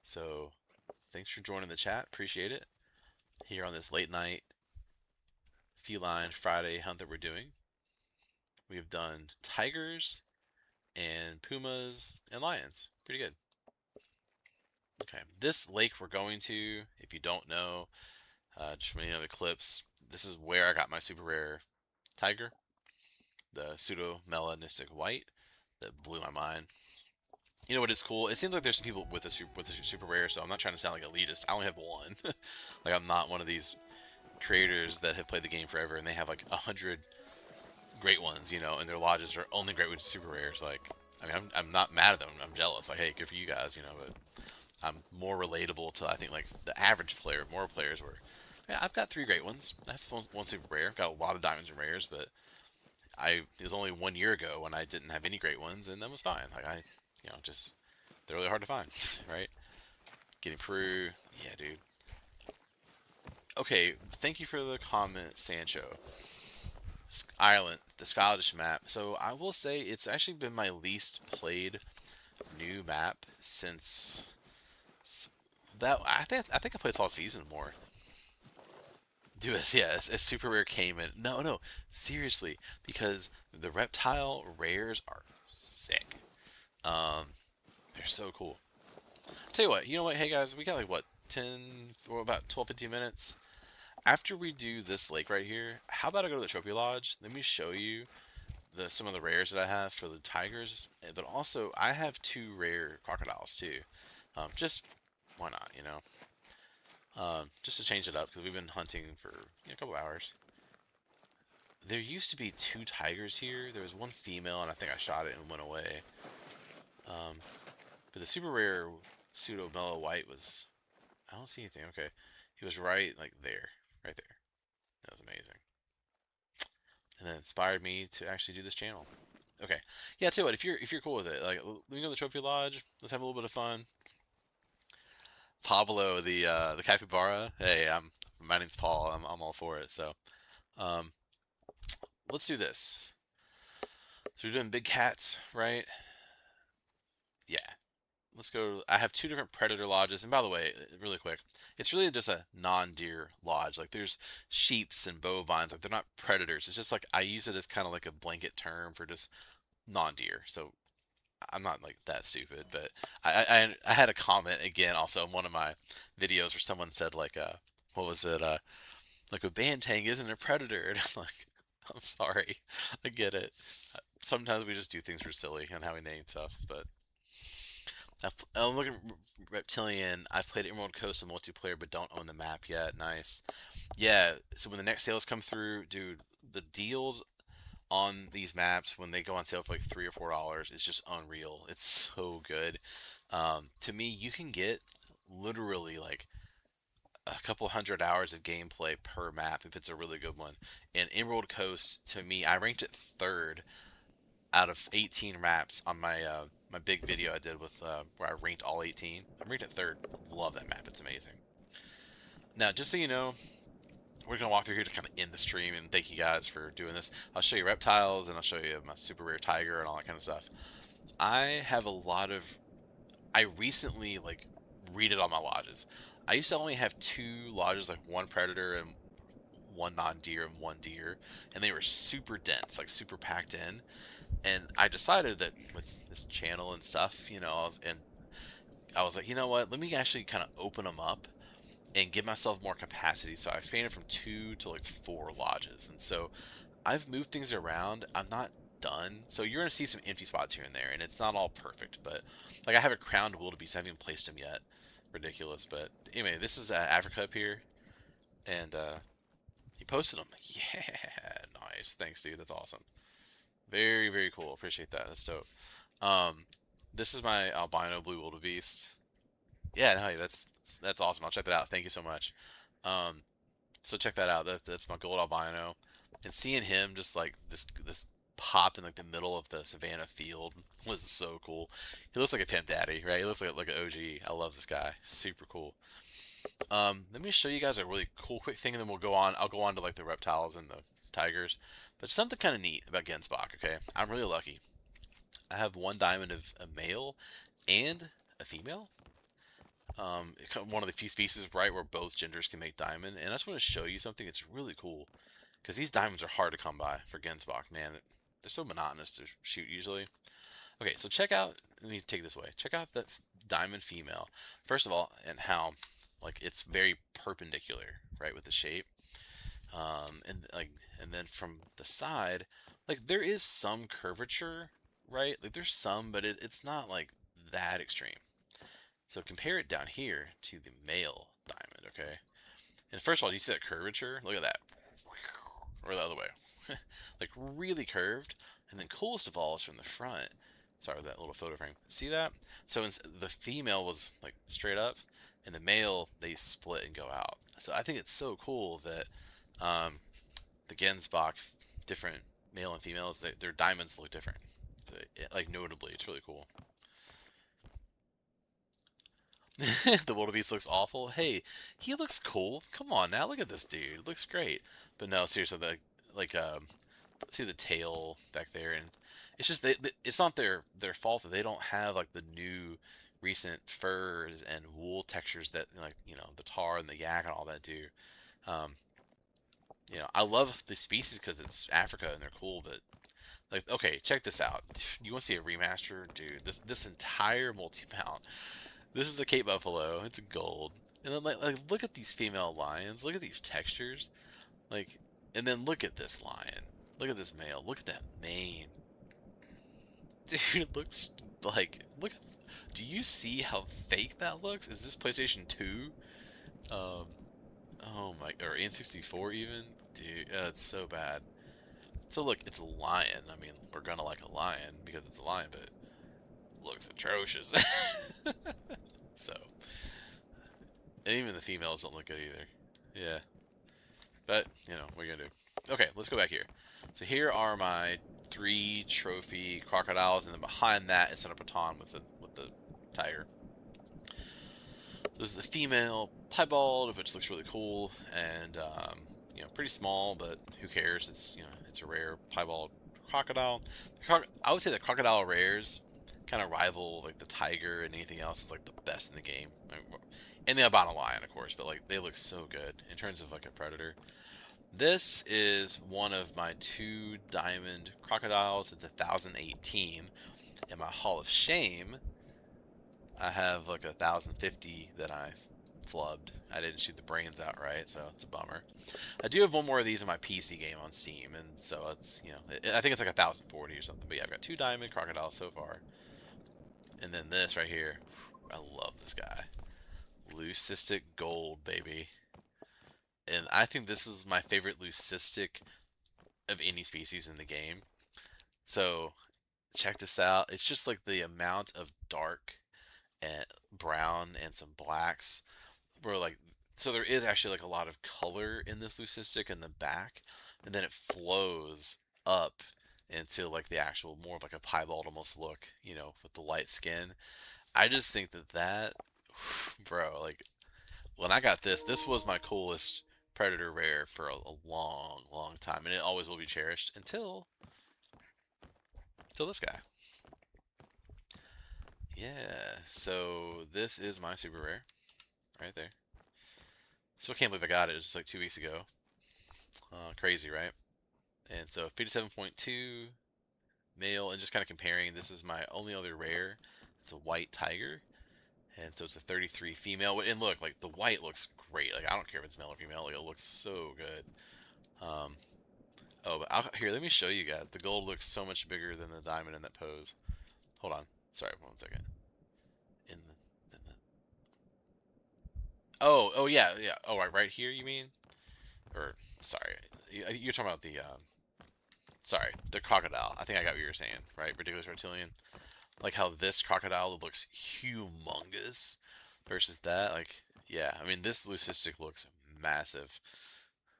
So thanks for joining the chat. Appreciate it. Here on this late night Feline Friday hunt that we're doing, we have done tigers and pumas and lions. Pretty good. Okay, this lake we're going to, if you don't know, just from any other clips, this is where I got my super rare tiger, the pseudo melanistic white, that blew my mind. You know what is cool? It seems like there's some people with a super rare, so I'm not trying to sound like elitist. I only have one. Like I'm not one of these creators that have played the game forever and they have like 100 great ones, and their lodges are only great with super rares. Like, I mean, I'm not mad at them. I'm jealous. Like, hey, good for you guys, but I'm more relatable to I think like the average player. More players were. Yeah, I've got 3 great ones. I have one super rare. Got a lot of diamonds and rares, but it was only 1 year ago when I didn't have any great ones, and that was fine. Like just they're really hard to find, right? Getting Peru, yeah, dude. Okay, thank you for the comment, Sancho. Ireland, the Scottish map. So I will say it's actually been my least played new map since that. I think I played Lost Season more. Dude, yeah, a super rare came in. No, seriously, because the reptile rares are sick. Um, they're so cool. Tell you what, hey guys, we got like what 10 or about 12, 15 minutes. After we do this lake right here, how about I go to the Trophy Lodge? Let me show you some of the rares that I have for the tigers, but also I have 2 rare crocodiles too. Just why not, just to change it up because we've been hunting for a couple hours. There used to be two tigers here. There was one female, and I think I shot it and went away. Um, but the super rare pseudo mellow white was. I don't see anything. Okay, he was right like there, right there. That was amazing, and then inspired me to actually do this channel. Okay, yeah. Tell you what, if you're cool with it, like let me go to the trophy lodge. Let's have a little bit of fun. Pablo, the capybara. Hey, my name's Paul. I'm all for it. So, um, let's do this. So we're doing big cats, right? Yeah. Let's go. I have two different predator lodges, and by the way, really quick, it's really just a non-deer lodge. Like there's sheeps and bovines, like they're not predators. It's just like I use it as kind of like a blanket term for just non-deer. So I'm not like that stupid, but I had a comment again also in one of my videos where someone said like what was it like a bantang isn't a predator, and I'm like, I'm sorry, I get it. Sometimes we just do things for silly and how we name stuff, but I'm looking reptilian. I've played Emerald Coast in multiplayer, but don't own the map yet. Nice. Yeah. So when the next sales come through, dude, the deals on these maps when they go on sale for like $3 or $4 is just unreal. It's so good. To me, you can get literally like a couple hundred hours of gameplay per map if it's a really good one. And Emerald Coast, to me, I ranked it third out of 18 maps on my big video I did with where I ranked all 18. I ranked it third. Love that map. It's amazing. Now, just so you know, we're gonna walk through here to kind of end the stream, and thank you guys for doing this. I'll show you reptiles, and I'll show you my super rare tiger and all that kind of stuff. I have a lot of. I recently like redid all my lodges. I used to only have two lodges, like one predator and one non-deer and one deer, and they were super dense, like super packed in. And I decided that with this channel and stuff, I was like, you know what? Let me actually kind of open them up and give myself more capacity. So I expanded from two to like four lodges, and so I've moved things around. I'm not done, so you're gonna see some empty spots here and there, and it's not all perfect. But like I have a crowned wildebeest, I haven't even placed him yet. Ridiculous, but anyway, this is Africa up here, and he posted them. Yeah, nice. Thanks, dude. That's awesome. Very, very cool. Appreciate that. That's dope. Um, this is my albino blue wildebeest. Yeah, no, that's awesome. I'll check that out. Thank you so much. Um, so check that out. That's my gold albino, and seeing him just like this pop in like the middle of the savannah field was so cool. He looks like a pimp daddy, right? He looks like an OG. I love this guy. Super cool. Let me show you guys a really cool quick thing, and then we'll go on. I'll go on to like the reptiles and the tigers. But something kind of neat about Gensbach. Okay, I'm really lucky. I have one diamond of a male and a female. One of the few species, right, where both genders can make diamond. And I just want to show you something that's really cool. Because these diamonds are hard to come by for Gensbach, man. They're so monotonous to shoot usually. Okay, so check out, let me take this away. Check out the diamond female. First of all, and how, like, it's very perpendicular, right, with the shape. And then from the side, like, there is some curvature, right? Like, there's some, but it's not, like, that extreme. So compare it down here to the male diamond, okay? And first of all, do you see that curvature? Look at that. Or the other way. Like really curved. And then coolest of all is from the front. Sorry, that little photo frame. See that? So the female was like straight up, and the male, they split and go out. So I think it's so cool that the Gensbach, different male and females, their diamonds look different. Like notably, it's really cool. The wildebeest looks awful. Hey, he looks cool. Come on now, look at this dude. Looks great. But no, seriously, see the tail back there, and it's just it's not their fault that they don't have like the new recent furs and wool textures that like the tar and the yak and all that do. Um, I love the species because it's Africa and they're cool, but like okay, check this out. You want to see a remaster, dude? This entire multi mount. This is a Cape Buffalo. It's a gold. And then like look at these female lions. Look at these textures. Like and then look at this lion. Look at this male. Look at that mane. Dude, it looks like do you see how fake that looks? Is this PlayStation 2? Um oh my or N64 even? Dude, it's so bad. So look, it's a lion. I mean, we're gonna like a lion because it's a lion, but it looks atrocious. So, and even the females don't look good either. Yeah, but what are you gonna do? Okay, let's go back here. So here are my three trophy crocodiles, and then behind that is Sundarpatan with the tiger. This is a female piebald, which looks really cool, and pretty small, but who cares? It's a rare piebald crocodile. I would say the crocodile rares kind of rival like the tiger and anything else is like the best in the game. And the albino lion, of course, but like they look so good in terms of like a predator. This is one of my two diamond crocodiles. It's 1018. In my Hall of Shame, I have like 1050 that I flubbed. I didn't shoot the brains out right, so it's a bummer. I do have one more of these in my PC game on Steam, and so it's I think it's like 1040 or something. But yeah, I've got two diamond crocodiles so far, and then this right here. I love this guy, leucistic gold, baby. And I think this is my favorite leucistic of any species in the game. So check this out. It's just like the amount of dark and brown and some blacks where like so there is actually like a lot of color in this leucistic in the back, and then it flows up into like the actual more of like a piebald almost look, with the light skin. I just think that bro, like when I got this was my coolest predator rare for a long, long time, and it always will be cherished until this guy. Yeah, so this is my super rare right there. Still can't believe I got it. It was just like 2 weeks ago. Crazy, right? And so 57.2 male, and just kind of comparing, this is my only other rare. It's a white tiger, and so it's a 33 female. And look, like the white looks great. Like I don't care if it's male or female. Like it looks so good. Um, oh, but here, let me show you guys. The gold looks so much bigger than the diamond in that pose. Hold on. Sorry, 1 second. In the oh yeah yeah. Oh, right here you mean? Or sorry, you're talking about the sorry, the crocodile. I think I got what you were saying, right? Ridiculous reptilian. Like how this crocodile looks humongous versus that. Like, yeah, I mean, this leucistic looks massive.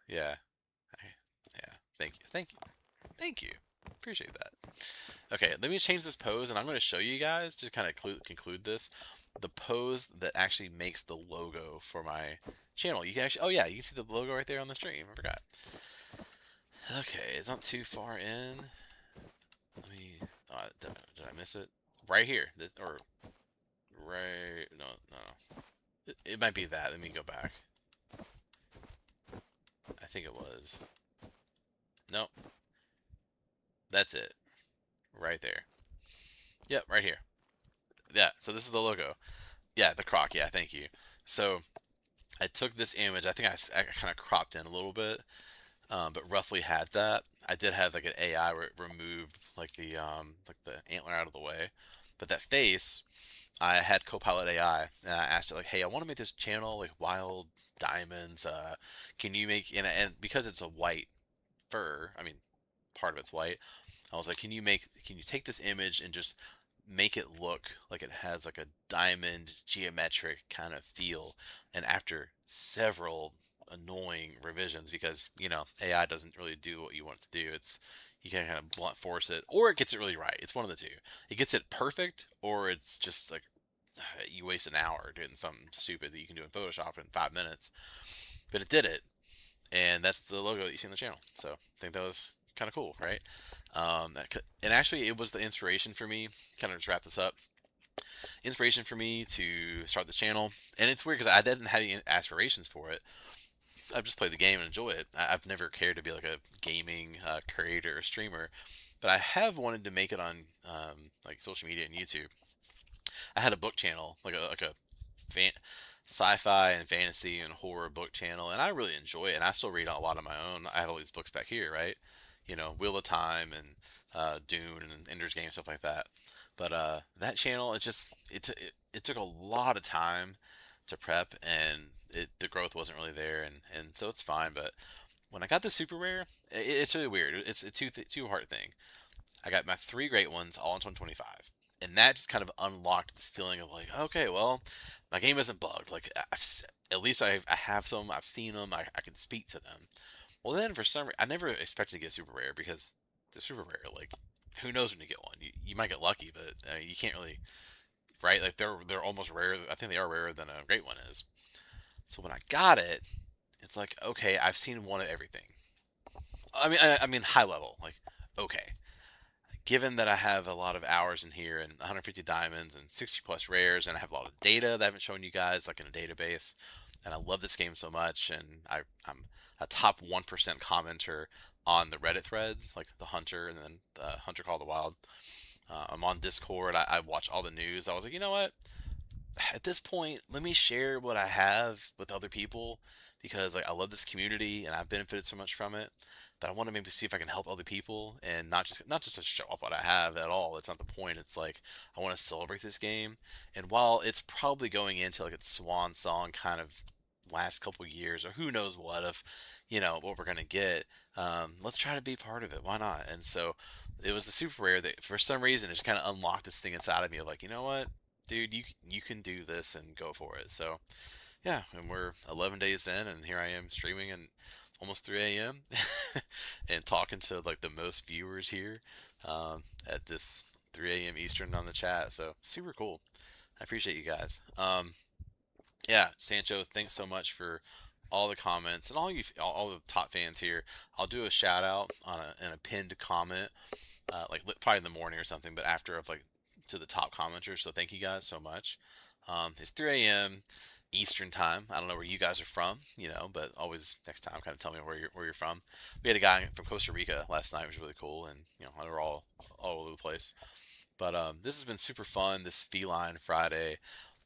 Yeah, yeah. Thank you, thank you, thank you. Appreciate that. Okay, let me change this pose, and I'm going to show you guys to kind of conclude this. The pose that actually makes the logo for my channel. You can actually, oh yeah, you can see the logo right there on the stream. I forgot. Okay, it's not too far in. Let me. Did I miss it? Right here, or right? No, no. It might be that. Let me go back. I think it was. Nope. That's it. Right there. Yep, right here. Yeah. So this is the logo. Yeah, the croc. Yeah, thank you. So I took this image. I think I kind of cropped in a little bit, but roughly had that. I did have like an AI where it removed like the antler out of the way, but that face, I had Copilot AI and I asked it like, hey, I want to make this channel like wild diamonds. Can you make and because it's a white fur, I mean, part of it's white. I was like, can you take this image and just make it look like it has like a diamond geometric kind of feel? And after several annoying revisions, because AI doesn't really do what you want it to do. You can kind of blunt force it, or it gets it really right. It's one of the two. It gets it perfect, or it's just like you waste an hour doing something stupid that you can do in Photoshop in 5 minutes. But it did it, and that's the logo that you see on the channel. So I think that was kind of cool, right? And actually, it was the inspiration for me. Kind of to wrap this up, inspiration for me to start this channel. And it's weird because I didn't have any aspirations for it. I've just played the game and enjoy it. I've never cared to be like a gaming creator or streamer, but I have wanted to make it on like social media and YouTube. I had a book channel, like a fan, sci-fi and fantasy and horror book channel, and I really enjoy it. And I still read a lot of my own. I have all these books back here, right? Wheel of Time and Dune and Ender's Game, stuff like that. But that channel, it took a lot of time to prep, and the growth wasn't really there, and so it's fine. But when I got the super rare, it's really weird. It's a two heart thing. I got my three great ones all in 2025, and that just kind of unlocked this feeling of like, okay, well, my game isn't bugged. Like at least I have some. I've seen them. I can speak to them. Well, then for some reason, I never expected to get super rare because the super rare, like, who knows when you get one? You might get lucky, but you can't really, right? Like they're almost rare. I think they are rarer than a great one is. So when I got it, it's like, okay, I've seen one of everything. I mean high level, like, okay. Given that I have a lot of hours in here and 150 diamonds and 60 plus rares, and I have a lot of data that I haven't shown you guys, like in a database, and I love this game so much, and I'm a top 1% commenter on the Reddit threads, like the Hunter and then the Hunter Call the Wild. I'm on Discord. I watch all the news. I was like, you know what? At this point, let me share what I have with other people because like I love this community and I've benefited so much from it. But I want to maybe see if I can help other people and not just to show off what I have at all. It's not the point. It's like I want to celebrate this game. And while it's probably going into like its swan song kind of last couple years or who knows what of what we're gonna get, let's try to be part of it. Why not? And so it was the super rare that for some reason it just kind of unlocked this thing inside of me of like, you know what, dude, you can do this and go for it. So yeah, and we're 11 days in, and here I am streaming and almost 3 a.m. and talking to like the most viewers here at this 3 a.m. Eastern on the chat. So super cool. I appreciate you guys. Yeah, Sancho, thanks so much for all the comments and all the top fans here. I'll do a shout out on a pinned comment, like probably in the morning or something, but after of like to the top commenters. So thank you guys so much. It's 3 a.m. Eastern time. I don't know where you guys are from, but always next time, kind of tell me where you're from. We had a guy from Costa Rica last night, which was really cool, and we're all over the place. But this has been super fun. This Feline Friday.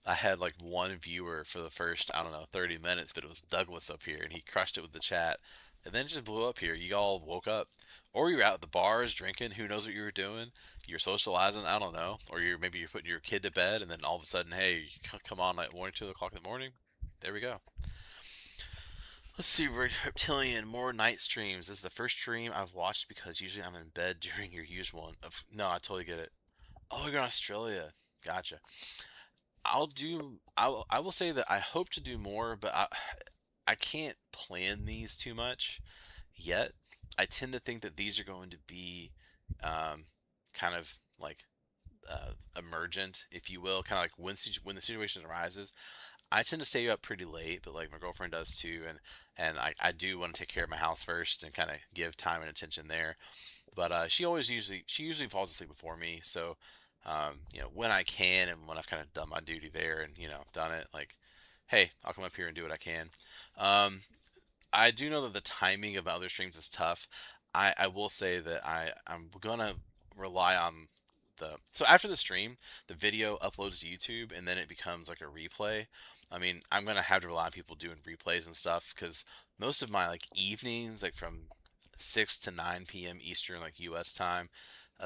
I had like one viewer for the first, I don't know, 30 minutes, but it was Douglas up here, and he crushed it with the chat. And then it just blew up here. You all woke up, or you were out at the bars drinking. Who knows what you were doing? You're socializing. I don't know. Or maybe you're putting your kid to bed, and then all of a sudden, hey, come on, like 1 or 2 o'clock in the morning. There we go. Let's see, Reptilian, more night streams. This is the first stream I've watched because usually I'm in bed during your usual one. No, I totally get it. Oh, you're in Australia. Gotcha. I will say that I hope to do more, but I can't plan these too much yet. I tend to think that these are going to be um, kind of like emergent, if you will, kind of like when the situation arises. I tend to stay up pretty late, but like my girlfriend does too, and I do want to take care of my house first and kind of give time and attention there. But she usually falls asleep before me, so when I can and when I've kind of done my duty there and done it, like, hey, I'll come up here and do what I can. Um, I do know that the timing of my other streams is tough. I will say that I'm gonna rely on so after the stream, the video uploads to YouTube and then it becomes like a replay. I mean, I'm gonna have to rely on people doing replays and stuff because most of my like evenings, like from 6 to 9 p.m. Eastern, like U.S. time,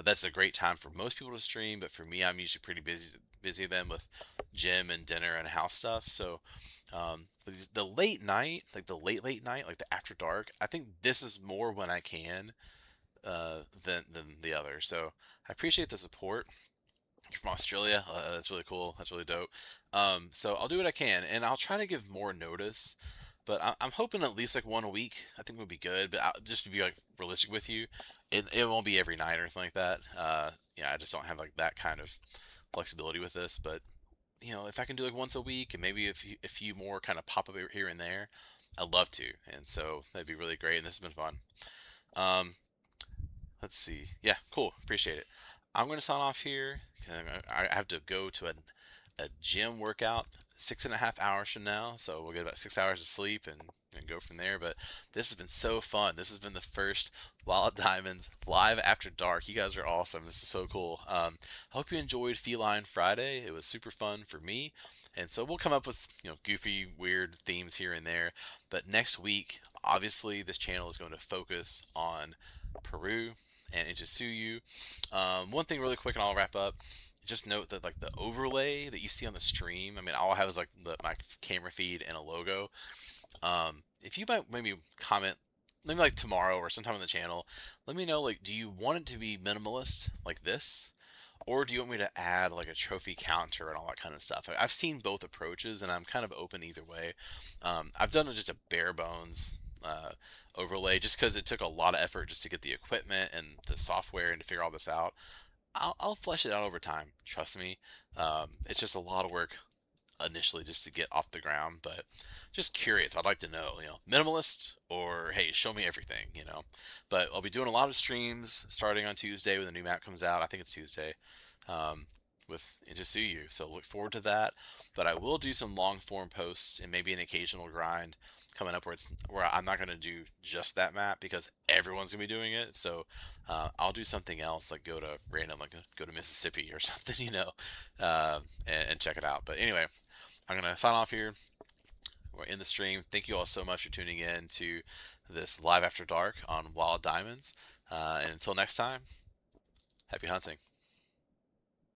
that's a great time for most people to stream. But for me, I'm usually pretty busy then with gym and dinner and house stuff. So the late night, like the late night, like the after dark, I think this is more when I can than the other. So I appreciate the support. You're from Australia. That's really cool. That's really dope. So I'll do what I can, and I'll try to give more notice. But I'm hoping at least like one a week. I think would be good. But just to be like realistic with you, it won't be every night or anything like that. I just don't have like that kind of flexibility with this. But if I can do like once a week and maybe a few more kind of pop up here and there, I'd love to. And so that'd be really great. And this has been fun. Um, let's see. Yeah, cool. Appreciate it. I'm going to sign off here. I have to go to a gym workout 6.5 hours from now. So we'll get about 6 hours of sleep and go from there. But this has been so fun. This has been the first Wild Diamonds live after dark. You guys are awesome. This is so cool. I hope you enjoyed Feline Friday. It was super fun for me. And so we'll come up with goofy, weird themes here and there. But next week, obviously, this channel is going to focus on Peru and Inchisuyu. One thing really quick and I'll wrap up. Just note that like the overlay that you see on the stream, I mean, all I have is like my camera feed and a logo. If you might maybe comment maybe like tomorrow or sometime on the channel, let me know, like, do you want it to be minimalist like this? Or do you want me to add like a trophy counter and all that kind of stuff? I've seen both approaches, and I'm kind of open either way. I've done just a bare bones overlay, just because it took a lot of effort just to get the equipment and the software and to figure all this out. I'll flesh it out over time. Trust me. It's just a lot of work initially just to get off the ground, but just curious. I'd like to know, minimalist or hey, show me everything. But I'll be doing a lot of streams starting on Tuesday when the new map comes out. I think it's Tuesday. Um, with Intsuyu, so look forward to that. But I will do some long form posts and maybe an occasional grind coming up where I'm not going to do just that map because everyone's gonna be doing it. So I'll do something else, like go to random, like go to Mississippi or something, and check it out. But anyway, I'm going to sign off here. We're in the stream. Thank you all so much for tuning in to this Live After Dark on Wild Diamonds. And until next time, happy hunting.